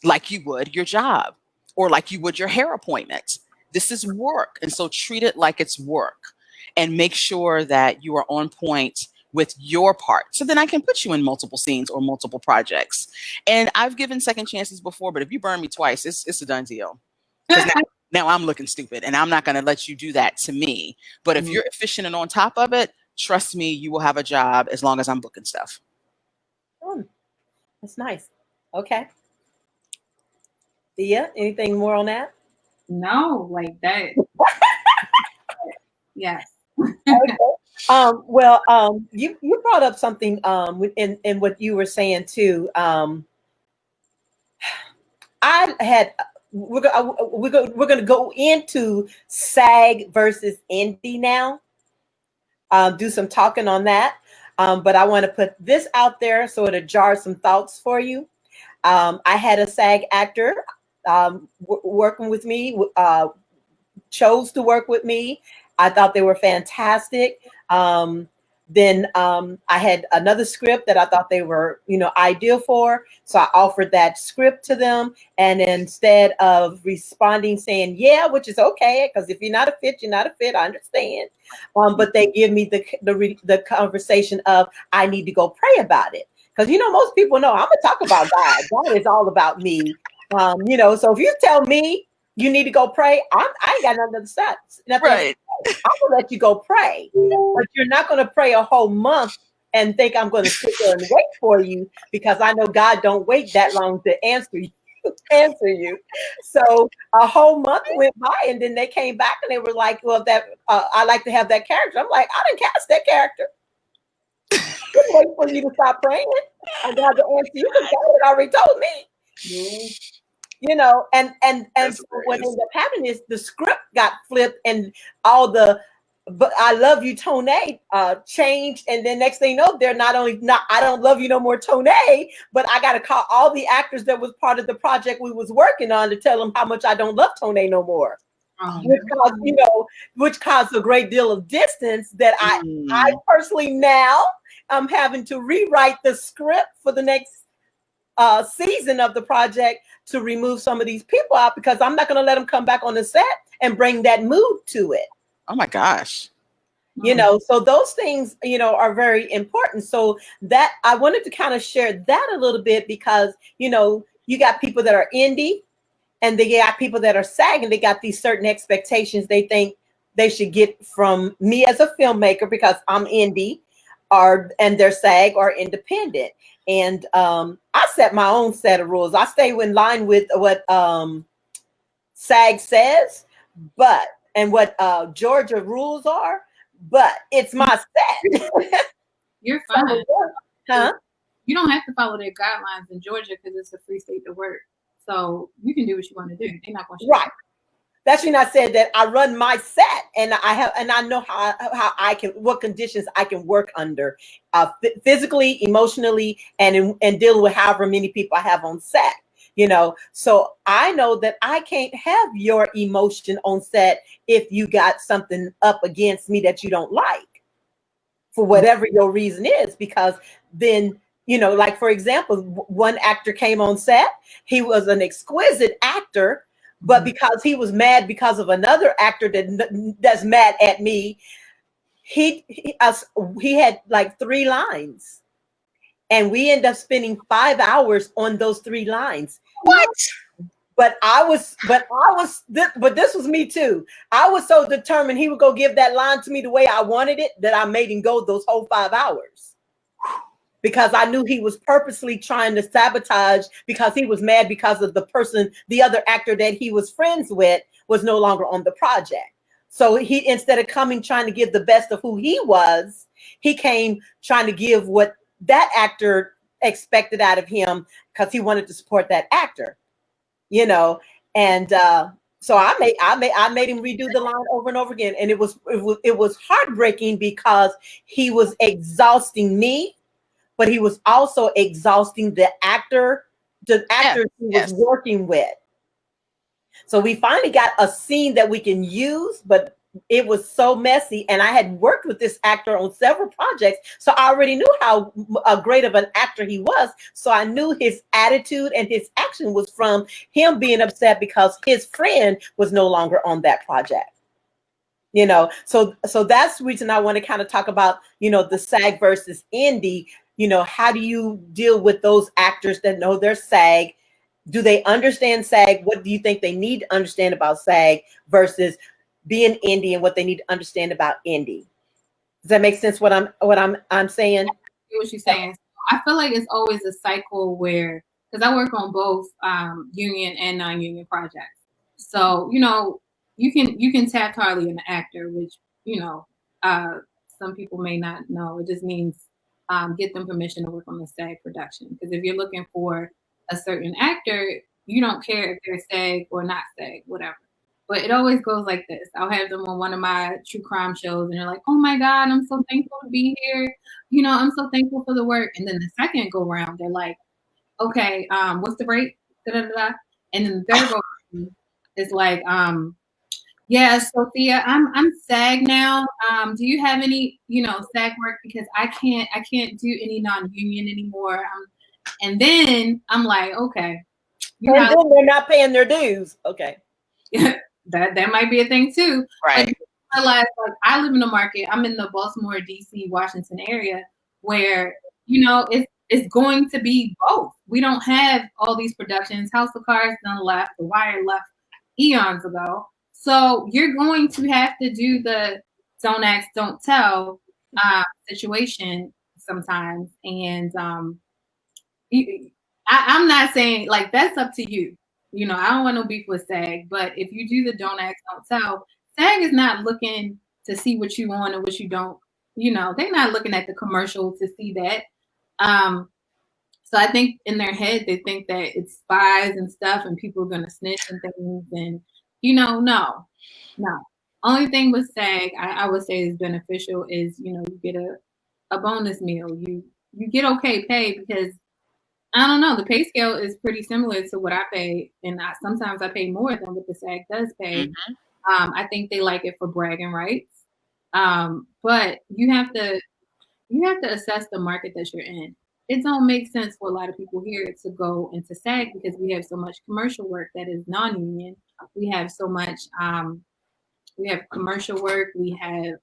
like you would your job or like you would your hair appointment. This is work. And so treat it like it's work and make sure that you are on point with your part. So then I can put you in multiple scenes or multiple projects. And I've given second chances before, but if you burn me twice, it's a done deal. Now I'm looking stupid, and I'm not going to let you do that to me. But if you're efficient and on top of it, trust me, you will have a job as long as I'm booking stuff. That's nice. Okay. Thea, anything more on that? No, like that. Yes. Okay. You brought up something in what you were saying too. We're going to go into SAG versus indie now. Do some talking on that. But I want to put this out there so it'll jar some thoughts for you. I had a SAG actor working with me, chose to work with me. I thought they were fantastic. Then I had another script that I thought they were, ideal for. So I offered that script to them. And instead of responding saying, yeah, which is okay, because if you're not a fit, you're not a fit. I understand. But they give me the conversation of, I need to go pray about it. Because, most people know I'm going to talk about God. God is all about me. So if you tell me you need to go pray, I ain't got nothing to say. Right. I'm going to let you go pray. But you're not going to pray a whole month and think I'm going to sit there and wait for you, because I know God don't wait that long to answer you. So a whole month went by, and then they came back and they were like, well, I like to have that character. I'm like, I didn't cast that character. Couldn't wait for you to stop praying. I got the answer. You can tell it already told me. And so what ended up happening is the script got flipped, and all the "but I love you, Tone" changed, and then next thing you know, they're not I don't love you no more, Tone, but I got to call all the actors that was part of the project we was working on to tell them how much I don't love Tone no more. Which caused a great deal of distance that I personally now I'm having to rewrite the script for the next season of the project to remove some of these people out, because I'm not going to let them come back on the set and bring that mood to it. Oh my gosh. You know, so those things, you know, are very important. So that I wanted to kind of share that a little bit, because, you know, you got people that are indie and they got people that are SAG, and they got these certain expectations they think they should get from me as a filmmaker because I'm indie, and they're SAG or independent. And I set my own set of rules. I stay in line with what SAG says, and what Georgia rules are, but it's my set. You're fine. Huh? You don't have to follow their guidelines in Georgia because it's a free state to work. So you can do what you want to do. They're not going to right. That's when I said that I run my set, and I know how I can, what conditions I can work under, physically, emotionally, and dealing with however many people I have on set. You know, so I know that I can't have your emotion on set if you got something up against me that you don't like, for whatever your reason is, because then, you know, like for example, one actor came on set. He was an exquisite actor, but because he was mad because of another actor that's mad at me, he had like 3 lines, and we ended up spending 5 hours on those 3 lines. What? But this was me too. I was so determined he would go give that line to me the way I wanted it, that I made him go those whole 5 hours, because I knew he was purposely trying to sabotage, because he was mad because of the other actor that he was friends with was no longer on the project. So he, instead of coming trying to give the best of who he was, he came trying to give what that actor expected out of him, because he wanted to support that actor, you know. And so I made him redo the line over and over again, and it was heartbreaking, because he was exhausting me, but he was also exhausting the actor he was working with. So we finally got a scene that we can use, but it was so messy. And I had worked with this actor on several projects, so I already knew how great of an actor he was. So I knew his attitude and his action was from him being upset because his friend was no longer on that project. You know, so that's the reason I want to kind of talk about, you know, the SAG versus indie. You know, how do you deal with those actors that know they're SAG? Do they understand SAG? What do you think they need to understand about SAG versus being indie, and what they need to understand about indie? Does that make sense? What I'm saying? I see what you're saying. I feel like it's always a cycle where, because I work on both union and non-union projects. So, you know, you can tap Harley an actor, which, you know, some people may not know. It just means get them permission to work on the SAG production. Because if you're looking for a certain actor, you don't care if they're SAG or not SAG, whatever. But it always goes like this. I'll have them on one of my true crime shows, and they're like, "Oh my God, I'm so thankful to be here. You know, I'm so thankful for the work." And then the second go round, they're like, "Okay, what's the break?" Da-da-da-da. And then the third go round is like, "Yeah, so Thea, I'm SAG now. Do you have any, you know, SAG work, because I can't do any non-union anymore." And then I'm like, "Okay." And then they're not paying their dues. Okay. That might be a thing too. Right. But I realize, like, I live in a market. I'm in the Baltimore, DC, Washington area, where, you know, it's going to be both. We don't have all these productions. House of Cards done left. The Wire left eons ago. So you're going to have to do the don't ask, don't tell situation sometimes. And I'm not saying, like, that's up to you. You know, I don't want no beef with SAG, but if you do the don't ask, don't tell, SAG is not looking to see what you want and what you don't. You know, they're not looking at the commercial to see that. So I think in their head, they think that it's spies and stuff, and people are going to snitch and things. And, you know, no. Only thing with SAG, I would say is beneficial is, you know, you get a bonus meal. You get okay pay, because I don't know, the pay scale is pretty similar to what I pay, and sometimes I pay more than what the SAG does pay. Mm-hmm. I think they like it for bragging rights, but you have to assess the market that you're in. it don't make sense for a lot of people here to go into SAG because we have so much commercial work that is non-union. We have so much we have commercial work, we have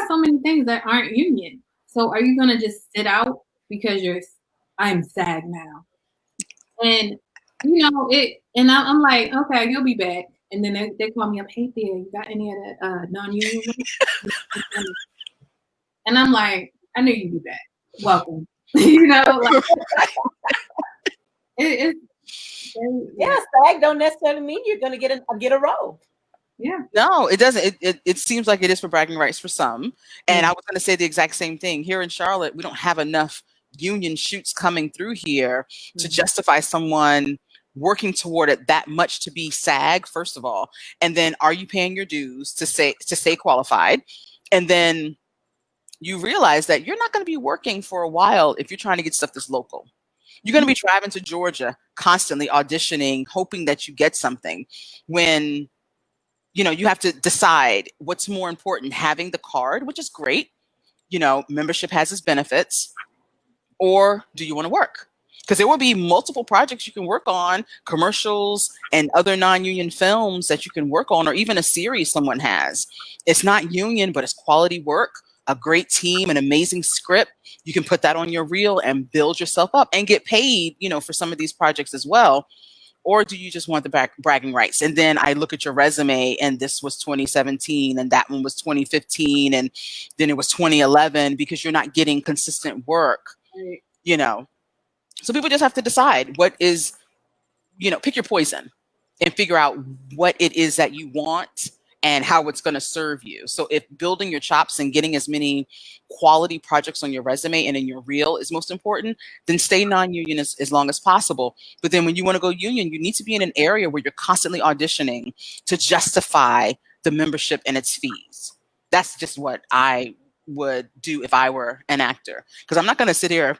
so many things that aren't union. So are you gonna just sit out because I'm SAG now? And it, and I'm like, okay, you'll be back. And then they call me up, hey Thea, you got any of that non-union work? And I'm like, I knew you'd be back. Welcome. Like it's yeah, SAG don't necessarily mean you're going to get a role. Yeah. No, it doesn't. It seems like it is for bragging rights for some. And I was going to say the exact same thing. Here in Charlotte, we don't have enough union shoots coming through here to justify someone working toward it that much to be SAG, first of all. And then are you paying your dues to stay qualified? And then you realize that you're not going to be working for a while if you're trying to get stuff that's local. You're going to be driving to Georgia, constantly auditioning, hoping that you get something, when you have to decide what's more important, having the card, which is great. Membership has its benefits, or do you want to work? Because there will be multiple projects you can work on, commercials and other non-union films that you can work on, or even a series someone has. It's not union, but it's quality work, a great team, an amazing script. You can put that on your reel and build yourself up and get paid, for some of these projects as well. Or do you just want the bragging rights? And then I look at your resume and this was 2017 and that one was 2015 and then it was 2011 because you're not getting consistent work, So people just have to decide what is, pick your poison and figure out what it is that you want and how it's going to serve you. So if building your chops and getting as many quality projects on your resume and in your reel is most important, then stay non-union as long as possible. But then when you want to go union, you need to be in an area where you're constantly auditioning to justify the membership and its fees. That's just what I would do if I were an actor, because I'm not going to sit here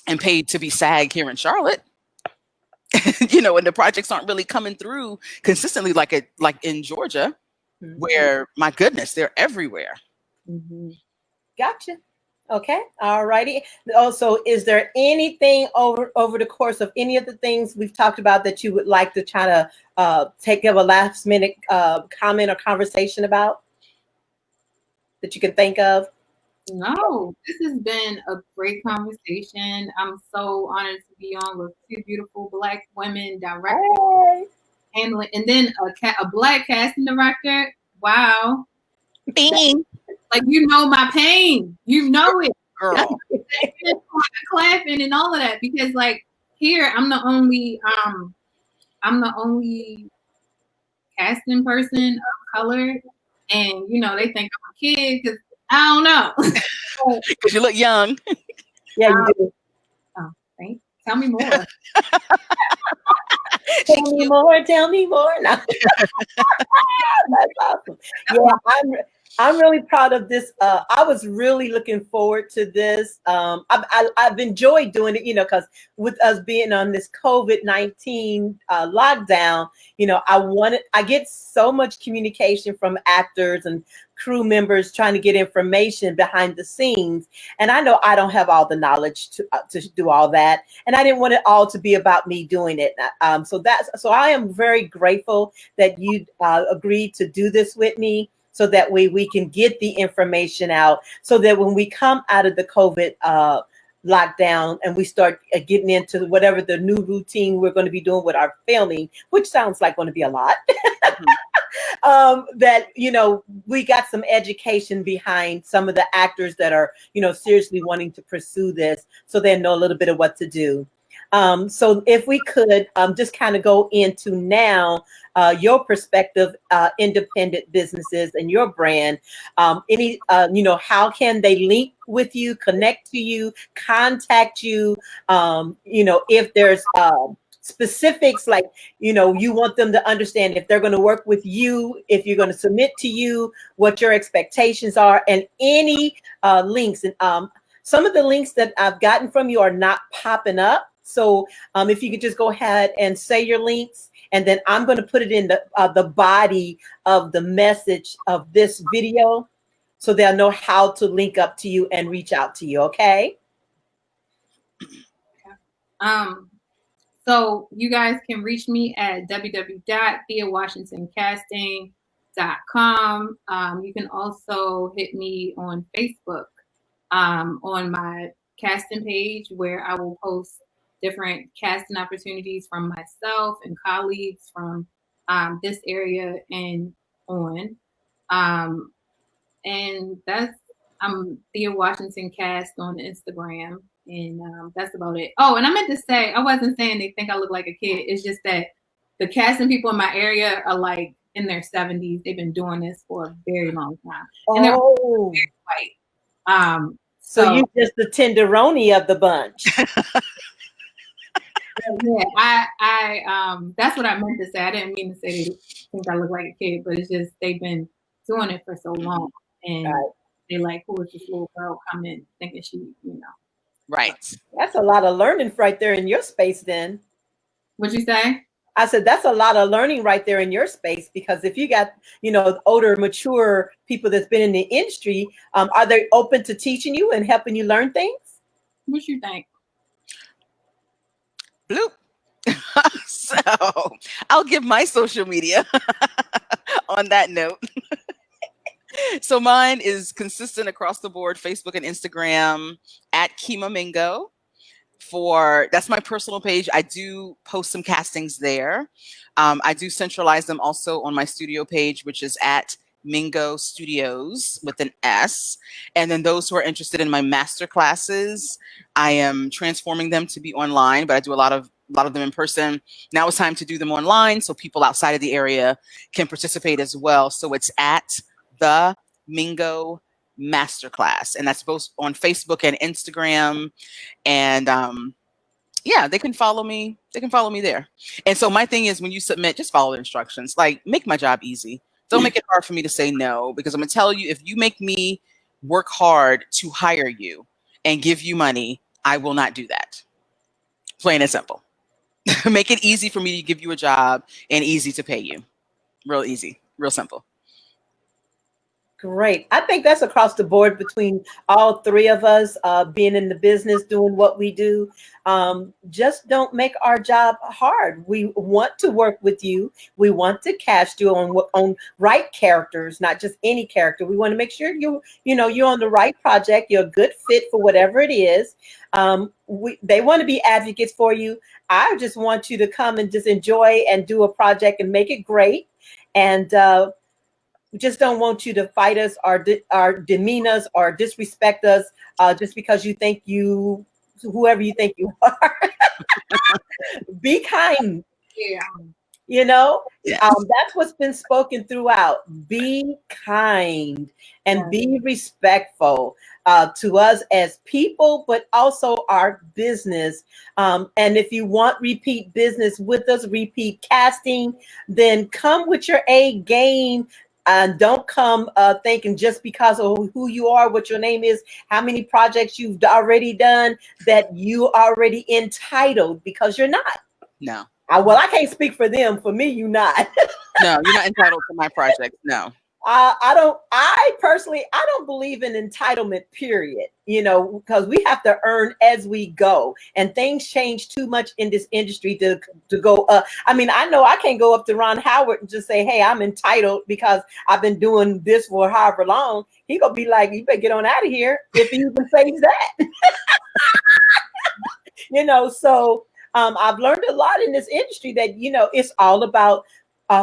and paid to be SAG here in Charlotte. And the projects aren't really coming through consistently like in Georgia, where, my goodness, they're everywhere. Gotcha. Okay. All righty. Also, is there anything over the course of any of the things we've talked about that you would like to try to take a last minute comment or conversation about that you can think of? No, this has been a great conversation. I'm so honored to be on with two beautiful Black women directors, handling, and then a Black casting director. Wow. Bing. Like, my pain. You know it. Girl. Clapping and all of that, because like here I'm the only casting person of color, and they think I'm a kid because I don't know. Because you look young. Yeah, you do. Oh, thanks. Tell me more. Tell me more. No. That's awesome. Yeah, I'm really proud of this. I was really looking forward to this. I've enjoyed doing it, because with us being on this COVID-19 lockdown, I get so much communication from actors and crew members trying to get information behind the scenes. And I know I don't have all the knowledge to do all that. And I didn't want it all to be about me doing it. So I am very grateful that you agreed to do this with me, so that way we can get the information out, so that when we come out of the COVID lockdown and we start getting into whatever the new routine we're going to be doing with our filming, which sounds like going to be a lot, that, we got some education behind some of the actors that are, seriously wanting to pursue this, so they know a little bit of what to do. So if we could just kind of go into now your perspective, independent businesses and your brand, how can they link with you, connect to you, contact you, if there's specifics, like, you want them to understand if they're going to work with you, if you're going to submit to you, what your expectations are, and any links. And some of the links that I've gotten from you are not popping up. So if you could just go ahead and say your links, and then I'm going to put it in the body of the message of this video, so they'll know how to link up to you and reach out to you. Okay. So you guys can reach me at www.theawashingtoncasting.com. You can also hit me on Facebook on my casting page, where I will post different casting opportunities from myself and colleagues from this area and on. And that's Thea Washington Cast on Instagram, and that's about it. Oh, and I meant to say, I wasn't saying they think I look like a kid. It's just that the casting people in my area are like in their 70s. They've been doing this for a very long time, and they're very white. So you're just the tenderoni of the bunch. Yeah, I that's what I meant to say. I didn't mean to say they think I look like a kid, but it's just they've been doing it for so long, and they like, who is this little girl coming thinking she, Right. That's a lot of learning right there in your space then. What'd you say? I said, that's a lot of learning right there in your space, because if you got, older, mature people that's been in the industry, are they open to teaching you and helping you learn things? What you think? Bloop. So I'll give my social media on that note. So mine is consistent across the board, Facebook and Instagram at Keema Mingo. That's my personal page. I do post some castings there. I do centralize them also on my studio page, which is at Mingo Studios with an S. And then those who are interested in my master classes, I am transforming them to be online, but I do a lot of them in person. Now it's time to do them online so people outside of the area can participate as well. So it's at the Mingo Masterclass, and that's both on Facebook and Instagram. And yeah, they can follow me. They can follow me there. And so my thing is, when you submit, just follow the instructions. Like, make my job easy. Don't make it hard for me to say no, because I'm gonna tell you, if you make me work hard to hire you and give you money, I will not do that. Plain and simple. Make it easy for me to give you a job and easy to pay you. Real easy, real simple. Great. I think that's across the board between all three of us, being in the business, doing what we do. Just don't make our job hard. We want to work with you. We want to cast you on right characters, not just any character. We want to make sure you're on the right project. You're a good fit for whatever it is. They want to be advocates for you. I just want you to come and just enjoy and do a project and make it great. And we just don't want you to fight us or demean us or disrespect us just because you think whoever you think you are. Be kind. Yeah. That's what's been spoken throughout. Be kind and be respectful to us as people, but also our business. And if you want repeat business with us, repeat casting, then come with your A game. And don't come thinking just because of who you are, what your name is, how many projects you've already done, that you already entitled, because you're not. No. Well, I can't speak for them. For me, you're not. No, you're not entitled to my project. No. I personally don't believe in entitlement, period, because we have to earn as we go, and things change too much in this industry to go up. I mean, I know I can't go up to Ron Howard and just say, hey, I'm entitled because I've been doing this for however long. He gonna be like, you better get on out of here, if he even says that. So I've learned a lot in this industry that, it's all about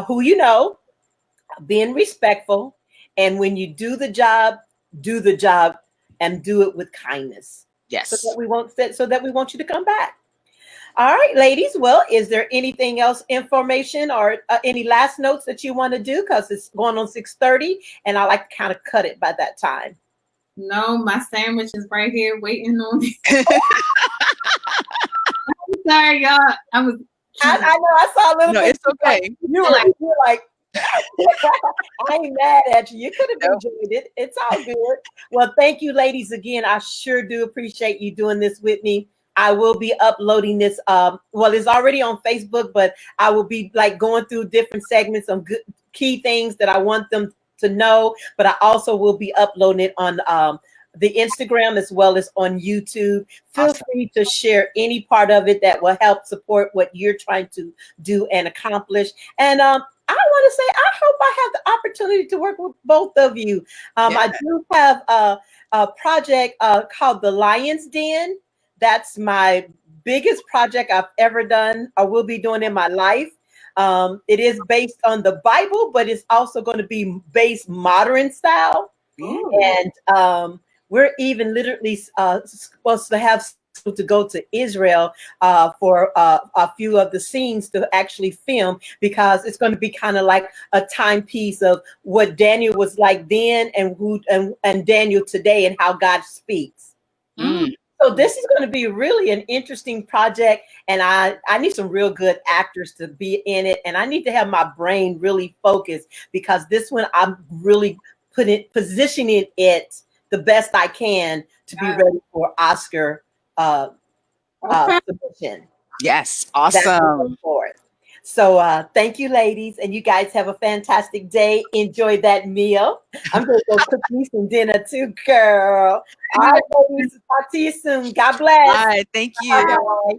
who being respectful, and when you do the job and do it with kindness. Yes. So that we want you to come back. All right, ladies. Well, is there anything else, information or any last notes that you want to do? Because it's going on 6:30, and I like to kind of cut it by that time. No, my sandwich is right here waiting on me. I'm sorry, y'all. I know. I saw a little bit. No, it's okay. You're like. I ain't mad at you. You could have enjoyed it. It's all good. Well, thank you, ladies, again. I sure do appreciate you doing this with me. I will be uploading this. It's already on Facebook, but I will be going through different segments of good key things that I want them to know. But I also will be uploading it on the Instagram as well as on YouTube. Feel Awesome. free to share any part of it that will help support what you're trying to do and accomplish. And I want to say, I hope I have the opportunity to work with both of you. Yeah. I do have a project called The Lion's Den. That's my biggest project I've ever done or will be doing in my life. It is based on the Bible, but it's also going to be based modern style. And we're even literally supposed to have to go to Israel for a few of the scenes to actually film, because it's going to be kind of like a timepiece of what Daniel was like then and who and Daniel today and how God speaks. Mm. So this is going to be really an interesting project, and I need some real good actors to be in it, and I need to have my brain really focused, because this one I'm really positioning it the best I can to be ready for Oscar submission. Yes. That's what I'm Awesome. looking for. So thank you, ladies, and you guys have a fantastic day. Enjoy that meal. I'm going to go cook me some dinner too, girl. All right, ladies. Talk to you soon. God bless. All right. Thank you. Bye.